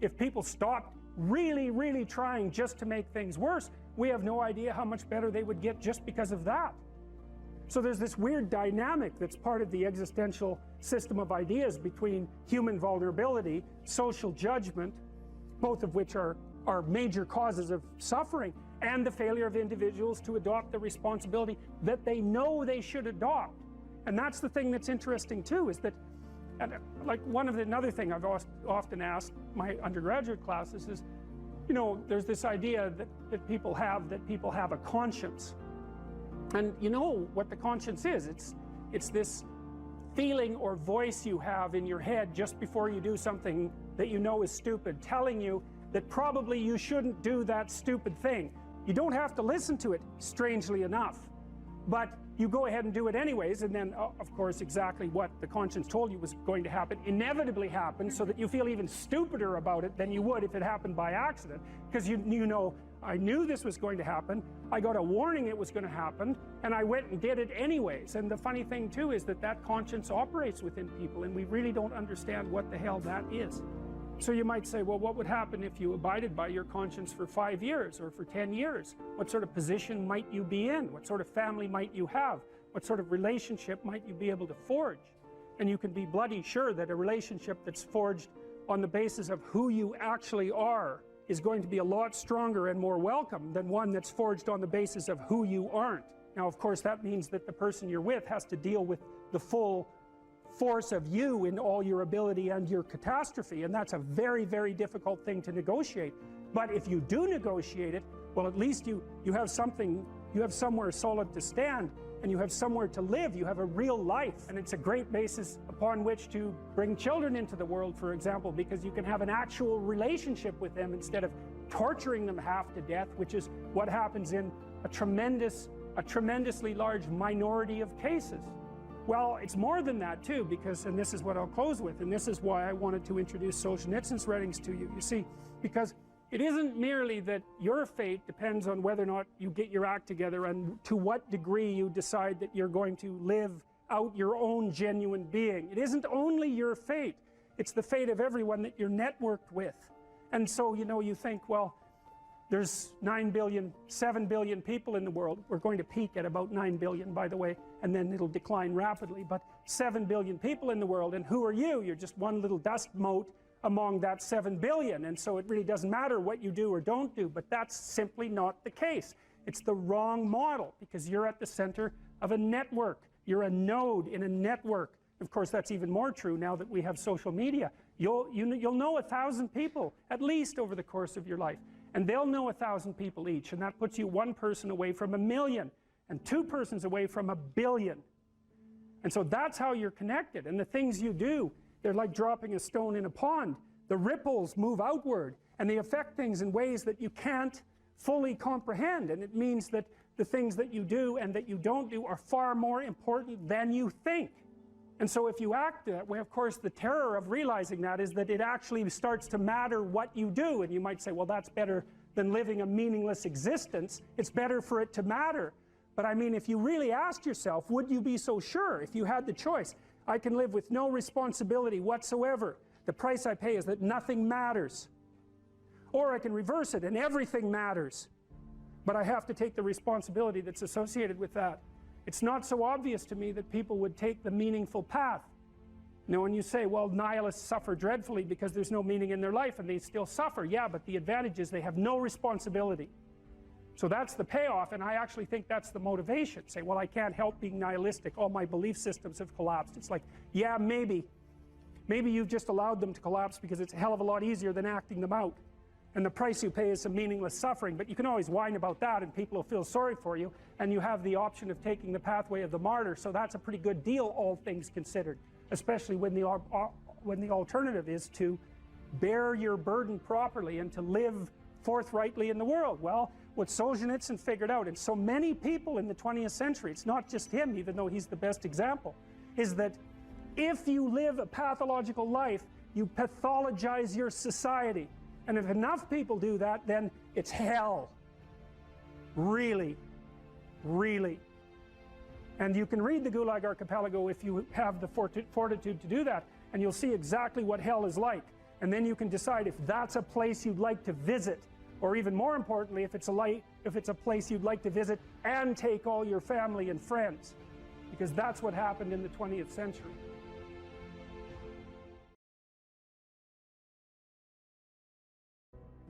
If people stopped really, really trying just to make things worse, we have no idea how much better they would get just because of that. So there's this weird dynamic that's part of the existential system of ideas between human vulnerability, social judgment, both of which are major causes of suffering, and the failure of individuals to adopt the responsibility that they know they should adopt. And that's the thing that's interesting too, is that, and like another thing I've often asked my undergraduate classes is, you know, there's this idea that people have a conscience. And you know what the conscience is. It's this feeling or voice you have in your head just before you do something that you know is stupid, telling you that probably you shouldn't do that stupid thing. You don't have to listen to it, strangely enough. But you go ahead and do it anyways, and then, of course, exactly what the conscience told you was going to happen inevitably happens, so that you feel even stupider about it than you would if it happened by accident. Because you know, I knew this was going to happen, I got a warning it was going to happen, and I went and did it anyways. And the funny thing too is that conscience operates within people, and we really don't understand what the hell that is. So you might say, well, what would happen if you abided by your conscience for 5 years or for 10 years? What sort of position might you be in? What sort of family might you have? What sort of relationship might you be able to forge? And you can be bloody sure that a relationship that's forged on the basis of who you actually are is going to be a lot stronger and more welcome than one that's forged on the basis of who you aren't. Now, of course, that means that the person you're with has to deal with the full force of you in all your ability and your catastrophe, and that's a very, very difficult thing to negotiate. But if you do negotiate it, well, at least you have something, you have somewhere solid to stand, and you have somewhere to live, you have a real life, and it's a great basis upon which to bring children into the world, for example, because you can have an actual relationship with them instead of torturing them half to death, which is what happens in a tremendously large minority of cases. Well, it's more than that too, because, and this is what I'll close with, and this is why I wanted to introduce Solzhenitsyn's writings to you. You see, because it isn't merely that your fate depends on whether or not you get your act together and to what degree you decide that you're going to live out your own genuine being. It isn't only your fate, it's the fate of everyone that you're networked with. And so, you know, you think, well, there's 7 billion people in the world. We're going to peak at about 9 billion, by the way, and then it'll decline rapidly. But 7 billion people in the world, and who are you? You're just one little dust mote among that 7 billion. And so it really doesn't matter what you do or don't do, but that's simply not the case. It's the wrong model, because you're at the center of a network. You're a node in a network. Of course, that's even more true now that we have social media. You'll know 1,000 people, at least over the course of your life. And they'll know 1,000 people each. And that puts you one person away from 1,000,000. And two persons away from 1,000,000,000. And so that's how you're connected. And the things you do, they're like dropping a stone in a pond. The ripples move outward. And they affect things in ways that you can't fully comprehend. And it means that the things that you do and that you don't do are far more important than you think. And so if you act that way, of course, the terror of realizing that is that it actually starts to matter what you do. And you might say, well, that's better than living a meaningless existence. It's better for it to matter. But I mean, if you really asked yourself, would you be so sure if you had the choice? I can live with no responsibility whatsoever. The price I pay is that nothing matters. Or I can reverse it and everything matters. But I have to take the responsibility that's associated with that. It's not so obvious to me that people would take the meaningful path. Now when you say, well, nihilists suffer dreadfully because there's no meaning in their life and they still suffer. Yeah, but the advantage is they have no responsibility. So that's the payoff, and I actually think that's the motivation. Say, well, I can't help being nihilistic. All my belief systems have collapsed. It's like, yeah, maybe. Maybe you've just allowed them to collapse because it's a hell of a lot easier than acting them out. And the price you pay is some meaningless suffering, but you can always whine about that and people will feel sorry for you, and you have the option of taking the pathway of the martyr, so that's a pretty good deal, all things considered, especially when the alternative is to bear your burden properly and to live forthrightly in the world. Well, what Solzhenitsyn figured out, and so many people in the 20th century, it's not just him, even though he's the best example, is that if you live a pathological life, you pathologize your society. And if enough people do that, then it's hell. Really, really. And you can read the Gulag Archipelago if you have the fortitude to do that, and you'll see exactly what hell is like. And then you can decide if that's a place you'd like to visit, or even more importantly, if it's a place you'd like to visit and take all your family and friends. Because that's what happened in the 20th century.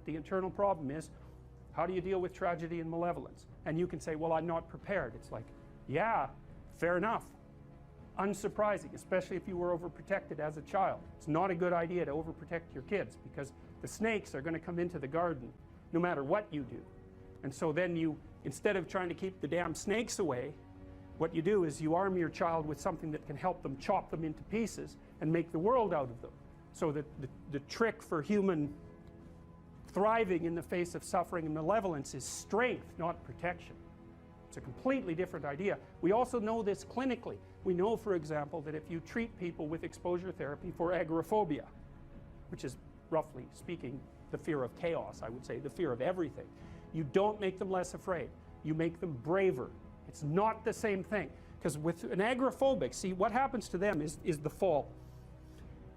The internal problem is, how do you deal with tragedy and malevolence? And you can say, well, I'm not prepared. It's like, yeah, fair enough. Unsurprising, especially if you were overprotected as a child. It's not a good idea to overprotect your kids because the snakes are going to come into the garden no matter what you do. And so then you, instead of trying to keep the damn snakes away, what you do is you arm your child with something that can help them chop them into pieces and make the world out of them. So that the trick for human thriving in the face of suffering and malevolence is strength, not protection. It's a completely different idea. We also know this clinically. We know, for example, that if you treat people with exposure therapy for agoraphobia, which is, roughly speaking, the fear of chaos, I would say, the fear of everything, you don't make them less afraid. You make them braver. It's not the same thing. Because with an agoraphobic, see, what happens to them is the fall.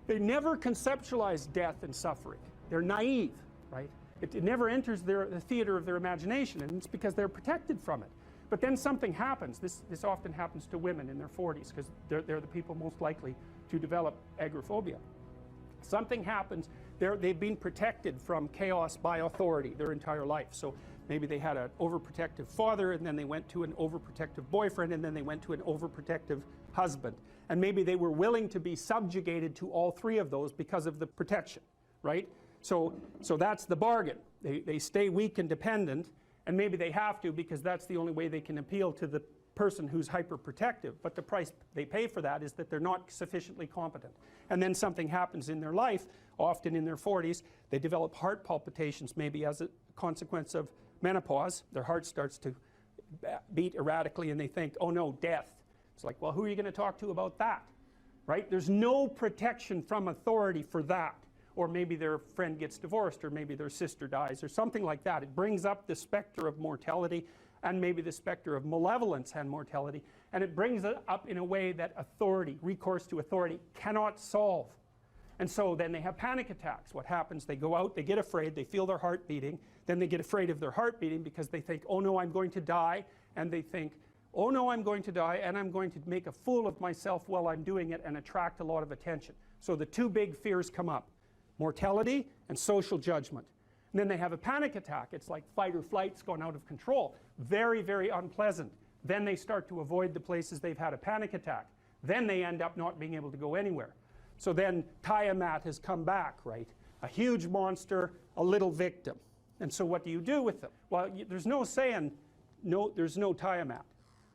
They never conceptualize death and suffering. They're naive. Right? It never enters the theater of their imagination, and it's because they're protected from it. But then something happens. This often happens to women in their 40s because they're the people most likely to develop agoraphobia. Something happens. They've been protected from chaos by authority their entire life. So maybe they had an overprotective father, and then they went to an overprotective boyfriend, and then they went to an overprotective husband. And maybe they were willing to be subjugated to all three of those because of the protection, right? So that's the bargain. They stay weak and dependent, and maybe they have to because that's the only way they can appeal to the person who's hyperprotective. But the price they pay for that is that they're not sufficiently competent. And then something happens in their life, often in their 40s. They develop heart palpitations, maybe as a consequence of menopause. Their heart starts to beat erratically, and they think, oh no, death. It's like, well, who are you going to talk to about that? Right? There's no protection from authority for that. Or maybe their friend gets divorced, or maybe their sister dies, or something like that. It brings up the specter of mortality, and maybe the specter of malevolence and mortality, and it brings it up in a way that authority, recourse to authority, cannot solve. And so then they have panic attacks. What happens? They go out, they get afraid, they feel their heart beating, then they get afraid of their heart beating because they think, oh no, I'm going to die, and they think, oh no, I'm going to die, and I'm going to make a fool of myself while I'm doing it and attract a lot of attention. So the two big fears come up. Mortality and social judgment. And then they have a panic attack. It's like fight or flight's gone out of control. Very, very unpleasant. Then they start to avoid the places they've had a panic attack. Then they end up not being able to go anywhere. So then Tiamat has come back, right? A huge monster, a little victim. And so what do you do with them? Well, there's no saying, no, there's no Tiamat.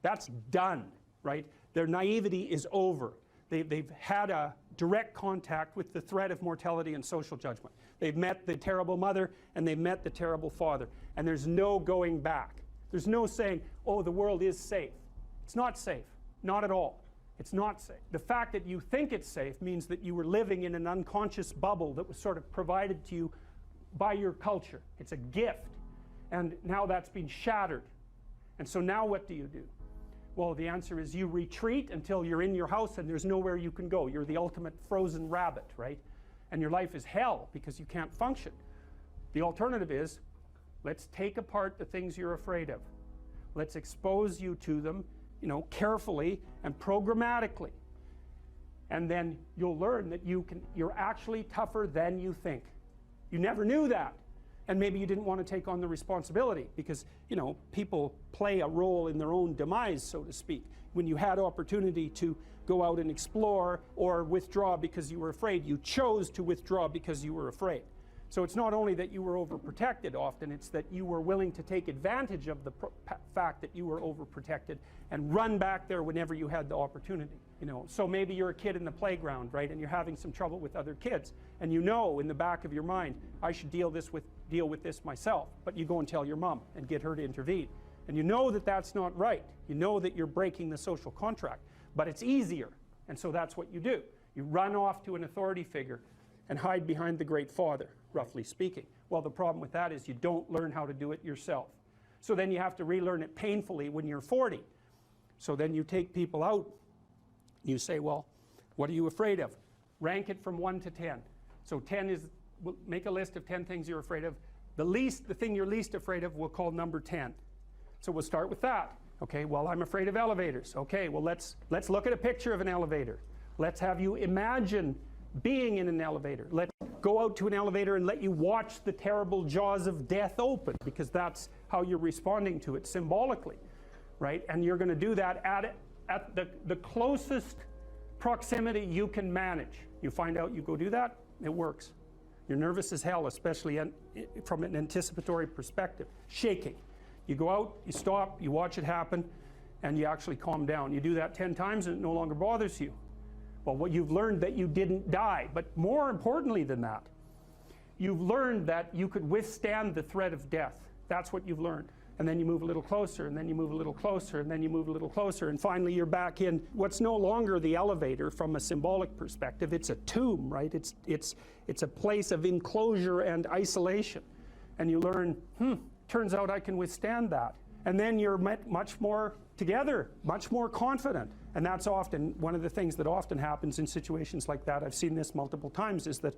That's done, right? Their naivety is over. They've had a direct contact with the threat of mortality and social judgment. They've met the terrible mother and they've met the terrible father. And there's no going back. There's no saying, oh, the world is safe. It's not safe. Not at all. It's not safe. The fact that you think it's safe means that you were living in an unconscious bubble that was sort of provided to you by your culture. It's a gift. And now that's been shattered. And so now what do you do? Well, the answer is you retreat until you're in your house and there's nowhere you can go. You're the ultimate frozen rabbit, right? And your life is hell because you can't function. The alternative is, let's take apart the things you're afraid of. Let's expose you to them, carefully and programmatically. And then you'll learn that you're actually tougher than you think. You never knew that. And maybe you didn't want to take on the responsibility because, people play a role in their own demise, so to speak. When you had opportunity to go out and explore or withdraw because you were afraid, you chose to withdraw because you were afraid. So it's not only that you were overprotected often, it's that you were willing to take advantage of the fact that you were overprotected and run back there whenever you had the opportunity. So maybe you're a kid in the playground, right, and you're having some trouble with other kids, and in the back of your mind, I should deal with this myself, but you go and tell your mom and get her to intervene. And you know that that's not right. You know that you're breaking the social contract, but it's easier, and so that's what you do. You run off to an authority figure and hide behind the Great Father, roughly speaking. Well, the problem with that is you don't learn how to do it yourself. So then you have to relearn it painfully when you're 40. So then you take people out, you say, well, what are you afraid of? Rank it from 1 to 10. So 10 is, we'll make a list of 10 things you're afraid of. The thing you're least afraid of, we'll call number 10. So we'll start with that. Okay, well, I'm afraid of elevators. Okay, well, let's look at a picture of an elevator. Let's have you imagine being in an elevator. Let's go out to an elevator and let you watch the terrible jaws of death open, because that's how you're responding to it symbolically, right? And you're going to do that at the closest proximity you can manage. You find out, you go do that, it works. You're nervous as hell, especially from an anticipatory perspective. Shaking. You go out, you stop, you watch it happen, and you actually calm down. You do that 10 times and it no longer bothers you. Well, what you've learned that you didn't die, but more importantly than that, you've learned that you could withstand the threat of death. That's what you've learned. And then you move a little closer, and then you move a little closer, and then you move a little closer, and finally you're back in what's no longer the elevator from a symbolic perspective. It's a tomb, right? It's a place of enclosure and isolation. And you learn, turns out I can withstand that. And then you're much more together, much more confident. And that's often one of the things that often happens in situations like that. I've seen this multiple times, is that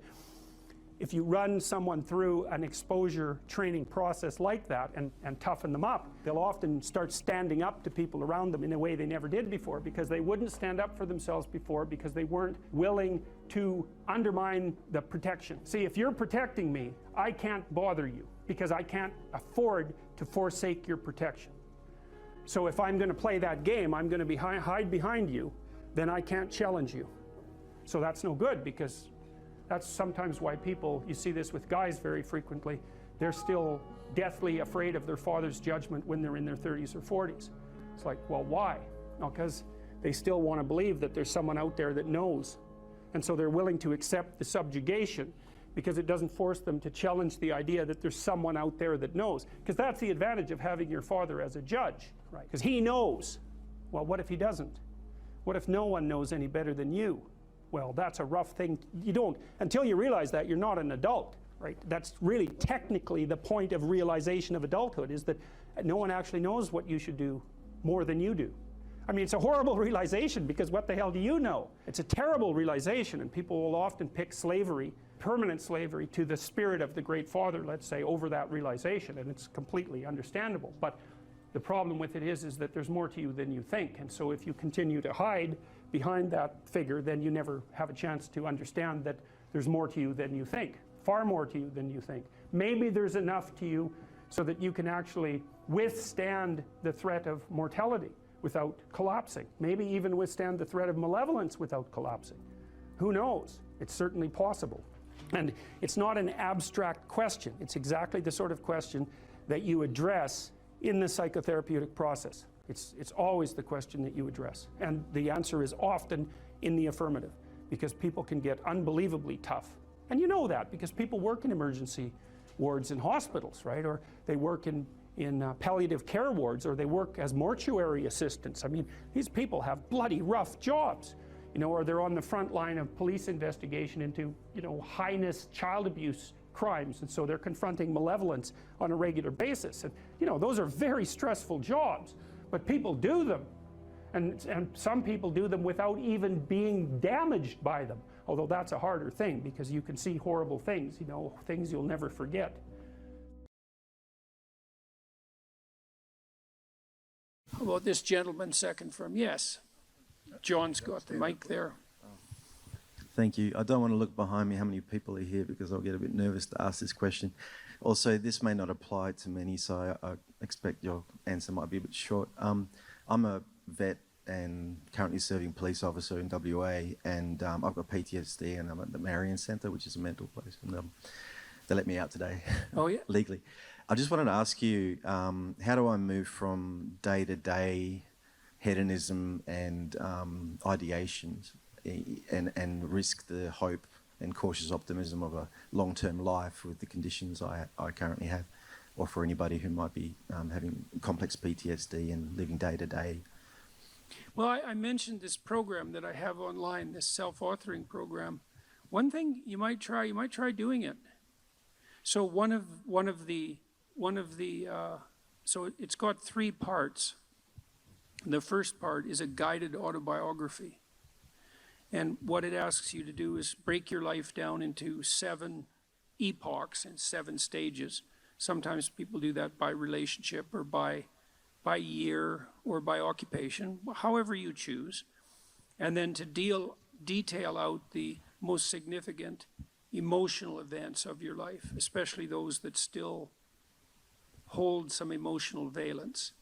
if you run someone through an exposure training process like that and toughen them up, they'll often start standing up to people around them in a way they never did before, because they wouldn't stand up for themselves before because they weren't willing to undermine the protection. See, if you're protecting me, I can't bother you because I can't afford to forsake your protection. So if I'm going to play that game, I'm going to hide behind you, then I can't challenge you. So that's no good, because that's sometimes why people, you see this with guys very frequently, they're still deathly afraid of their father's judgment when they're in their 30s or 40s. It's like, well, why? No, because they still want to believe that there's someone out there that knows. And so they're willing to accept the subjugation because it doesn't force them to challenge the idea that there's someone out there that knows. Because that's the advantage of having your father as a judge, right? Because he knows. Well, what if he doesn't? What if no one knows any better than you? Well, that's a rough thing. You don't, until you realize that, you're not an adult, right? That's really technically the point of realization of adulthood, is that no one actually knows what you should do more than you do. I mean, it's a horrible realization, because what the hell do you know? It's a terrible realization, and people will often pick slavery, permanent slavery, to the spirit of the Great Father, let's say, over that realization, and it's completely understandable. But the problem with it is that there's more to you than you think, and so if you continue to hide behind that figure, then you never have a chance to understand that there's more to you than you think, far more to you than you think. Maybe there's enough to you so that you can actually withstand the threat of mortality without collapsing. Maybe even withstand the threat of malevolence without collapsing. Who knows? It's certainly possible. And it's not an abstract question. It's exactly the sort of question that you address in the psychotherapeutic process. It's always the question that you address. And the answer is often in the affirmative, because people can get unbelievably tough. And you know that because people work in emergency wards in hospitals, right? Or they work in palliative care wards, or they work as mortuary assistants. I mean, these people have bloody rough jobs, you know, or they're on the front line of police investigation into, you know, heinous child abuse crimes, and so they're confronting malevolence on a regular basis. And, you know, those are very stressful jobs, but people do them. And some people do them without even being damaged by them, although that's a harder thing because you can see horrible things, you know, things you'll never forget. How about this gentleman second from, yes, John's got the mic there. Thank you. I don't want to look behind me how many people are here because I'll get a bit nervous to ask this question. Also, this may not apply to many, so I expect your answer might be a bit short. I'm a vet and currently serving police officer in WA, and I've got PTSD, and I'm at the Marion Centre, which is a mental place, and they let me out today. Oh, yeah? Legally. I just wanted to ask you, how do I move from day-to-day hedonism and ideations and risk the hope and cautious optimism of a long-term life with the conditions I currently have, or for anybody who might be having complex PTSD and living day-to-day? Well, I mentioned this program that I have online, this self-authoring program. One thing you might try doing it. So so it's got 3 parts. The first part is a guided autobiography. And what it asks you to do is break your life down into 7 epochs and 7 stages. Sometimes people do that by relationship or by year or by occupation, however you choose. And then to detail out the most significant emotional events of your life, especially those that still hold some emotional valence.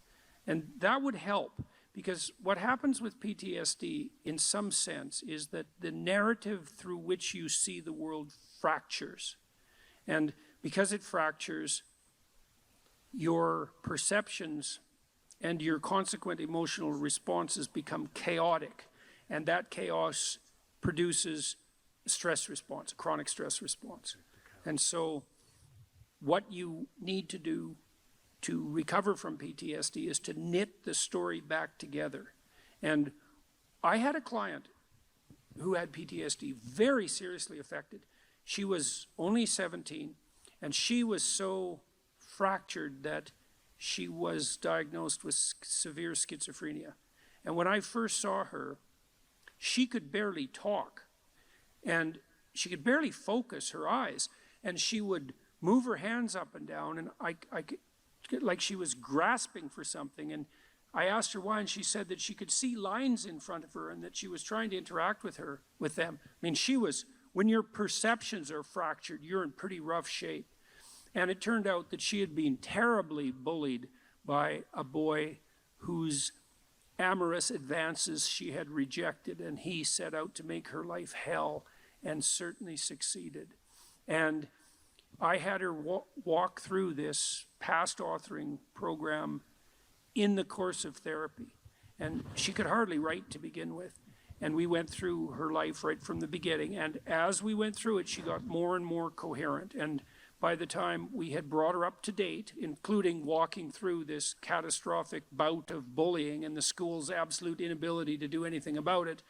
And that would help, because what happens with PTSD in some sense is that the narrative through which you see the world fractures. And because it fractures, your perceptions and your consequent emotional responses become chaotic. And that chaos produces a stress response, a chronic stress response. And so what you need to do to recover from PTSD is to knit the story back together. And I had a client who had PTSD, very seriously affected. She was only 17, and she was so fractured that she was diagnosed with severe schizophrenia. And when I first saw her, she could barely talk, and she could barely focus her eyes, and she would move her hands up and down, and I could, like she was grasping for something. And I asked her why, and she said that she could see lines in front of her and that she was trying to interact with them. I mean, when your perceptions are fractured, you're in pretty rough shape. And it turned out that she had been terribly bullied by a boy whose amorous advances she had rejected, and he set out to make her life hell and certainly succeeded. And I had her walk through this past authoring program in the course of therapy. And she could hardly write to begin with. And we went through her life right from the beginning. And as we went through it, she got more and more coherent. And by the time we had brought her up to date, including walking through this catastrophic bout of bullying and the school's absolute inability to do anything about it,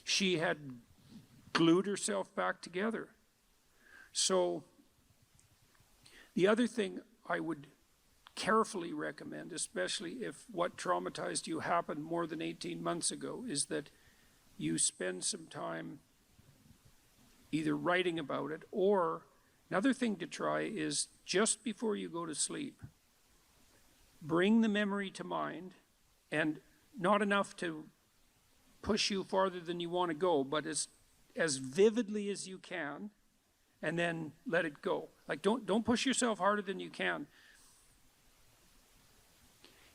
she had glued herself back together. So the other thing I would carefully recommend, especially if what traumatized you happened more than 18 months ago, is that you spend some time either writing about it, or another thing to try is just before you go to sleep, bring the memory to mind, and not enough to push you farther than you want to go, but as vividly as you can, and then let it go. Like, don't push yourself harder than you can.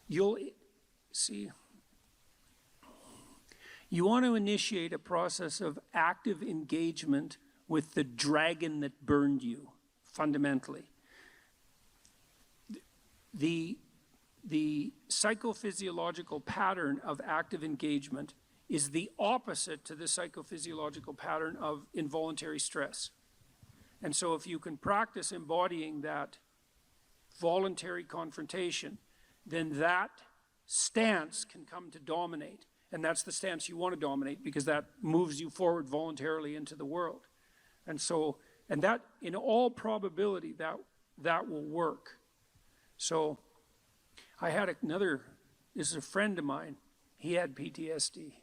You'll You want to initiate a process of active engagement with the dragon that burned you, fundamentally. The psychophysiological pattern of active engagement is the opposite to the psychophysiological pattern of involuntary stress. And so if you can practice embodying that voluntary confrontation, then that stance can come to dominate. And that's the stance you want to dominate, because that moves you forward voluntarily into the world. And so, and that, in all probability, that will work. So I had another, this is a friend of mine, he had PTSD,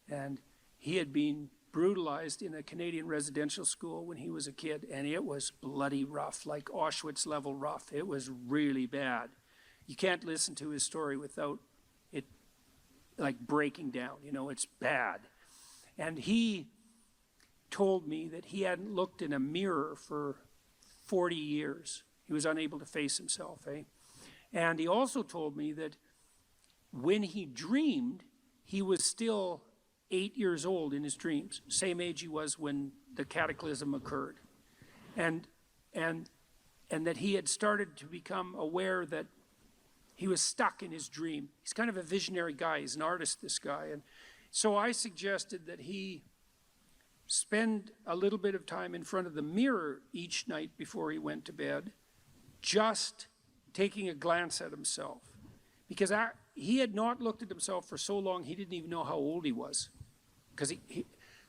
and he had been brutalized in a Canadian residential school when he was a kid, and it was bloody rough, like Auschwitz level rough. It was really bad. You can't listen to his story without it like breaking down, you know, it's bad. And he told me that he hadn't looked in a mirror for 40 years. He was unable to face himself, eh? And he also told me that when he dreamed, he was still 8 years old in his dreams, same age he was when the cataclysm occurred. And that he had started to become aware that he was stuck in his dream. He's kind of a visionary guy, he's an artist, this guy. And so I suggested that he spend a little bit of time in front of the mirror each night before he went to bed, just taking a glance at himself. Because he had not looked at himself for so long, he didn't even know how old he was.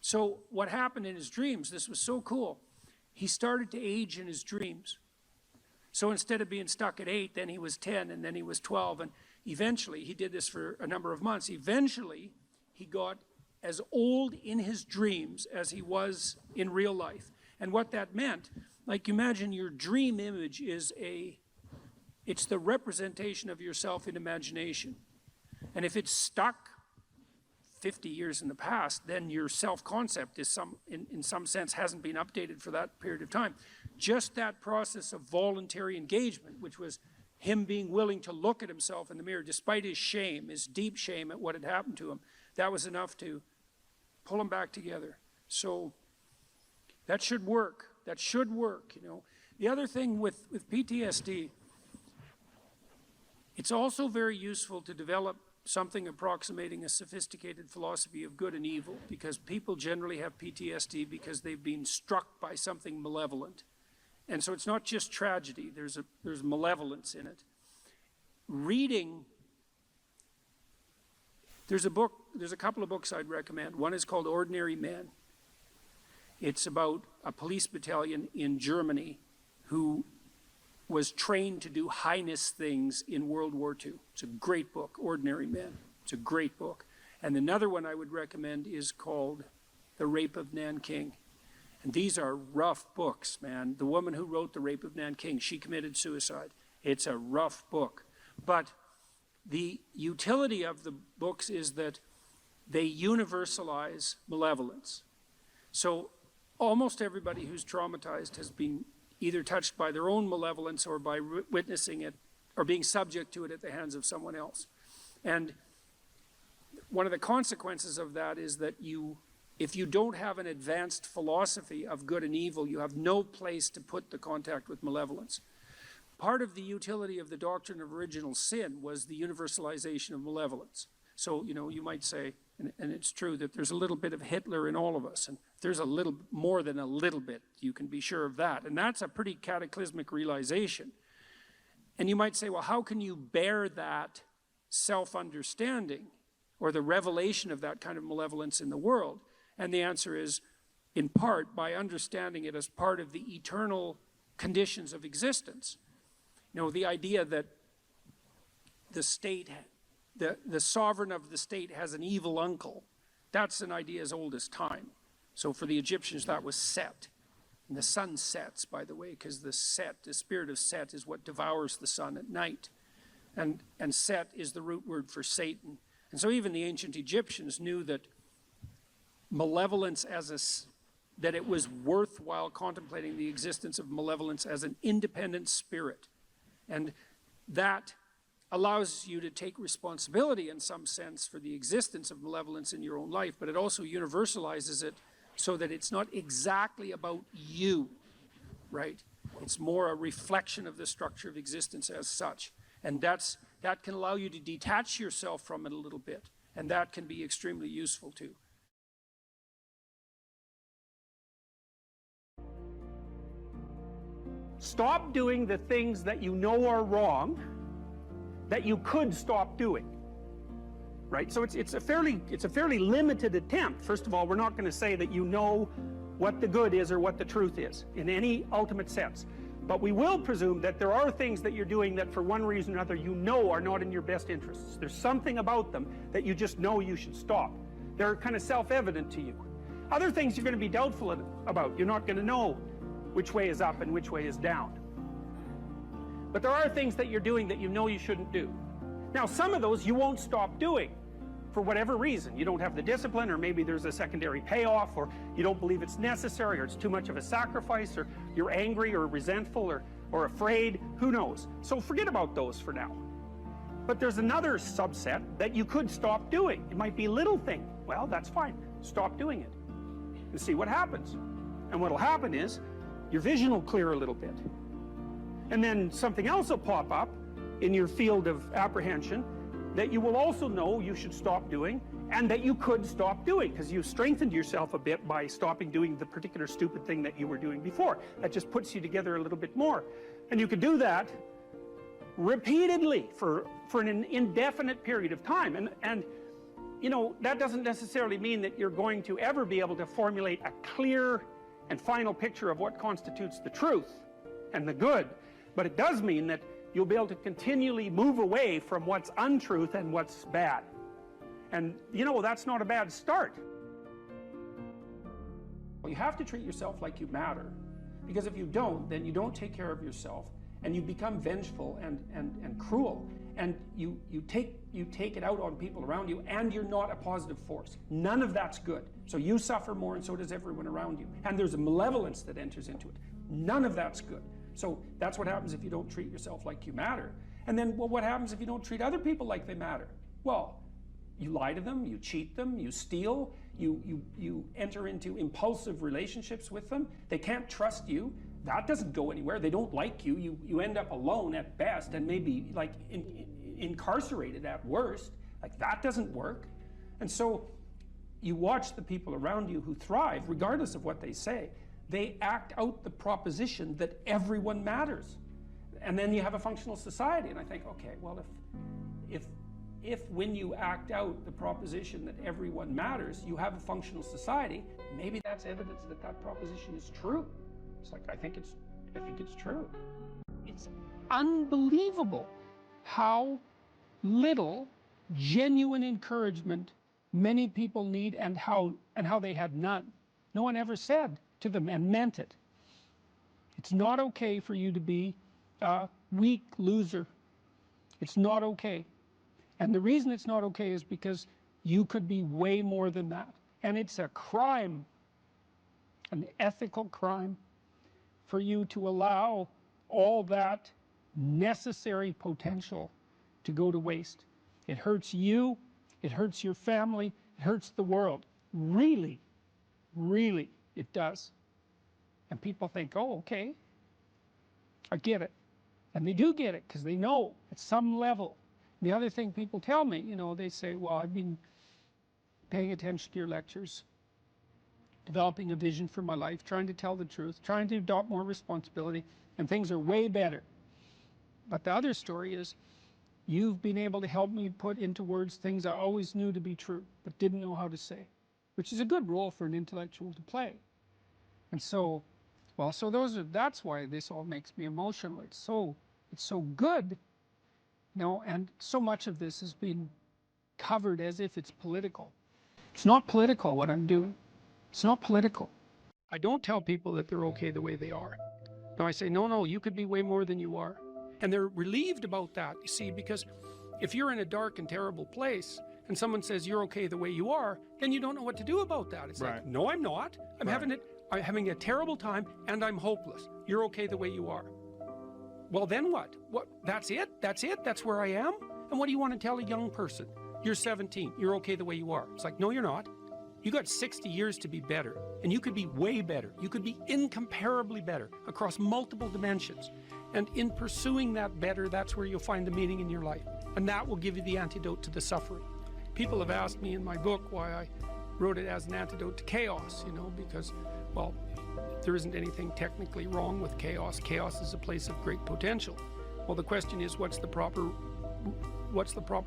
So what happened in his dreams, this was so cool, he started to age in his dreams. So instead of being stuck at 8, then he was 10, and then he was 12, and eventually, he did this for a number of months, eventually he got as old in his dreams as he was in real life. And what that meant, like imagine your dream image is it's the representation of yourself in imagination. And if it's stuck 50 years in the past, then your self-concept is in some sense hasn't been updated for that period of time. Just that process of voluntary engagement, which was him being willing to look at himself in the mirror, despite his shame, his deep shame at what had happened to him, that was enough to pull him back together. So that should work. That should work, you know. The other thing with PTSD, it's also very useful to develop something approximating a sophisticated philosophy of good and evil, because people generally have PTSD because they've been struck by something malevolent. And so it's not just tragedy, there's malevolence in it. Reading, there's a couple of books I'd recommend. One is called Ordinary Men. It's about a police battalion in Germany who was trained to do heinous things in World War II. It's a great book, Ordinary Men. It's a great book. And another one I would recommend is called The Rape of Nanking. And these are rough books, man. The woman who wrote The Rape of Nanking, she committed suicide. It's a rough book. But the utility of the books is that they universalize malevolence. So almost everybody who's traumatized has been either touched by their own malevolence or by witnessing it or being subject to it at the hands of someone else. And one of the consequences of that is that if you don't have an advanced philosophy of good and evil, you have no place to put the contact with malevolence. Part of the utility of the doctrine of original sin was the universalization of malevolence. So, you know, you might say, and it's true, that there's a little bit of Hitler in all of us, and there's a little more than a little bit, you can be sure of that. And that's a pretty cataclysmic realization. And you might say, well, how can you bear that self-understanding or the revelation of that kind of malevolence in the world? And the answer is, in part, by understanding it as part of the eternal conditions of existence. You know, the idea that the state, the sovereign of the state has an evil uncle, that's an idea as old as time. So for the Egyptians, that was Set. And the sun sets, by the way, because the spirit of Set is what devours the sun at night. And Set is the root word for Satan. And so even the ancient Egyptians knew that malevolence that it was worthwhile contemplating the existence of malevolence as an independent spirit. And that allows you to take responsibility in some sense for the existence of malevolence in your own life, but it also universalizes it so that it's not exactly about you, right? It's more a reflection of the structure of existence as such. And that can allow you to detach yourself from it a little bit. And that can be extremely useful too. Stop doing the things that you know are wrong that you could stop doing. Right? So it's a fairly limited attempt. First of all, we're not going to say that you know what the good is or what the truth is in any ultimate sense. But we will presume that there are things that you're doing that for one reason or another you know are not in your best interests. There's something about them that you just know you should stop. They're kind of self-evident to you. Other things you're going to be doubtful about. You're not going to know which way is up and which way is down. But there are things that you're doing that you know you shouldn't do. Now, some of those you won't stop doing for whatever reason. You don't have the discipline, or maybe there's a secondary payoff, or you don't believe it's necessary, or it's too much of a sacrifice, or you're angry or resentful or afraid. Who knows? So forget about those for now. But there's another subset that you could stop doing. It might be a little thing. Well, that's fine. Stop doing it and see what happens. And what'll happen is your vision will clear a little bit. And then something else will pop up in your field of apprehension that you will also know you should stop doing, and that you could stop doing, because you've strengthened yourself a bit by stopping doing the particular stupid thing that you were doing before. That just puts you together a little bit more. And you could do that repeatedly for an indefinite period of time. And you know, that doesn't necessarily mean that you're going to ever be able to formulate a clear and final picture of what constitutes the truth and the good. But it does mean that you'll be able to continually move away from what's untruth and what's bad. And, you know, that's not a bad start. You have to treat yourself like you matter. Because if you don't, then you don't take care of yourself, and you become vengeful and cruel. And you take it out on people around you, and you're not a positive force. None of that's good. So you suffer more, and so does everyone around you. And there's a malevolence that enters into it. None of that's good. So that's what happens if you don't treat yourself like you matter. And then, well, what happens if you don't treat other people like they matter? Well, you lie to them, you cheat them, you steal, you enter into impulsive relationships with them. They can't trust you. That doesn't go anywhere. They don't like you. You end up alone at best, and maybe like incarcerated at worst. Like, that doesn't work. And so you watch the people around you who thrive, regardless of what they say. They act out the proposition that everyone matters. And then you have a functional society. And I think, okay, well, if when you act out the proposition that everyone matters, you have a functional society, maybe that's evidence that that proposition is true. It's like, I think it's true. It's unbelievable how little genuine encouragement many people need, and how they had none. No one ever said to them and meant it. It's not okay for you to be a weak loser. It's not okay. And the reason it's not okay is because you could be way more than that. And it's a crime, an ethical crime, for you to allow all that necessary potential to go to waste. It hurts you, it hurts your family, it hurts the world. Really, really, it does. And people think, oh, okay, I get it. And they do get it, because they know at some level. The other thing people tell me, you know, they say, well, I've been paying attention to your lectures, developing a vision for my life, trying to tell the truth, trying to adopt more responsibility, and things are way better. But the other story is, you've been able to help me put into words things I always knew to be true, but didn't know how to say, which is a good role for an intellectual to play. And so, well, so that's why this all makes me emotional. It's so good, you know, and so much of this has been covered as if it's political. It's not political, what I'm doing. It's not political. I don't tell people that they're okay the way they are. No, I say, no, you could be way more than you are. And they're relieved about that, you see, because if you're in a dark and terrible place and someone says you're okay the way you are, then you don't know what to do about that. It's like, no, I'm not. I'm having a terrible time, and I'm hopeless. You're okay the way you are. Well, then what? What? That's it? That's it? That's where I am? And what do you want to tell a young person? You're 17. You're okay the way you are. It's like, no, you're not. You got 60 years to be better, and you could be way better. You could be incomparably better across multiple dimensions. And in pursuing that better, that's where you'll find the meaning in your life. And that will give you the antidote to the suffering. People have asked me in my book why I wrote it as an antidote to chaos, you know, because, well, there isn't anything technically wrong with chaos. Chaos is a place of great potential. Well, the question is, what's the proper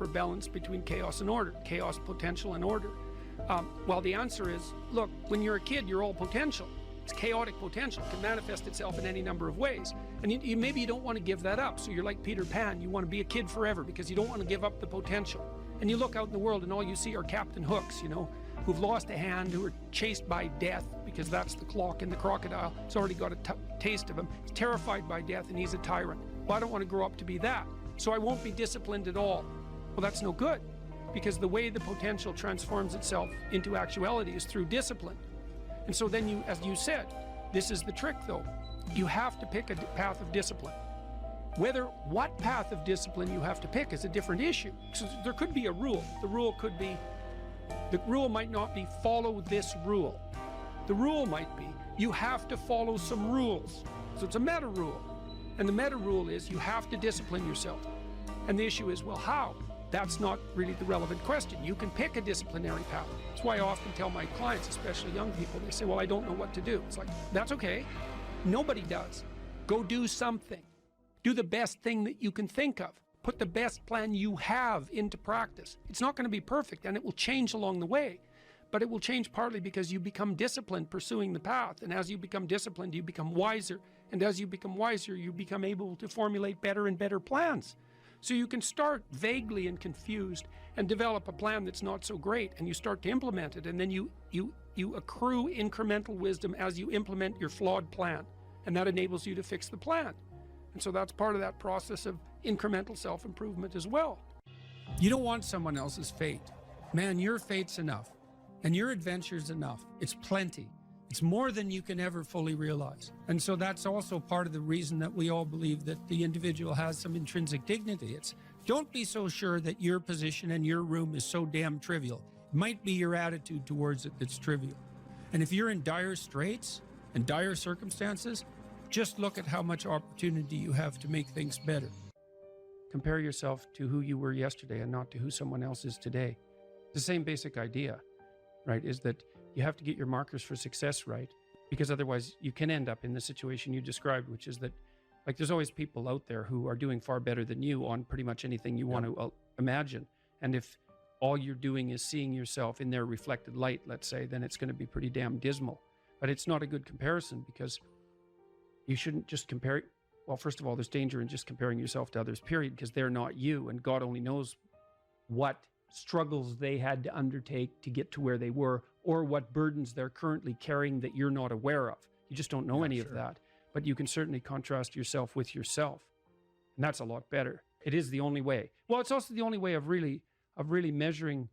balance between chaos and order? Chaos, potential, and order. Well, the answer is, look, when you're a kid, you're all potential. It's chaotic potential. It can manifest itself in any number of ways. And maybe you don't want to give that up. So you're like Peter Pan. You want to be a kid forever because you don't want to give up the potential. And you look out in the world and all you see are Captain Hooks, you know, who've lost a hand, who are chased by death because that's the clock in the crocodile. It's already got a taste of him. He's terrified by death and he's a tyrant. Well, I don't want to grow up to be that. So I won't be disciplined at all. Well, that's no good, because the way the potential transforms itself into actuality is through discipline. And so then you, as you said, this is the trick though. You have to pick a path of discipline. What path of discipline you have to pick is a different issue. So there could be a rule. The rule might not be follow this rule. The rule might be you have to follow some rules. So it's a meta rule. And the meta rule is you have to discipline yourself. And the issue is, well, how? That's not really the relevant question. You can pick a disciplinary path. That's why I often tell my clients, especially young people, they say, well, I don't know what to do. It's like, that's okay. Nobody does. Go do something. Do the best thing that you can think of. Put the best plan you have into practice. It's not going to be perfect, and it will change along the way. But it will change partly because you become disciplined pursuing the path. And as you become disciplined, you become wiser. And as you become wiser, you become able to formulate better and better plans. So you can start vaguely and confused and develop a plan that's not so great, and you start to implement it, and then you accrue incremental wisdom as you implement your flawed plan, and that enables you to fix the plan. And so that's part of that process of incremental self-improvement as well. You don't want someone else's fate. Man, your fate's enough, and your adventure's enough. It's plenty. It's more than you can ever fully realize. And so that's also part of the reason that we all believe that the individual has some intrinsic dignity. It's don't be so sure that your position and your room is so damn trivial. It might be your attitude towards it that's trivial. And if you're in dire straits and dire circumstances, just look at how much opportunity you have to make things better. Compare yourself to who you were yesterday and not to who someone else is today. The same basic idea, right, is that you have to get your markers for success right, because otherwise you can end up in the situation you described, which is that, like, there's always people out there who are doing far better than you on pretty much anything you want to imagine. And if all you're doing is seeing yourself in their reflected light, let's say, then it's going to be pretty damn dismal. But it's not a good comparison, because you shouldn't just compare. Well, first of all, there's danger in just comparing yourself to others, period, because they're not you, and God only knows what struggles they had to undertake to get to where they were, or what burdens they're currently carrying that you're not aware of. You just don't know any of that. But you can certainly contrast yourself with yourself. And that's a lot better. It is the only way. Well, it's also the only way of really measuring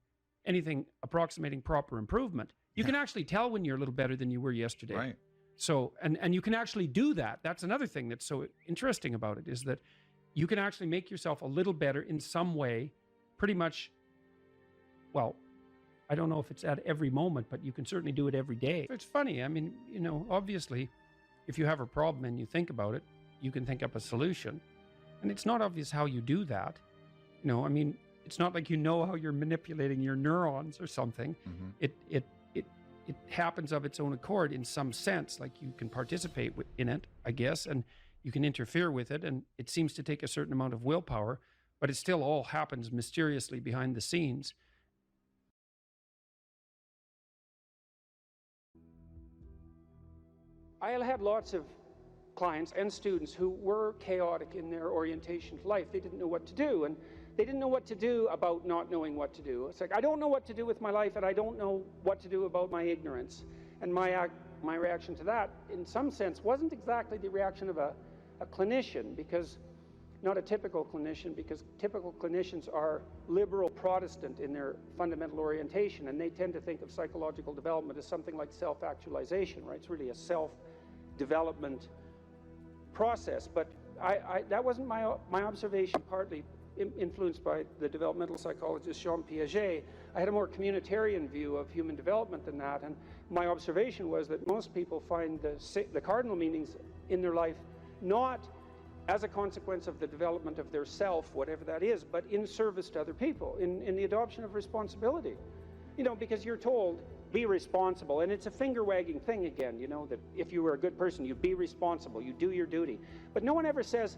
anything approximating proper improvement. You can actually tell when you're a little better than you were yesterday. Right. So, and you can actually do that. That's another thing that's so interesting about it, is that you can actually make yourself a little better in some way, pretty much. Well, I don't know if it's at every moment, but you can certainly do it every day. It's funny. I mean, you know, obviously, if you have a problem and you think about it, you can think up a solution. And it's not obvious how you do that. You know, I mean, it's not like you know how you're manipulating your neurons or something. Mm-hmm. It happens of its own accord in some sense. Like, you can participate in it, I guess, and you can interfere with it. And it seems to take a certain amount of willpower, but it still all happens mysteriously behind the scenes. I had lots of clients and students who were chaotic in their orientation to life. They didn't know what to do, and they didn't know what to do about not knowing what to do. It's like, I don't know what to do with my life, and I don't know what to do about my ignorance. And my reaction to that, in some sense, wasn't exactly the reaction of a clinician, because not a typical clinician, because typical clinicians are liberal Protestant in their fundamental orientation, and they tend to think of psychological development as something like self-actualization, right? It's really a self-development process. But that wasn't my observation, partly influenced by the developmental psychologist Jean Piaget. I had a more communitarian view of human development than that, and my observation was that most people find the cardinal meanings in their life not as a consequence of the development of their self, whatever that is, but in service to other people, in the adoption of responsibility. You know, because you're told, be responsible, and it's a finger-wagging thing again, you know, that if you were a good person, you be responsible, you do your duty. But no one ever says,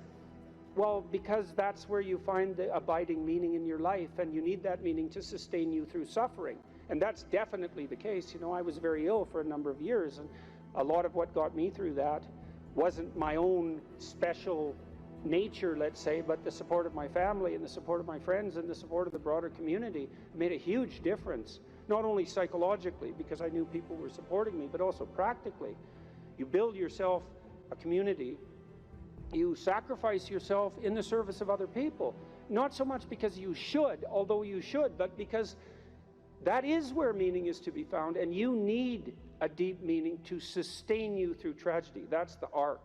well, because that's where you find the abiding meaning in your life, and you need that meaning to sustain you through suffering. And that's definitely the case. You know, I was very ill for a number of years, and a lot of what got me through that wasn't my own special nature, let's say, but the support of my family and the support of my friends and the support of the broader community made a huge difference, not only psychologically, because I knew people were supporting me, but also practically. You build yourself a community. You sacrifice yourself in the service of other people, not so much because you should, although you should, but because that is where meaning is to be found, and you need a deep meaning to sustain you through tragedy. That's the arc.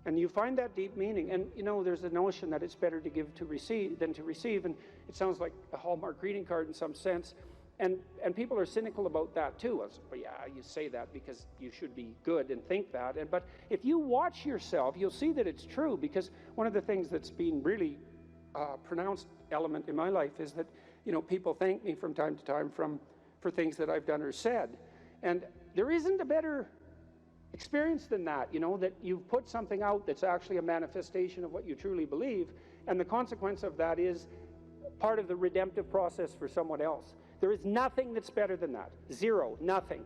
And you find that deep meaning, and you know, there's a notion that it's better to give to receive than to receive, and it sounds like a Hallmark greeting card in some sense, and people are cynical about that too. Well, yeah, you say that because you should be good and think that, but if you watch yourself, you'll see that it's true, because one of the things that's been really pronounced element in my life is that, you know, people thank me from time to time for things that I've done or said, and there isn't a better experience than that, you know, that you've put something out that's actually a manifestation of what you truly believe, and the consequence of that is part of the redemptive process for someone else. There is nothing that's better than that. Zero, nothing.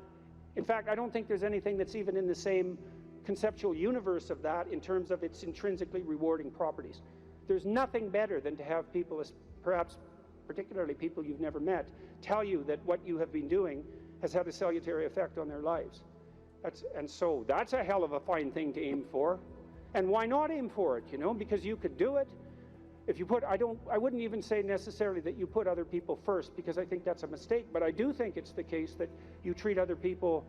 In fact, I don't think there's anything that's even in the same conceptual universe of that in terms of its intrinsically rewarding properties. There's nothing better than to have people, perhaps particularly people you've never met, tell you that what you have been doing has had a salutary effect on their lives. And so that's a hell of a fine thing to aim for. And why not aim for it, you know? Because you could do it. If you put, I wouldn't even say necessarily that you put other people first, because I think that's a mistake, but I do think it's the case that you treat other people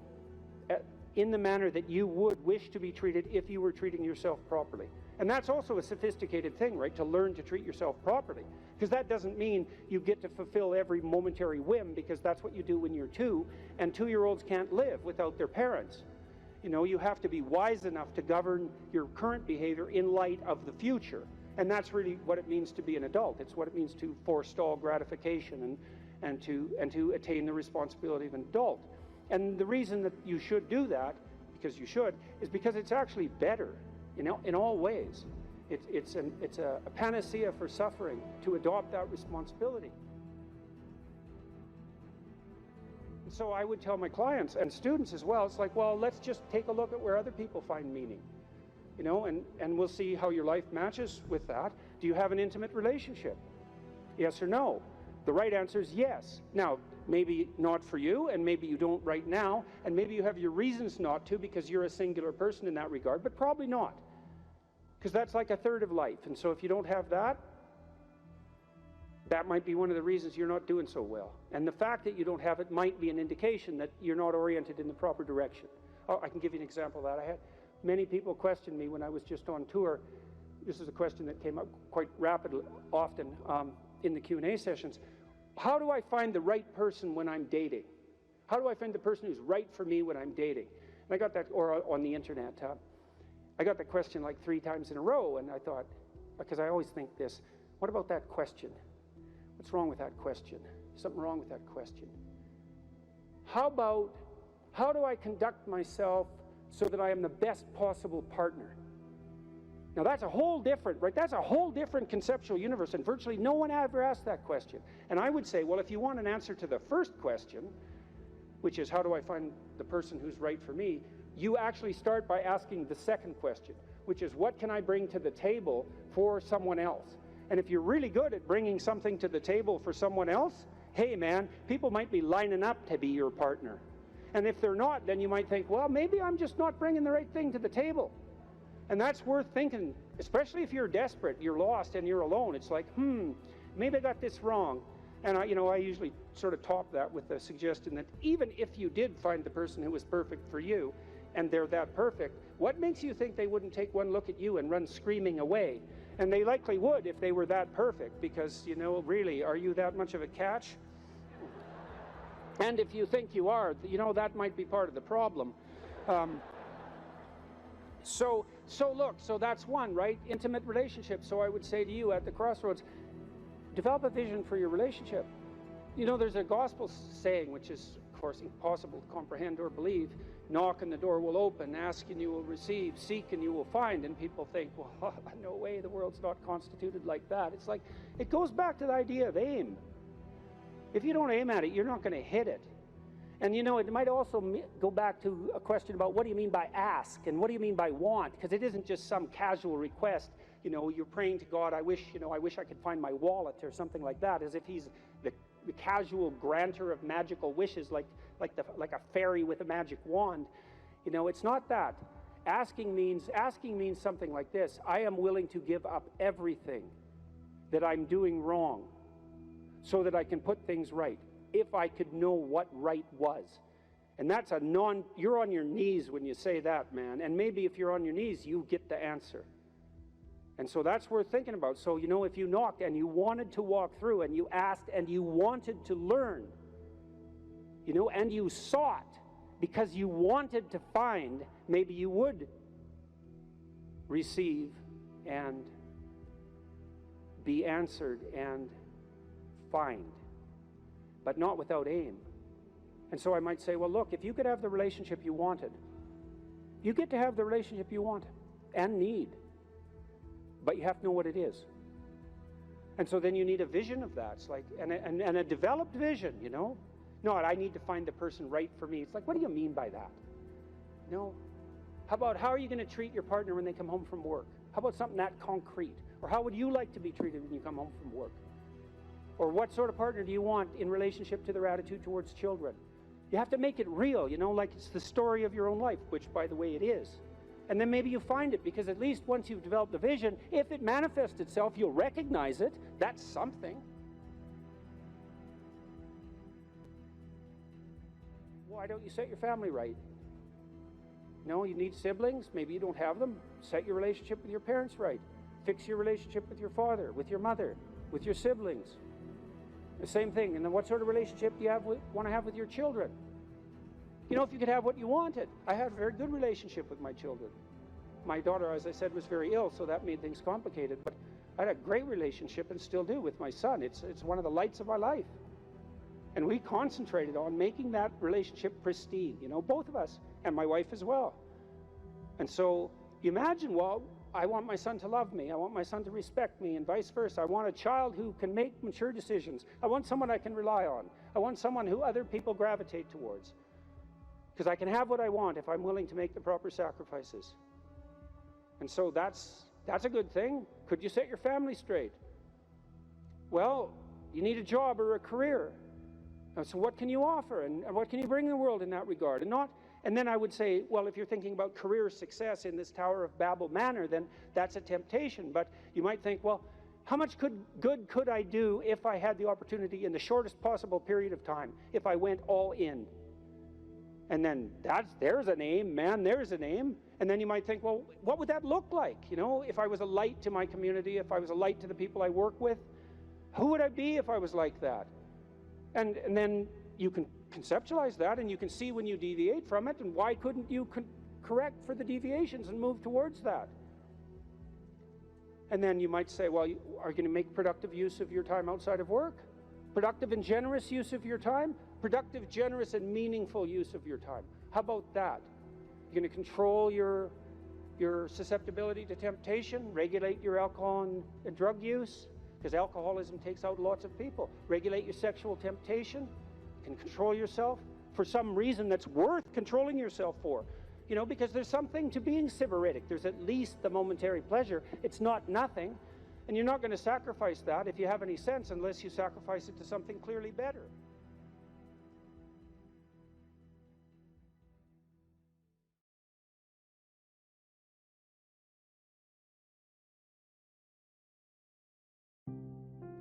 in the manner that you would wish to be treated if you were treating yourself properly. And that's also a sophisticated thing, right? To learn to treat yourself properly. Because that doesn't mean you get to fulfill every momentary whim, because that's what you do when you're 2, and 2-year-olds can't live without their parents. You know, you have to be wise enough to govern your current behavior in light of the future. And that's really what it means to be an adult. It's what it means to forestall gratification and to attain the responsibility of an adult. And the reason that you should do that, because you should, is because it's actually better, you know, in all ways. It's a panacea for suffering to adopt that responsibility. And so I would tell my clients and students as well, it's like, well, let's just take a look at where other people find meaning. You know, and we'll see how your life matches with that. Do you have an intimate relationship? Yes or no? The right answer is yes. Now, maybe not for you, and maybe you don't right now, and maybe you have your reasons not to because you're a singular person in that regard, but probably not. Because that's like a third of life. And so if you don't have that, that might be one of the reasons you're not doing so well. And the fact that you don't have it might be an indication that you're not oriented in the proper direction. Oh, I can give you an example of that. I had many people question me when I was just on tour. This is a question that came up quite rapidly, often in the Q&A sessions. How do I find the right person when I'm dating? How do I find the person who's right for me when I'm dating? And I got that, or on the internet. I got that question like 3 times in a row, and I thought, because I always think this, what about that question? What's wrong with that question? Something wrong with that question. How do I conduct myself so that I am the best possible partner? Now that's a whole different, right? That's a whole different conceptual universe, and virtually no one ever asked that question. And I would say, well, if you want an answer to the first question, which is how do I find the person who's right for me, you actually start by asking the second question, which is what can I bring to the table for someone else? And if you're really good at bringing something to the table for someone else, hey man, people might be lining up to be your partner. And if they're not, then you might think, well, maybe I'm just not bringing the right thing to the table. And that's worth thinking, especially if you're desperate, you're lost, and you're alone. It's like, maybe I got this wrong. And I usually sort of top that with the suggestion that even if you did find the person who was perfect for you, and they're that perfect, what makes you think they wouldn't take one look at you and run screaming away? And they likely would if they were that perfect, because, you know, really, are you that much of a catch? And if you think you are, you know, that might be part of the problem. So look, so that's one, right? Intimate relationship. So I would say to you at the crossroads, develop a vision for your relationship. You know, there's a gospel saying, which is, of course, impossible to comprehend or believe. Knock and the door will open, ask and you will receive, seek and you will find. And people think, well, no way, the world's not constituted like that. It's like, it goes back to the idea of aim. If you don't aim at it, you're not going to hit it. And you know, it might also go back to a question about what do you mean by ask and what do you mean by want? Because it isn't just some casual request. You know, you're praying to God, I wish I could find my wallet or something like that, as if he's the casual granter of magical wishes, like a fairy with a magic wand. You know, it's not that. Asking means something like this: I am willing to give up everything that I'm doing wrong so that I can put things right, if I could know what right was. And that's you're on your knees when you say that, man. And maybe if you're on your knees, you get the answer. And so that's worth thinking about. So, you know, if you knocked and you wanted to walk through and you asked and you wanted to learn, you know, and you sought because you wanted to find, maybe you would receive and be answered and find, but not without aim. And so I might say, well, look, if you could have the relationship you wanted, you get to have the relationship you wanted and need. But you have to know what it is. And so then you need a vision of that. It's like, and a developed vision, you know? Not, I need to find the person right for me. It's like, what do you mean by that? No. How are you going to treat your partner when they come home from work? How about something that concrete? Or how would you like to be treated when you come home from work? Or what sort of partner do you want in relationship to their attitude towards children? You have to make it real, you know, like it's the story of your own life, which, by the way, it is. And then maybe you find it, because at least once you've developed the vision, if it manifests itself, you'll recognize it. That's something. Why don't you set your family right? No, you need siblings. Maybe you don't have them. Set your relationship with your parents right. Fix your relationship with your father, with your mother, with your siblings. The same thing. And then what sort of relationship do you want to have with your children? You know, if you could have what you wanted. I had a very good relationship with my children. My daughter, as I said, was very ill, so that made things complicated. But I had a great relationship, and still do, with my son. It's one of the lights of my life. And we concentrated on making that relationship pristine, you know, both of us, and my wife as well. And so you imagine, well, I want my son to love me. I want my son to respect me, and vice versa. I want a child who can make mature decisions. I want someone I can rely on. I want someone who other people gravitate towards. Because I can have what I want if I'm willing to make the proper sacrifices. And so that's a good thing. Could you set your family straight? Well, you need a job or a career. And so what can you offer? And what can you bring the world in that regard? And then I would say, well, if you're thinking about career success in this Tower of Babel manner, then that's a temptation. But you might think, well, how much good could I do if I had the opportunity in the shortest possible period of time, if I went all in? And then there's an aim, man, there's an aim. And then you might think, well, what would that look like? You know, if I was a light to my community, if I was a light to the people I work with, who would I be if I was like that? And then you can conceptualize that, and you can see when you deviate from it, and why couldn't you correct for the deviations and move towards that? And then you might say, well, are you going to make productive use of your time outside of work? Productive and generous use of your time? Productive, generous, and meaningful use of your time. How about that? You're going to control your susceptibility to temptation, regulate your alcohol and drug use, because alcoholism takes out lots of people. Regulate your sexual temptation. You can control yourself for some reason that's worth controlling yourself for. You know, because there's something to being sybaritic. There's at least the momentary pleasure. It's not nothing. And you're not going to sacrifice that, if you have any sense, unless you sacrifice it to something clearly better.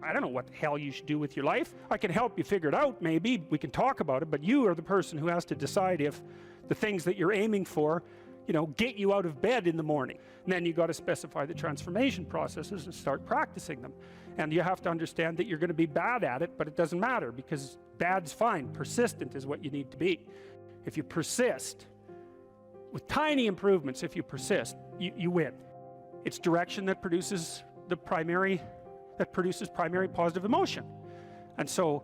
I don't know what the hell you should do with your life. I can help you figure it out, maybe. We can talk about it, but you are the person who has to decide if The things that you're aiming for, you know, get you out of bed in the morning. And then you got to specify the transformation processes and start practicing them. And you have to understand that you're going to be bad at it, but it doesn't matter, because bad's fine. Persistent is what you need to be. If you persist, with tiny improvements, if you persist, you win. It's direction that produces primary positive emotion. And so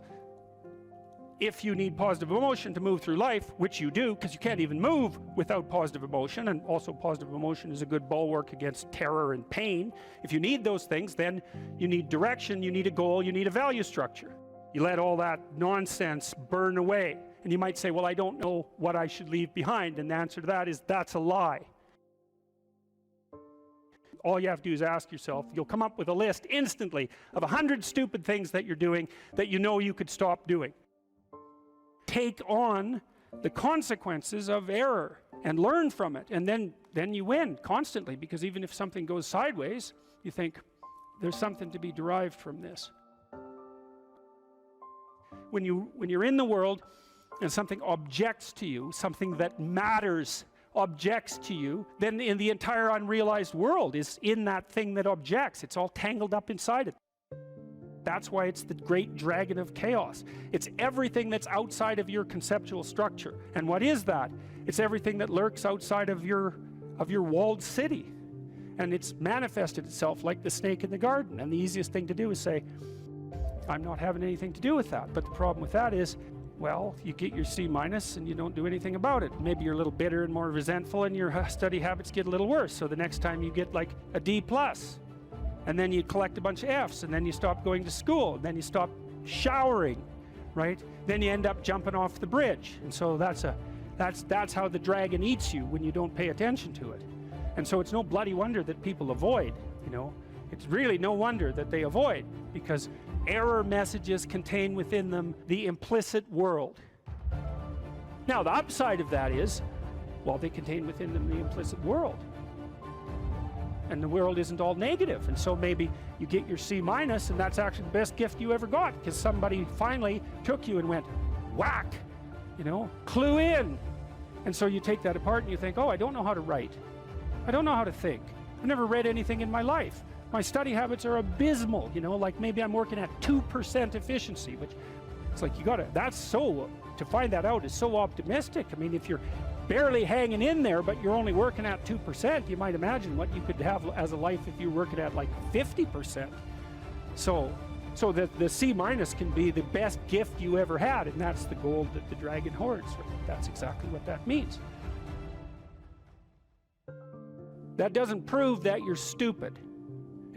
if you need positive emotion to move through life, which you do, because you can't even move without positive emotion, and also positive emotion is a good bulwark against terror and pain. If you need those things, then you need direction, you need a goal, you need a value structure. You let all that nonsense burn away. And you might say, well, I don't know what I should leave behind. And the answer to that is, that's a lie. All you have to do is ask yourself, you'll come up with a list instantly of 100 stupid things that you're doing that you know you could stop doing. Take on the consequences of error and learn from it, and then you win constantly, because even if something goes sideways, you think there's something to be derived from this. When you're in the world and something objects to you, something that matters objects to you, then in the entire unrealized world is in that thing that objects. It's all tangled up inside it. That's why it's the great dragon of chaos. It's everything that's outside of your conceptual structure. And what is that? It's everything that lurks outside of your walled city. And it's manifested itself like the snake in the garden. And the easiest thing to do is say, I'm not having anything to do with that. But the problem with that is, well, you get your C- and you don't do anything about it. Maybe you're a little bitter and more resentful, and your study habits get a little worse. So the next time you get like a D+. And then you collect a bunch of F's, and then you stop going to school, and then you stop showering, right? Then you end up jumping off the bridge. And so that's how the dragon eats you when you don't pay attention to it. And so it's no bloody wonder that people avoid, you know. It's really no wonder that they avoid, because error messages contain within them the implicit world. Now, the upside of that is, well, they contain within them the implicit world. And the world isn't all negative. And so maybe you get your C-, and that's actually the best gift you ever got, because somebody finally took you and went, whack, you know, clue in. And so you take that apart and you think, oh, I don't know how to write. I don't know how to think. I've never read anything in my life. My study habits are abysmal, you know, like maybe I'm working at 2% efficiency, which it's like to find that out is so optimistic. I mean, if you're barely hanging in there, but you're only working at 2%, you might imagine what you could have as a life if you're working at like 50%. So the C- can be the best gift you ever had, and that's the gold that the dragon hoards. That's exactly what that means. That doesn't prove that you're stupid.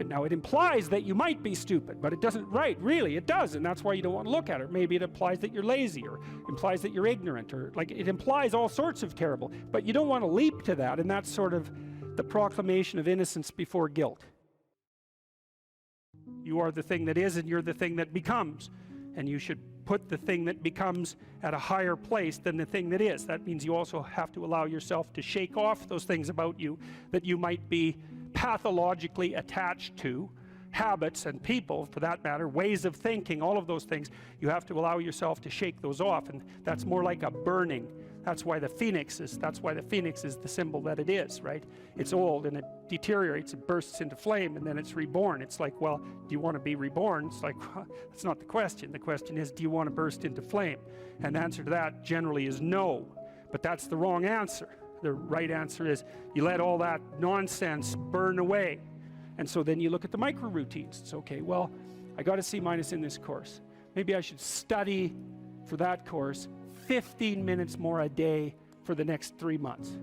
And now it implies that you might be stupid, but it doesn't, right, really, it does, and that's why you don't want to look at it. Maybe it implies that you're lazy, or implies that you're ignorant, or like it implies all sorts of terrible, but you don't want to leap to that, and that's sort of the proclamation of innocence before guilt. You are the thing that is, and you're the thing that becomes, and you should put the thing that becomes at a higher place than the thing that is. That means you also have to allow yourself to shake off those things about you that you might be pathologically attached to, habits and people for that matter, ways of thinking, all of those things. You have to allow yourself to shake those off, and that's more like a burning. That's why the phoenix is the symbol that it is, right? It's old and it deteriorates, it bursts into flame, and then it's reborn. It's like, well, do you want to be reborn? It's like, well, that's not the question. The question is, do you want to burst into flame? And the answer to that generally is no, but that's the wrong answer. The right answer is you let all that nonsense burn away. And so then you look at the micro routines. It's okay, well, I got a C- in this course. Maybe I should study for that course 15 minutes more a day for the next 3 months.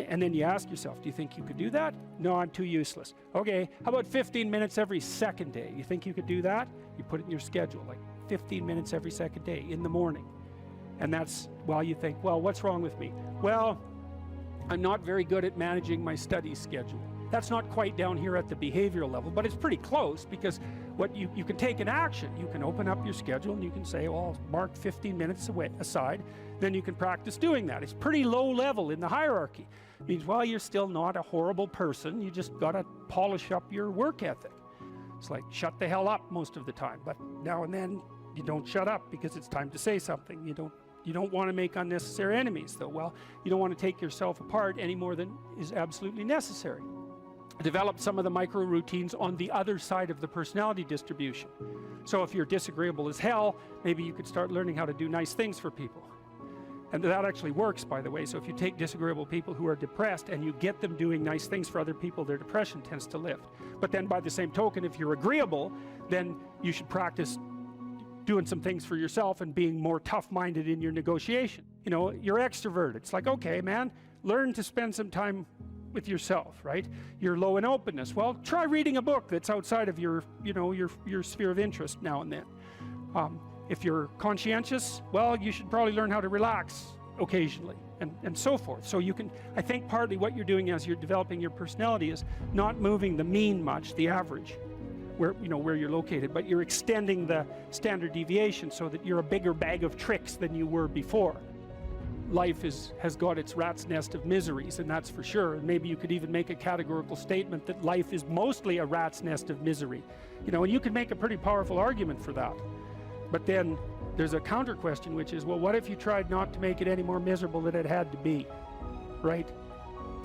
And then you ask yourself, do you think you could do that? No, I'm too useless. Okay, how about 15 minutes every second day? You think you could do that? You put it in your schedule, like 15 minutes every second day in the morning. And that's, well, you think, well, what's wrong with me? Well, I'm not very good at managing my study schedule. That's not quite down here at the behavioral level, but it's pretty close, because what you can take an action. You can open up your schedule and you can say, well, I'll mark 15 minutes aside. Then you can practice doing that. It's pretty low level in the hierarchy. It means, well, you're still not a horrible person. You just got to polish up your work ethic. It's like shut the hell up most of the time, but now and then you don't shut up because it's time to say something. You don't You don't want to make unnecessary enemies, though. Well, you don't want to take yourself apart any more than is absolutely necessary. Develop some of the micro routines on the other side of the personality distribution. So if you're disagreeable as hell, maybe you could start learning how to do nice things for people. And that actually works, by the way. So if you take disagreeable people who are depressed and you get them doing nice things for other people, their depression tends to lift. But then by the same token, if you're agreeable, then you should practice doing some things for yourself and being more tough-minded in your negotiation. You know, you're extroverted. It's like, okay, man, learn to spend some time with yourself, right? You're low in openness. Well, try reading a book that's outside of your, you know, your sphere of interest now and then. If you're conscientious, well, you should probably learn how to relax occasionally, and so forth. So you can, I think partly what you're doing as you're developing your personality is not moving the mean much, the average, where, you know, where you're located, but you're extending the standard deviation so that you're a bigger bag of tricks than you were before. Life has got its rat's nest of miseries, and that's for sure. And maybe you could even make a categorical statement that life is mostly a rat's nest of misery. You know, and you could make a pretty powerful argument for that. But then there's a counter question, which is, well, what if you tried not to make it any more miserable than it had to be, right?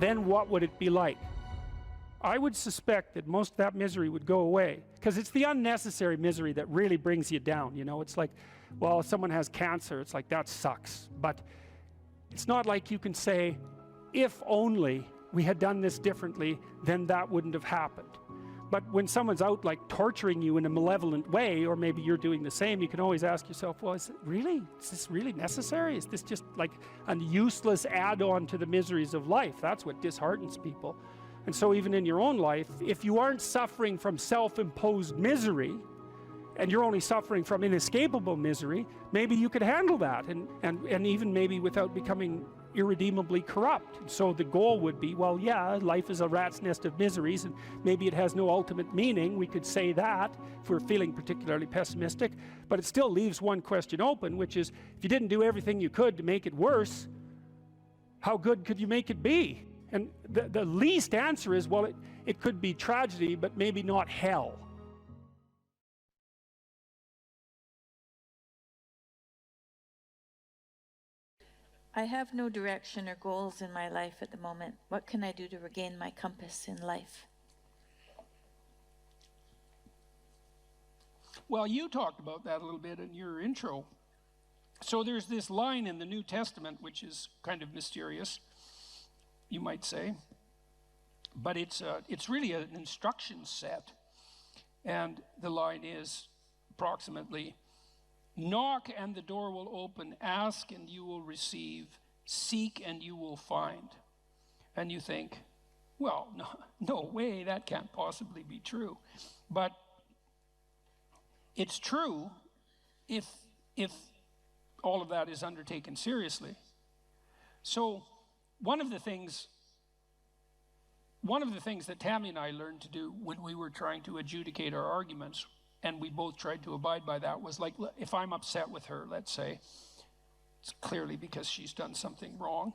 Then what would it be like? I would suspect that most of that misery would go away, because it's the unnecessary misery that really brings you down. You know, it's like, well, if someone has cancer, it's like, that sucks. But it's not like you can say, if only we had done this differently, then that wouldn't have happened. But when someone's out like torturing you in a malevolent way, or maybe you're doing the same, you can always ask yourself, well, is this really necessary? Is this just like a useless add-on to the miseries of life? That's what disheartens people. And so even in your own life, if you aren't suffering from self-imposed misery, and you're only suffering from inescapable misery, maybe you could handle that, and even maybe without becoming irredeemably corrupt. And so the goal would be, well, yeah, life is a rat's nest of miseries, and maybe it has no ultimate meaning. We could say that if we're feeling particularly pessimistic, but it still leaves one question open, which is, if you didn't do everything you could to make it worse, how good could you make it be? And the least answer is, well, it could be tragedy, but maybe not hell. I have no direction or goals in my life at the moment. What can I do to regain my compass in life? Well, you talked about that a little bit in your intro. So there's this line in the New Testament, which is kind of mysterious, you might say, but it's really an instruction set. And the line is approximately, knock and the door will open, ask and you will receive, seek and you will find. And you think, well, no way, that can't possibly be true. But it's true if all of that is undertaken seriously. So one of the things that Tammy and I learned to do when we were trying to adjudicate our arguments, and we both tried to abide by that, was like, if I'm upset with her, let's say, it's clearly because she's done something wrong.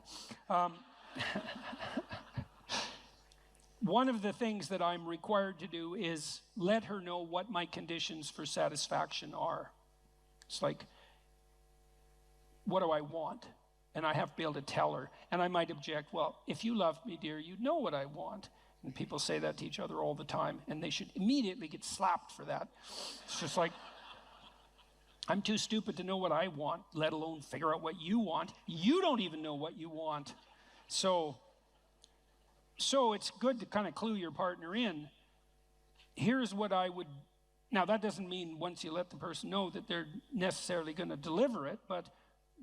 One of the things that I'm required to do is let her know what my conditions for satisfaction are. It's like, what do I want? And I have to be able to tell her. And I might object, well, if you loved me, dear, you'd know what I want. And people say that to each other all the time, and they should immediately get slapped for that. It's just like, I'm too stupid to know what I want, let alone figure out what you want. You don't even know what you want. So it's good to kind of clue your partner in. Here's what I would, now that doesn't mean once you let the person know that they're necessarily going to deliver it, but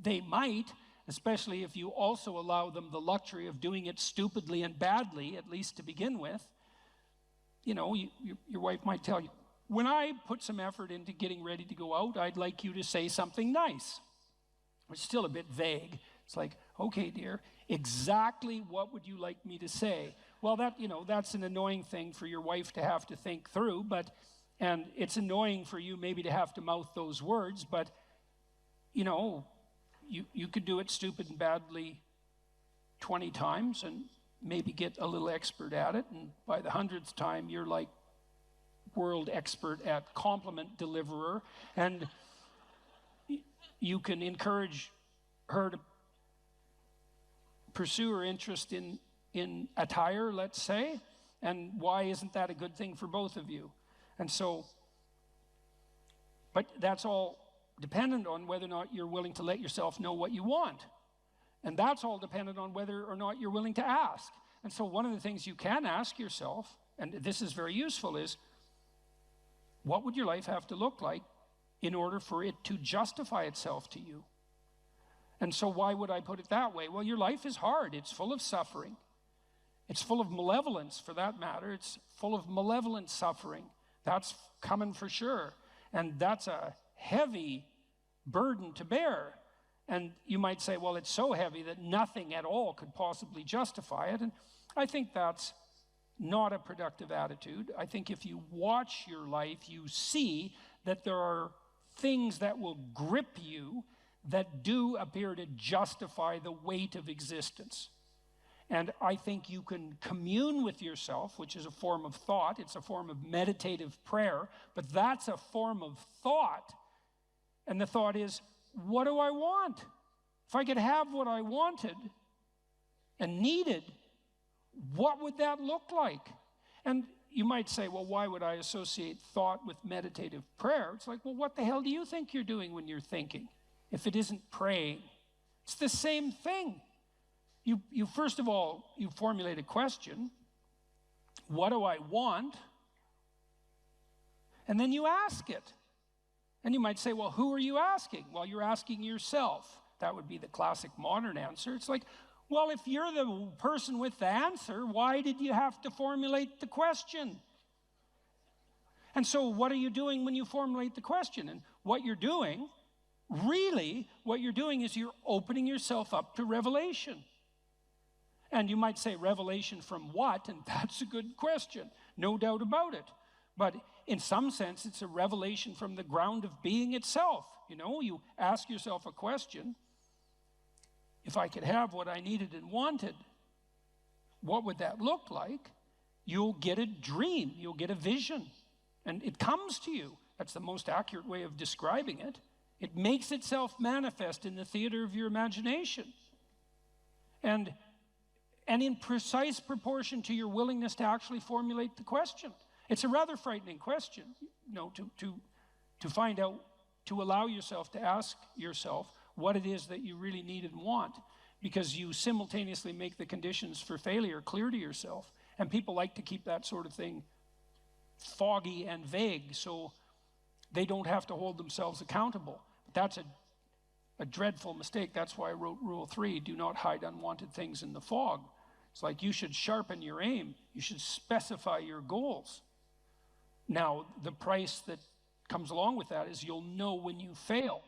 they might, especially if you also allow them the luxury of doing it stupidly and badly, at least to begin with. You know, your wife might tell you, when I put some effort into getting ready to go out, I'd like you to say something nice. It's still a bit vague. It's like, okay, dear, exactly what would you like me to say? Well, that's an annoying thing for your wife to have to think through, and it's annoying for you maybe to have to mouth those words, but, you know, you could do it stupid and badly 20 times and maybe get a little expert at it, and by the 100th time, you're like world expert at compliment deliverer, and you can encourage her to pursue her interest in attire, let's say, and why isn't that a good thing for both of you? And so, but that's all dependent on whether or not you're willing to let yourself know what you want. And that's all dependent on whether or not you're willing to ask. And so one of the things you can ask yourself, and this is very useful, is what would your life have to look like in order for it to justify itself to you? And so why would I put it that way? Well, your life is hard. It's full of suffering. It's full of malevolence, for that matter. It's full of malevolent suffering. That's coming for sure. And that's a heavy burden to bear. And you might say, well, it's so heavy that nothing at all could possibly justify it. And I think that's not a productive attitude. I think if you watch your life, you see that there are things that will grip you that do appear to justify the weight of existence. And I think you can commune with yourself, which is a form of thought. It's a form of meditative prayer, but that's a form of thought. And the thought is, what do I want? If I could have what I wanted and needed, what would that look like? And you might say, well, why would I associate thought with meditative prayer? It's like, well, what the hell do you think you're doing when you're thinking, if it isn't praying? It's the same thing. You first of all, you formulate a question, what do I want? And then you ask it. And you might say, well, who are you asking? Well, you're asking yourself. That would be the classic modern answer. It's like, well, if you're the person with the answer, why did you have to formulate the question? And so what are you doing when you formulate the question? And what you're doing, really, what you're doing is you're opening yourself up to revelation. And you might say, revelation from what? And that's a good question, no doubt about it. But in some sense, it's a revelation from the ground of being itself. You know, you ask yourself a question, if I could have what I needed and wanted, what would that look like? You'll get a dream, you'll get a vision, and it comes to you. That's the most accurate way of describing it. It makes itself manifest in the theater of your imagination. And in precise proportion to your willingness to actually formulate the question. It's a rather frightening question, you know, to find out, to allow yourself to ask yourself what it is that you really need and want, because you simultaneously make the conditions for failure clear to yourself. And people like to keep that sort of thing foggy and vague so they don't have to hold themselves accountable. But that's a dreadful mistake. That's why I wrote Rule 3, do not hide unwanted things in the fog. It's like you should sharpen your aim. You should specify your goals. Now, the price that comes along with that is you'll know when you fail.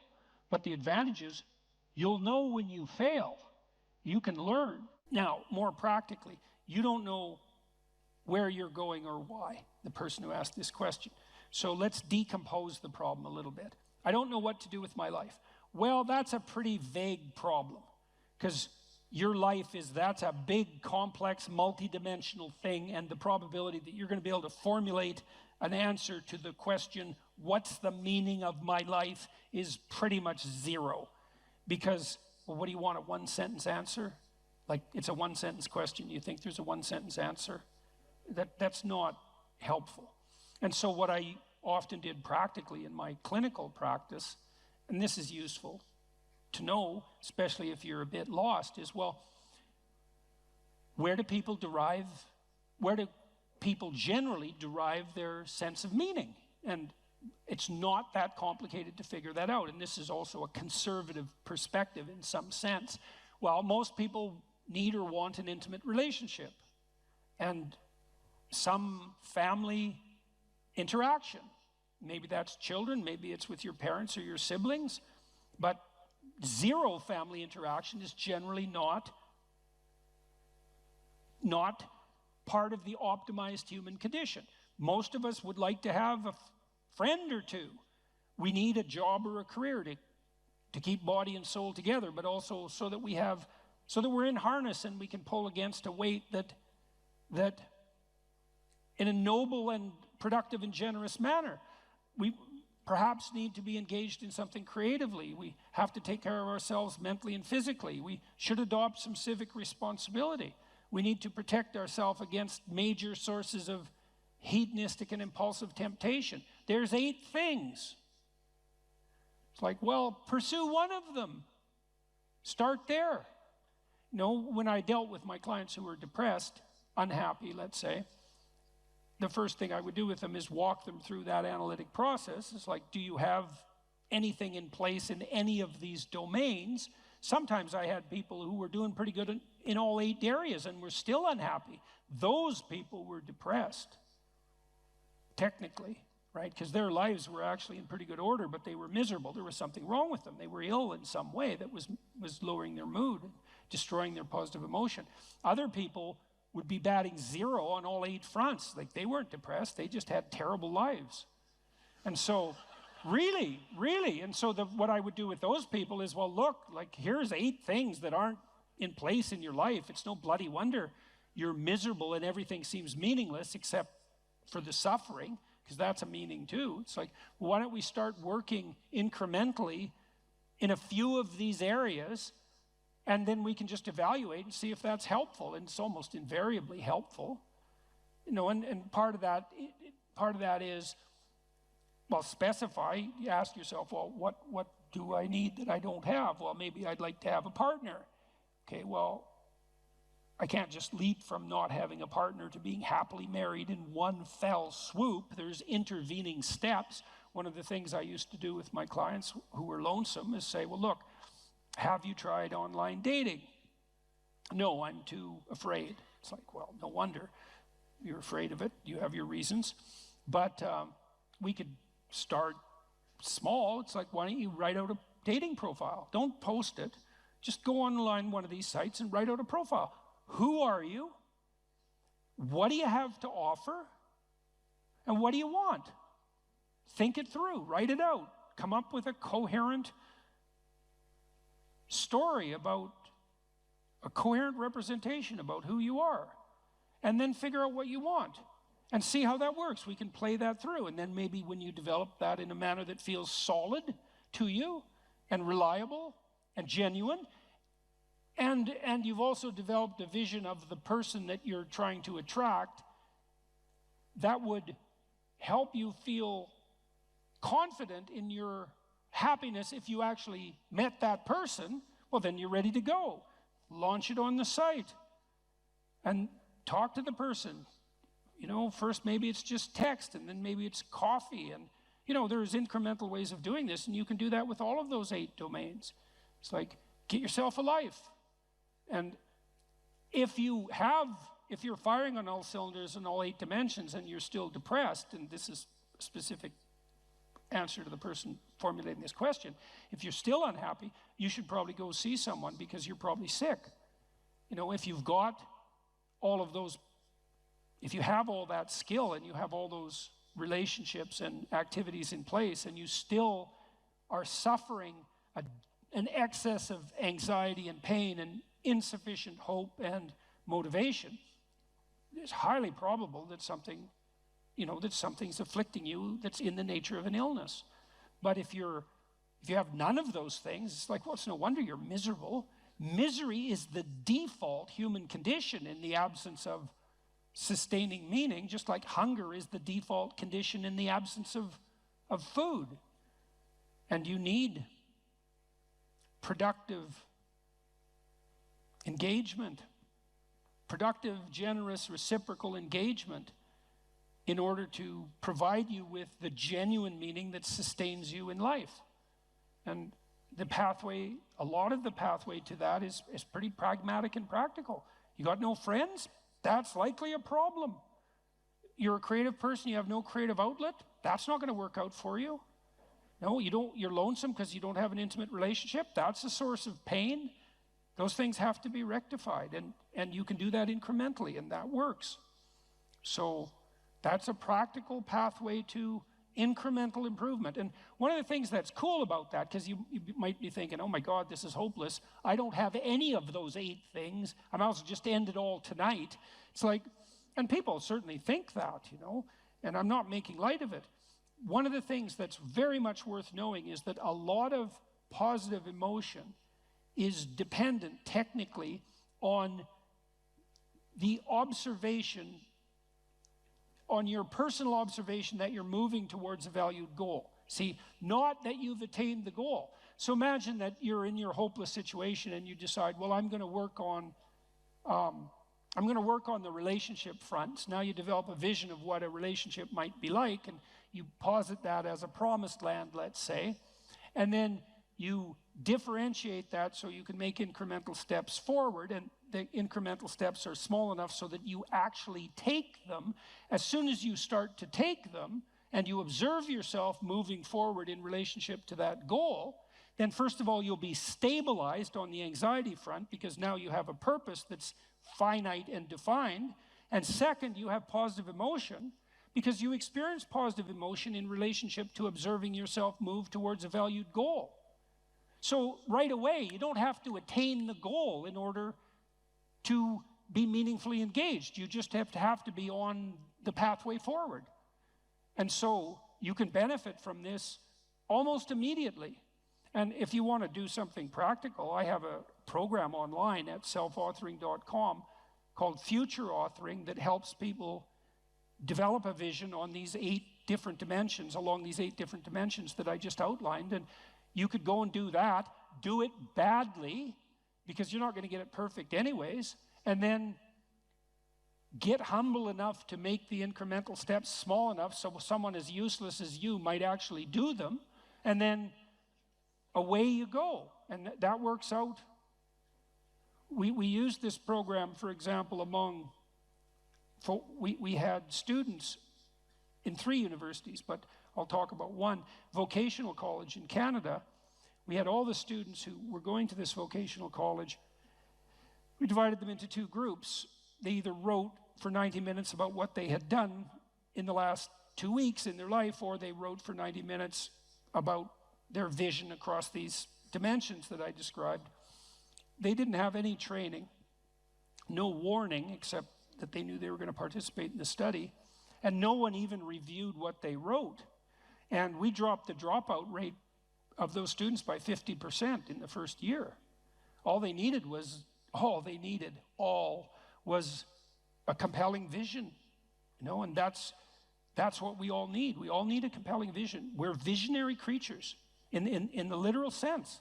But the advantage is you'll know when you fail. You can learn. Now, more practically, you don't know where you're going or why, the person who asked this question. So let's decompose the problem a little bit. I don't know what to do with my life. Well, that's a pretty vague problem, because your life that's a big, complex, multidimensional thing, and the probability that you're going to be able to formulate an answer to the question, what's the meaning of my life, is pretty much zero. Because, well, what do you want, a one-sentence answer? Like, it's a one-sentence question. You think there's a one-sentence answer? That's not helpful. And so what I often did practically in my clinical practice, and this is useful to know, especially if you're a bit lost, is, well, where do people generally derive their sense of meaning? And it's not that complicated to figure that out. And this is also a conservative perspective in some sense. Well, most people need or want an intimate relationship and some family interaction. Maybe that's children, maybe it's with your parents or your siblings, but zero family interaction is generally not part of the optimized human condition. Most of us would like to have a friend or two. We need a job or a career to keep body and soul together, but also so that we're in harness and we can pull against a weight that in a noble and productive and generous manner. perhaps need to be engaged in something creatively. We have to take care of ourselves mentally and physically. We should adopt some civic responsibility. We need to protect ourselves against major sources of hedonistic and impulsive temptation. There's 8 things. It's like, well, pursue one of them. Start there. You know, when I dealt with my clients who were depressed, unhappy, let's say, the first thing I would do with them is walk them through that analytic process. It's like, do you have anything in place in any of these domains? Sometimes I had people who were doing pretty good in all 8 areas and were still unhappy. Those people were depressed, technically, right? Because their lives were actually in pretty good order, but they were miserable. There was something wrong with them. They were ill in some way that was lowering their mood, destroying their positive emotion. Other people would be batting 0 on all 8 fronts. Like, they weren't depressed, they just had terrible lives. And so, really, and so what I would do with those people is, well, look, like, here's 8 things that aren't in place in your life. It's no bloody wonder you're miserable and everything seems meaningless except for the suffering, because that's a meaning too. It's like, why don't we start working incrementally in a few of these areas, and then we can just evaluate and see if that's helpful. And it's almost invariably helpful. You know, and part of that is, well, specify. You ask yourself, well, what do I need that I don't have? Well, maybe I'd like to have a partner. Okay, well, I can't just leap from not having a partner to being happily married in one fell swoop. There's intervening steps. One of the things I used to do with my clients who were lonesome is say, well, look, have you tried online dating? No, I'm too afraid. It's like, well, no wonder you're afraid of it. You have your reasons. But we could start small. It's like, why don't you write out a dating profile? Don't post it. Just go online one of these sites and write out a profile. Who are you? What do you have to offer? And what do you want? Think it through. Write it out. Come up with a coherent story about a coherent representation about who you are, and then figure out what you want and see how that works. We can play that through, and then maybe when you develop that in a manner that feels solid to you and reliable and genuine, and you've also developed a vision of the person that you're trying to attract, that would help you feel confident in your happiness. If you actually met that person, well, then you're ready to go. Launch it on the site and talk to the person. You know, first maybe it's just text, and then maybe it's coffee, and you know, there's incremental ways of doing this, and you can do that with all of those 8 domains. It's like, get yourself a life. And if you're firing on all cylinders in all 8 dimensions and you're still depressed, and this is a specific answer to the person formulating this question, if you're still unhappy, you should probably go see someone, because you're probably sick. You know, if you've got all of those, if you have all that skill and you have all those relationships and activities in place, and you still are suffering an excess of anxiety and pain and insufficient hope and motivation, it's highly probable that something's afflicting you that's in the nature of an illness. But if you have none of those things, it's like, well, it's no wonder you're miserable. Misery is the default human condition in the absence of sustaining meaning, just like hunger is the default condition in the absence of food. And you need productive engagement, productive, generous, reciprocal engagement, in order to provide you with the genuine meaning that sustains you in life. And the pathway, a lot of the pathway to that is pretty pragmatic and practical. You got no friends? That's likely a problem. You're a creative person, you have no creative outlet? That's not going to work out for you. No, you're lonesome because you don't have an intimate relationship? That's a source of pain. Those things have to be rectified, and you can do that incrementally, and that works. So that's a practical pathway to incremental improvement. And one of the things that's cool about that, because you might be thinking, oh my God, this is hopeless. I don't have any of those 8 things. I might as well just end it all tonight. It's like, and people certainly think that, you know, and I'm not making light of it. one of the things that's very much worth knowing is that a lot of positive emotion is dependent technically on the observation, on your personal observation that you're moving towards a valued goal. See, not that you've attained the goal. So imagine that you're in your hopeless situation and you decide, well, I'm going to work on the relationship front. Now you develop a vision of what a relationship might be like, and you posit that as a promised land, let's say, and then you differentiate that so you can make incremental steps forward, and the incremental steps are small enough so that you actually take them. As soon as you start to take them and you observe yourself moving forward in relationship to that goal, then first of all, you'll be stabilized on the anxiety front because now you have a purpose that's finite and defined. And second, you have positive emotion because you experience positive emotion in relationship to observing yourself move towards a valued goal. So right away, you don't have to attain the goal in order to be meaningfully engaged. You just have to be on the pathway forward. And so you can benefit from this almost immediately. And if you want to do something practical, I have a program online at selfauthoring.com called Future Authoring that helps people develop a vision on these 8 different dimensions, along these 8 different dimensions that I just outlined. And you could go and do that, do it badly, because you're not going to get it perfect anyways, and then get humble enough to make the incremental steps small enough so someone as useless as you might actually do them, and then away you go. And that works out. We used this program, for example, we had students in 3 universities, but I'll talk about one, vocational college in Canada. We had all the students who were going to this vocational college. We divided them into 2 groups. They either wrote for 90 minutes about what they had done in the last 2 weeks in their life, or they wrote for 90 minutes about their vision across these dimensions that I described. They didn't have any training, no warning, except that they knew they were going to participate in the study, and no one even reviewed what they wrote. And we dropped the dropout rate of those students by 50% in the first year. All they needed was a compelling vision, and that's what we all need. We all need a compelling vision. We're visionary creatures in the literal sense.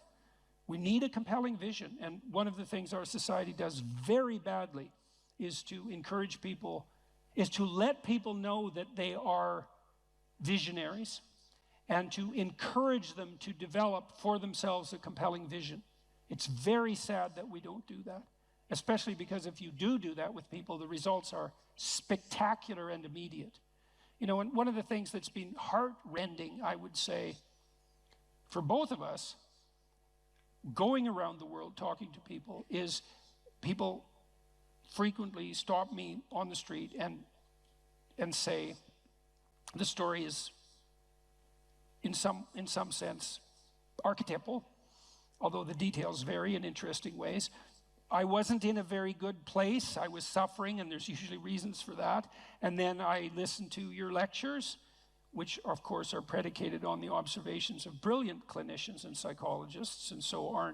We need a compelling vision, and one of the things our society does very badly is to encourage people, is to let people know that they are visionaries and to encourage them to develop for themselves a compelling vision. It's very sad that we don't do that, especially because if you do that with people, the results are spectacular and immediate. And one of the things that's been heart-rending, I would say, for both of us, going around the world talking to people, is people frequently stop me on the street and say, the story is in some sense archetypal, although the details vary in interesting ways. I wasn't in a very good place. I was suffering, and there's usually reasons for that. And then I listened to your lectures, which of course are predicated on the observations of brilliant clinicians and psychologists, and so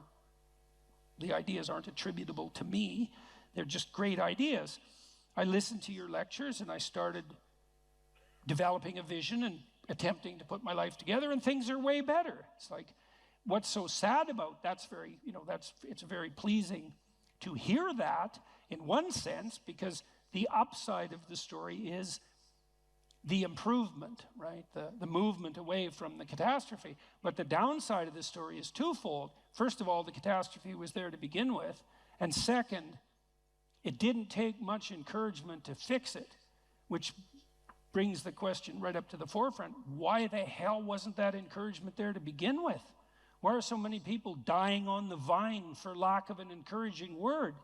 the ideas aren't attributable to me. They're just great ideas. I listened to your lectures and I started developing a vision and attempting to put my life together, and things are way better. It's like, what's so sad about it's very pleasing to hear that in one sense, because the upside of the story is the improvement, right? The movement away from the catastrophe. But the downside of the story is twofold. First of all, the catastrophe was there to begin with. And second, it didn't take much encouragement to fix it, which brings the question right up to the forefront. Why the hell wasn't that encouragement there to begin with? Why are so many people dying on the vine for lack of an encouraging word?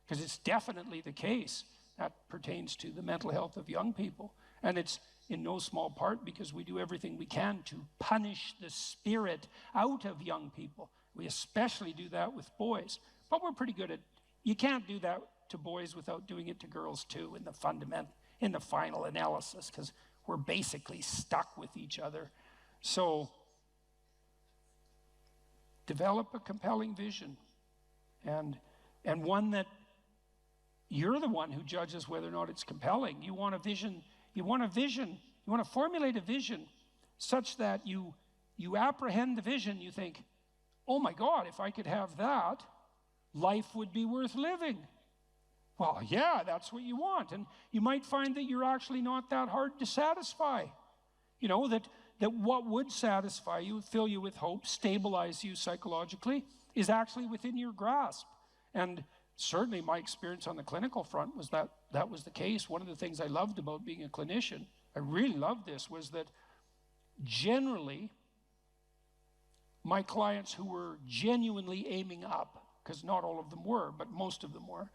Because it's definitely the case. That pertains to the mental health of young people. And it's in no small part because we do everything we can to punish the spirit out of young people. We especially do that with boys. But we're pretty good at, you can't do that to boys without doing it to girls too in the final analysis, because we're basically stuck with each other. So develop a compelling vision, and one that you're the one who judges whether or not it's compelling. You want a vision, you want to formulate a vision such that you apprehend the vision, you think, oh my God, if I could have that, life would be worth living. Well, yeah, that's what you want. And you might find that you're actually not that hard to satisfy. You know, that what would satisfy you, fill you with hope, stabilize you psychologically, is actually within your grasp. And certainly my experience on the clinical front was that was the case. One of the things I loved about being a clinician, I really loved this, was that generally my clients who were genuinely aiming up, because not all of them were, but most of them were,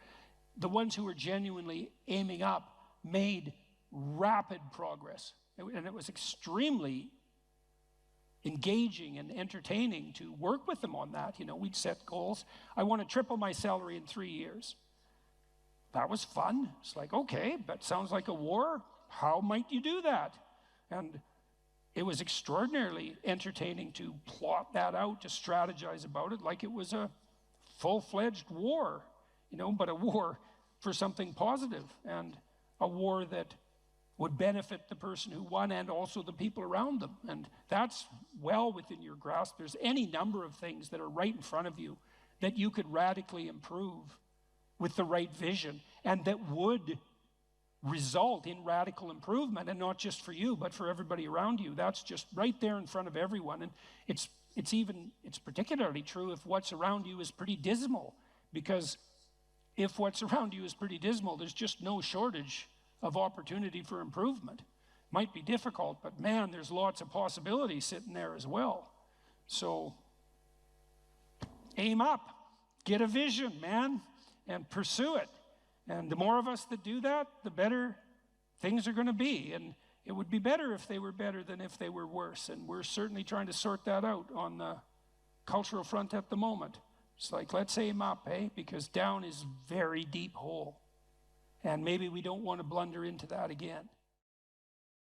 the ones who were genuinely aiming up made rapid progress. And it was extremely engaging and entertaining to work with them on that. You know, we'd set goals. I want to triple my salary in 3 years. That was fun. It's like, okay, that sounds like a war. How might you do that? And it was extraordinarily entertaining to plot that out, to strategize about it like it was a full-fledged war, you know, but a war for something positive, and a war that would benefit the person who won and also the people around them. And that's well within your grasp. There's any number of things that are right in front of you that you could radically improve with the right vision, and that would result in radical improvement, and not just for you, but for everybody around you. That's just right there in front of everyone. And it's particularly true if what's around you is pretty dismal, because if what's around you is pretty dismal, there's just no shortage of opportunity for improvement. Might be difficult, but man, there's lots of possibilities sitting there as well. So aim up, get a vision, man, and pursue it. And the more of us that do that, the better things are going to be. And it would be better if they were better than if they were worse. And we're certainly trying to sort that out on the cultural front at the moment. It's like, let's aim up, eh? Because down is very deep hole. And maybe we don't want to blunder into that again.